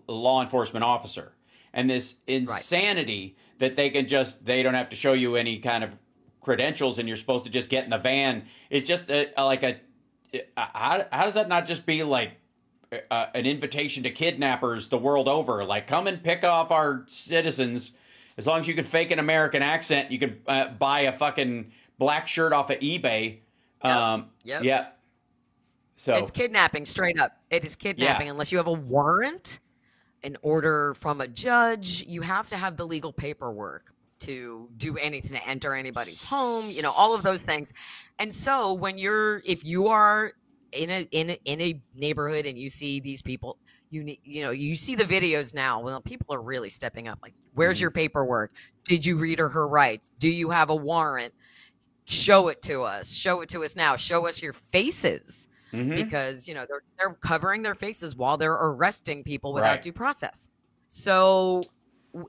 law enforcement officer. And this insanity that they don't have to show you any kind of credentials and you're supposed to just get in the van is just how does that not just be like an invitation to kidnappers the world over? Like, come and pick off our citizens. As long as you can fake an American accent, you can buy a fucking black shirt off of eBay. Yeah. So it's kidnapping straight up. It is kidnapping unless you have a warrant, an order from a judge. You have to have the legal paperwork to do anything, to enter anybody's home, all of those things. And so if you are in a neighborhood and you see these people, you see the videos now. Well, people are really stepping up. Like, where's your paperwork? Did you read her rights? Do you have a warrant? Show it to us. Show it to us now. Show us your faces because they're covering their faces while they're arresting people without due process. So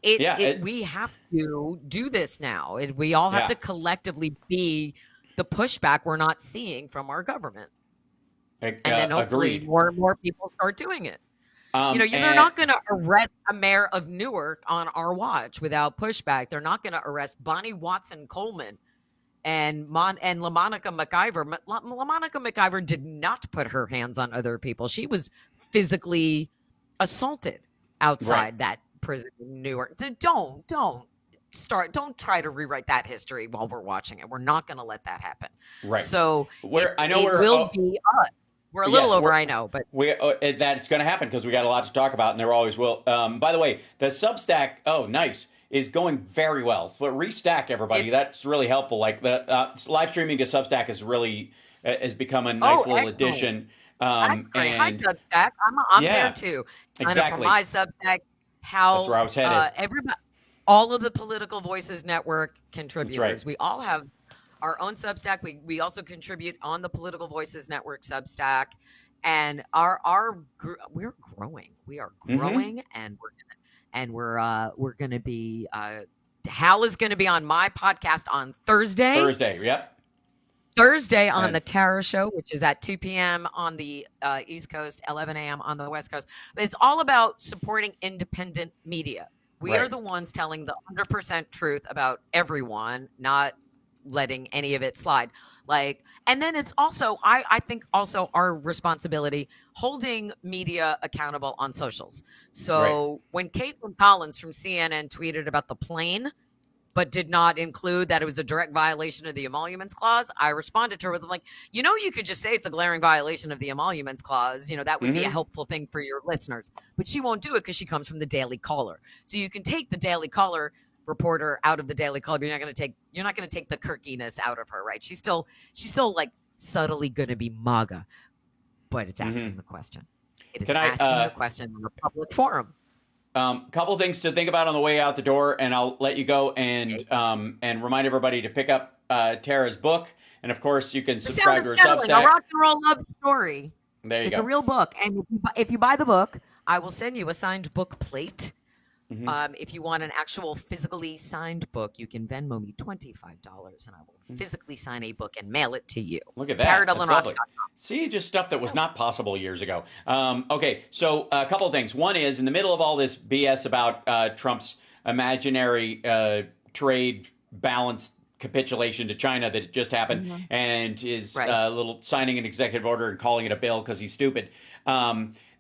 we have to do this now. We all have to collectively be the pushback we're not seeing from our government. And then hopefully more and more people start doing it. They're not going to arrest a mayor of Newark on our watch without pushback. They're not going to arrest Bonnie Watson Coleman and LaMonica McIver. LaMonica McIver did not put her hands on other people. She was physically assaulted outside that prison in Newark. Don't try to rewrite that history while we're watching it. We're not going to let that happen. Right. So it will be us. We're a little over, I know, but that it's going to happen because we got a lot to talk about, and there always will. By the way, the Substack, nice, is going very well. But Restack, everybody, that's really helpful. Like the live streaming to Substack has become a nice little addition. That's great. Hi, Substack. I'm there too. Exactly. For my Substack, that's where I was headed. Everybody, all of the Political Voices Network contributors. That's right. We all have our own Substack. We also contribute on the Political Voices Network Substack, and we're growing. We are growing, and we're going to be. Hal is going to be on my podcast on Thursday. Thursday on the Tara Show, which is at 2 p.m. on the East Coast, 11 a.m. on the West Coast. But it's all about supporting independent media. We are the ones telling the 100% truth about everyone, not letting any of it slide. And then it's also, I think also our responsibility holding media accountable on socials. So when Caitlin Collins from CNN tweeted about the plane, but did not include that it was a direct violation of the Emoluments Clause, I responded to her with you could just say it's a glaring violation of the Emoluments Clause. That would be a helpful thing for your listeners. But she won't do it because she comes from the Daily Caller. So you can take the Daily Caller reporter out of the Daily Caller, but you're not going to take the kirkiness out of her, right? She's still like subtly going to be MAGA, but it's asking the question. It is asking the question in a public forum. Couple things to think about on the way out the door, and I'll let you go and remind everybody to pick up Tara's book, and of course you can subscribe to her Substack. A rock and roll love story. There you go. It's a real book, and if you buy the book, I will send you a signed book plate. If you want an actual physically signed book, you can Venmo me $25, and I will physically sign a book and mail it to you. Look at that. TaraDylanRocks.com. See, just stuff that was not possible years ago. Okay, so a couple of things. One is, in the middle of all this BS about Trump's imaginary trade balance capitulation to China that just happened, and his little signing an executive order and calling it a bill because he's stupid.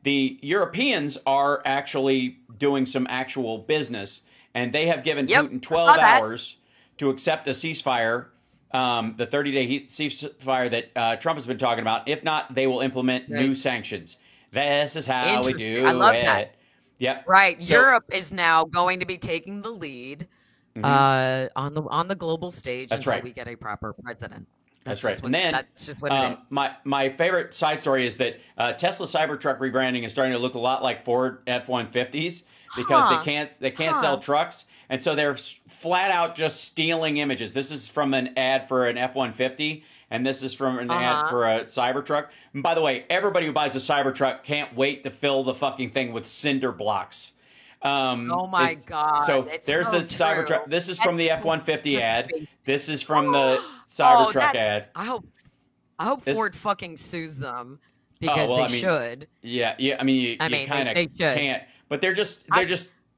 The Europeans are actually doing some actual business, and they have given Putin 12 hours to accept a ceasefire, the 30-day ceasefire that Trump has been talking about. If not, they will implement new sanctions. This is how we do it. I love that. Yep. Right. So, Europe is now going to be taking the lead on the global stage until we get a proper president. That's right. And then that's just what it is. My favorite side story is that Tesla Cybertruck rebranding is starting to look a lot like Ford F-150s because they can't sell trucks, and so they're flat out just stealing images. This is from an ad for an F-150, and this is from an ad for a Cybertruck. And by the way, everybody who buys a Cybertruck can't wait to fill the fucking thing with cinder blocks. Oh my God! So there's the Cybertruck. This is from the F-150 ad. This is from the Cybertruck ad. I hope Ford fucking sues them because they should. Yeah. I mean, you kind of can't. But they're just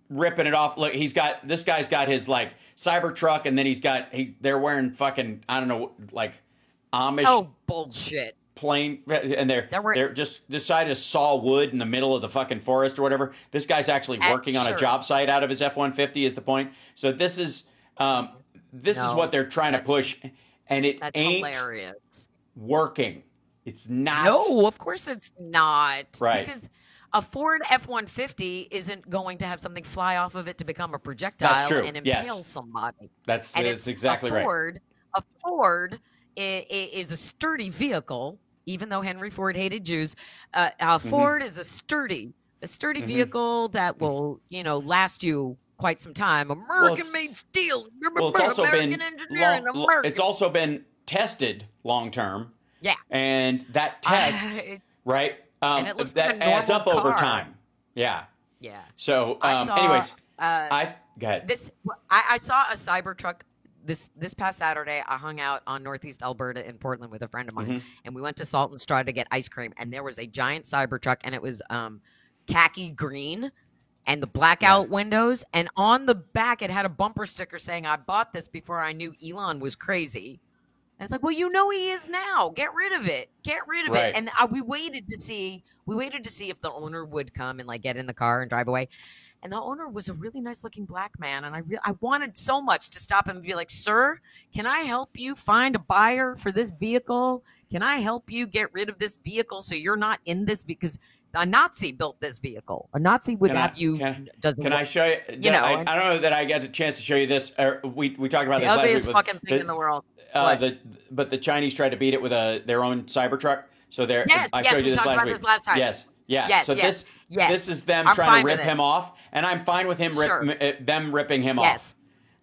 ripping it off. Look, this guy's got his like Cybertruck, and then they're wearing fucking I don't know like Amish. Oh bullshit. Plain, and they're just decided to saw wood in the middle of the fucking forest or whatever. This guy's actually working on a job site out of his F-150 is the point. So this is what they're trying to push, and it ain't hilarious. Working. It's not. No, of course it's not. Right. Because a Ford F-150 isn't going to have something fly off of it to become a projectile and impale somebody. That's exactly right. A Ford is a sturdy vehicle, even though Henry Ford hated Jews. Ford is a sturdy vehicle that will, last you quite some time. American-made steel. Well, it's also American engineering. It's also been tested long term. Yeah, and that test, right? And it looks that like a adds up car. over time. Yeah. Yeah. So, anyways, go ahead. I saw a Cybertruck. This past Saturday, I hung out on Northeast Alberta in Portland with a friend of mine, and we went to Salt and Straw to get ice cream. And there was a giant Cybertruck, and it was khaki green, and the blackout windows. And on the back, it had a bumper sticker saying, "I bought this before I knew Elon was crazy." And it's like, well, he is now. Get rid of it. Get rid of it. And we waited to see if the owner would come and like get in the car and drive away. And the owner was a really nice looking black man. And I wanted so much to stop him and be like, sir, can I help you find a buyer for this vehicle? Can I help you get rid of this vehicle so you're not in this? Because a Nazi built this vehicle. A Nazi would have you. Can I show you? I don't know that I got a chance to show you this. We talked about this last week. The ugliest fucking thing in the world. But the Chinese tried to beat it with their own Cybertruck. So I showed you this last week. This last time. Yes. Yeah. So this is them trying to rip him off, and I'm fine with him them ripping him off.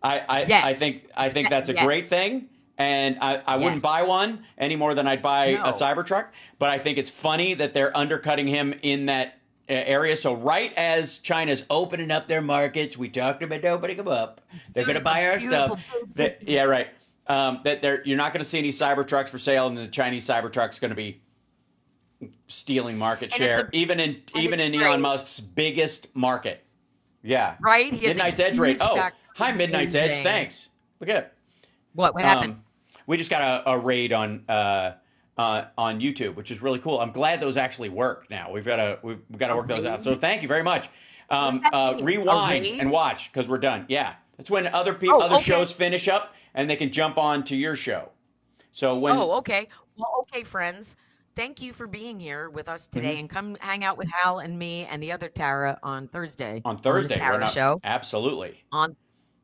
I think that's a great thing, and I wouldn't buy one any more than I'd buy a Cybertruck. But I think it's funny that they're undercutting him in that area. So right as China's opening up their markets, we talked about opening them up. They're going to buy our stuff. Yeah, right. You're not going to see any Cybertrucks for sale, and the Chinese Cybertruck's going to be stealing market share, even in Elon Musk's biggest market. Yeah. Right? Midnight's Edge rate. Oh, hi, Midnight's Edge. Thanks. Look at it. What happened? We just got a raid on YouTube, which is really cool. I'm glad those actually work now. We've got to work those out. So thank you very much. Rewind and watch because we're done. Yeah. That's when other shows finish up and they can jump on to your show. So when okay. Well, okay, friends. Thank you for being here with us today, and come hang out with Hal and me and the other Tara on Thursday. On Thursday, the Tara show. Absolutely. On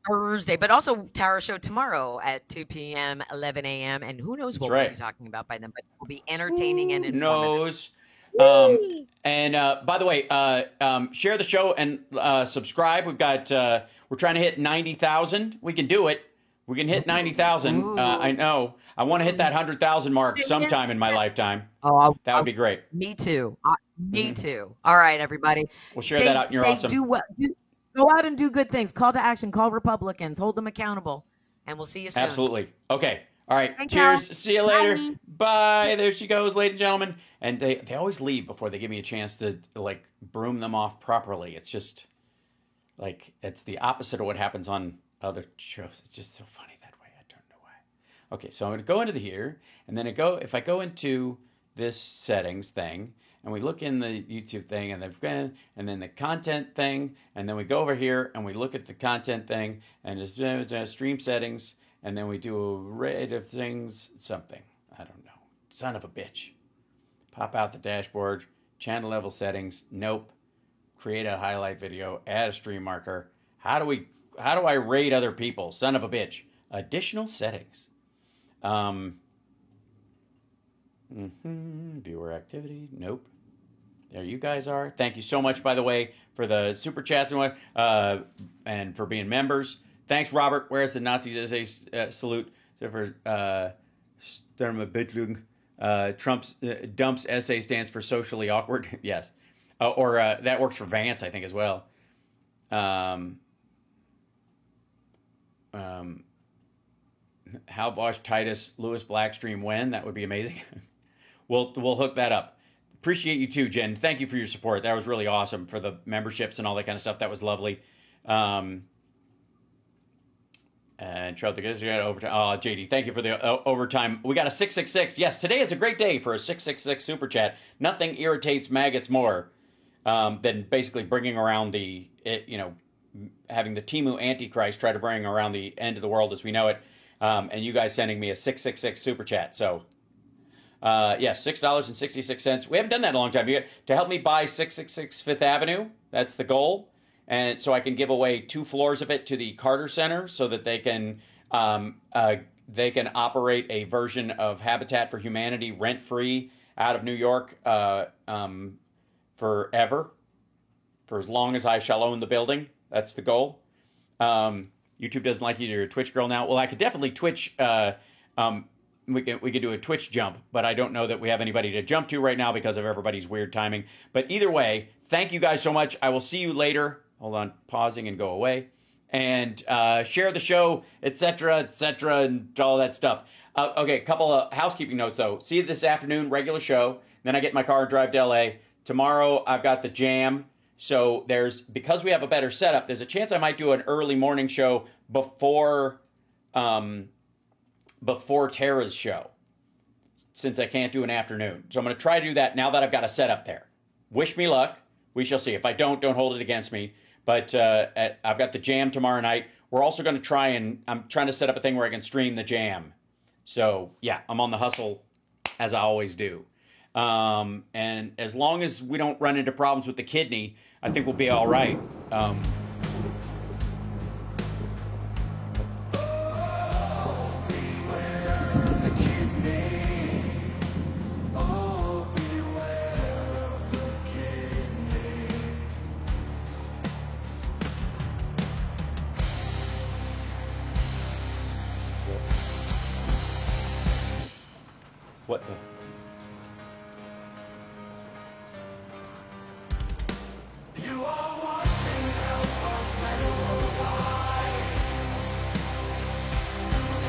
Thursday, but also Tara show tomorrow at 2 p.m., 11 a.m., and who knows what we'll be talking about by then, but it will be entertaining and informative. And by the way, share the show and subscribe. We're trying to hit 90,000. We can do it. We can hit 90,000. I know. I want to hit that 100,000 mark sometime in my lifetime. Oh, that would be great. Me too. Me too. All right, everybody. We'll share that out. You're awesome. Go out and do good things. Call to action. Call Republicans. Hold them accountable. And we'll see you soon. Absolutely. Okay. All right. Thanks, cheers. Hal. See you later. Bye. There she goes, ladies and gentlemen. And they always leave before they give me a chance to broom them off properly. It's just it's the opposite of what happens on other shows. It's just so funny that way. I don't know why. Okay, so I'm going to go into here, and then if I go into this settings thing, and we look in the YouTube thing, and then the content thing, and then we go over here and we look at the content thing, and just stream settings, and then we do a rate of things, something. I don't know. Son of a bitch. Pop out the dashboard, channel level settings. Nope. Create a highlight video. Add a stream marker. How do I rate other people? Son of a bitch. Additional settings. Viewer activity. Nope. There you guys are. Thank you so much, by the way, for the super chats and for being members. Thanks, Robert. Where's the Nazis essay salute? For Trump's dumps essay stands for socially awkward. Yes. Or that works for Vance, I think, as well. Hal Bosch, Titus, Lewis Blackstream when? That would be amazing. We'll hook that up. Appreciate you too, Jen. Thank you for your support. That was really awesome for the memberships and all that kind of stuff. That was lovely. And Trout the guys got overtime. Oh, JD, thank you for the overtime. We got a 666. Yes, today is a great day for a 666 super chat. Nothing irritates maggots more than basically bringing around having the Temu Antichrist try to bring around the end of the world as we know it, and you guys sending me a 666 super chat. So, yes, $6.66. We haven't done that in a long time. To help me buy 666 Fifth Avenue, that's the goal, and so I can give away 2 floors of it to the Carter Center so that they can operate a version of Habitat for Humanity rent-free out of New York forever, for as long as I shall own the building. That's the goal. YouTube doesn't like you. You're a Twitch girl now. Well, I could definitely Twitch. We could do a Twitch jump, but I don't know that we have anybody to jump to right now because of everybody's weird timing. But either way, thank you guys so much. I will see you later. Hold on, pausing and go away. And share the show, etc., and all that stuff. Okay, a couple of housekeeping notes, though. See you this afternoon, regular show. Then I get in my car and drive to L.A. Tomorrow, I've got the Jam. So because we have a better setup, there's a chance I might do an early morning show before Tara's show, since I can't do an afternoon. So I'm going to try to do that now that I've got a setup there. Wish me luck. We shall see. If I don't hold it against me. But I've got the jam tomorrow night. We're also going to I'm trying to set up a thing where I can stream the jam. So, yeah, I'm on the hustle, as I always do. And as long as we don't run into problems with the kidney, I think we'll be all right. What the? You are watching Houseparks Mega Worldwide.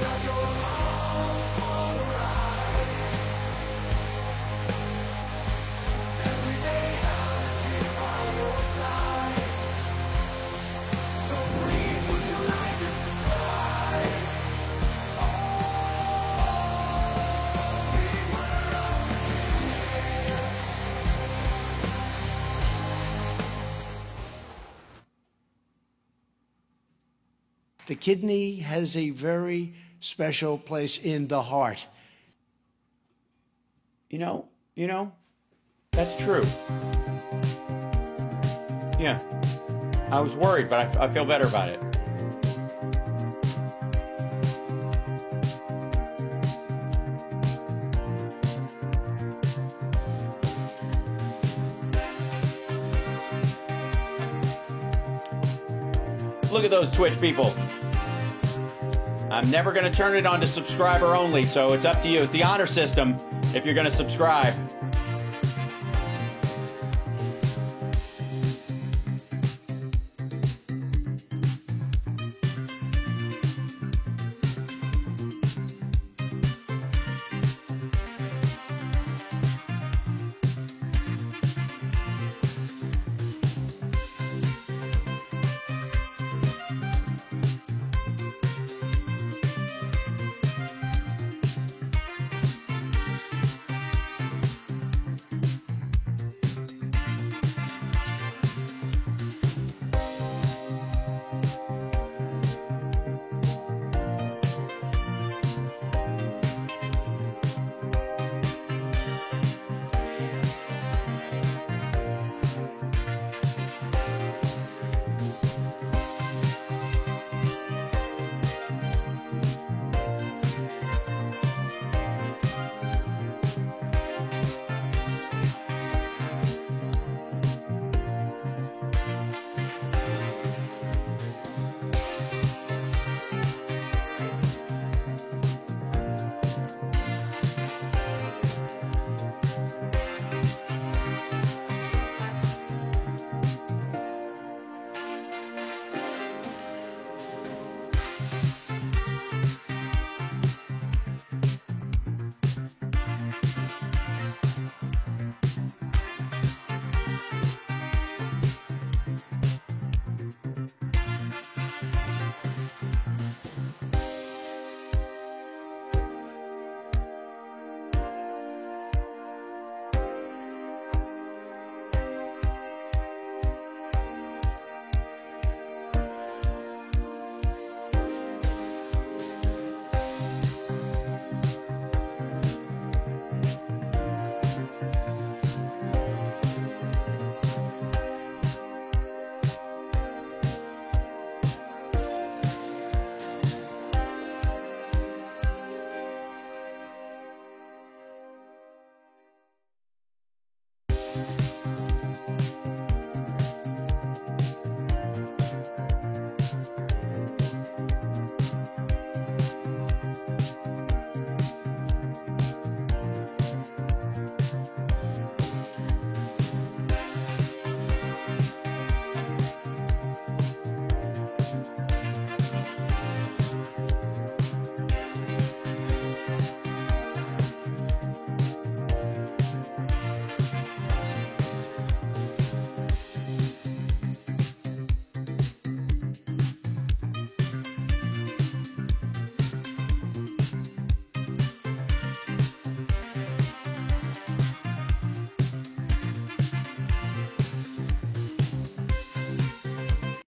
Got your home for the ride. Every day I'm here by your side. So please, would you like to subscribe? The kidney has a very special place in the heart. You know, that's true. Yeah. I was worried, but I feel better about it. Look at those Twitch people. I'm never going to turn it on to subscriber only, so it's up to you. It's the honor system if you're going to subscribe.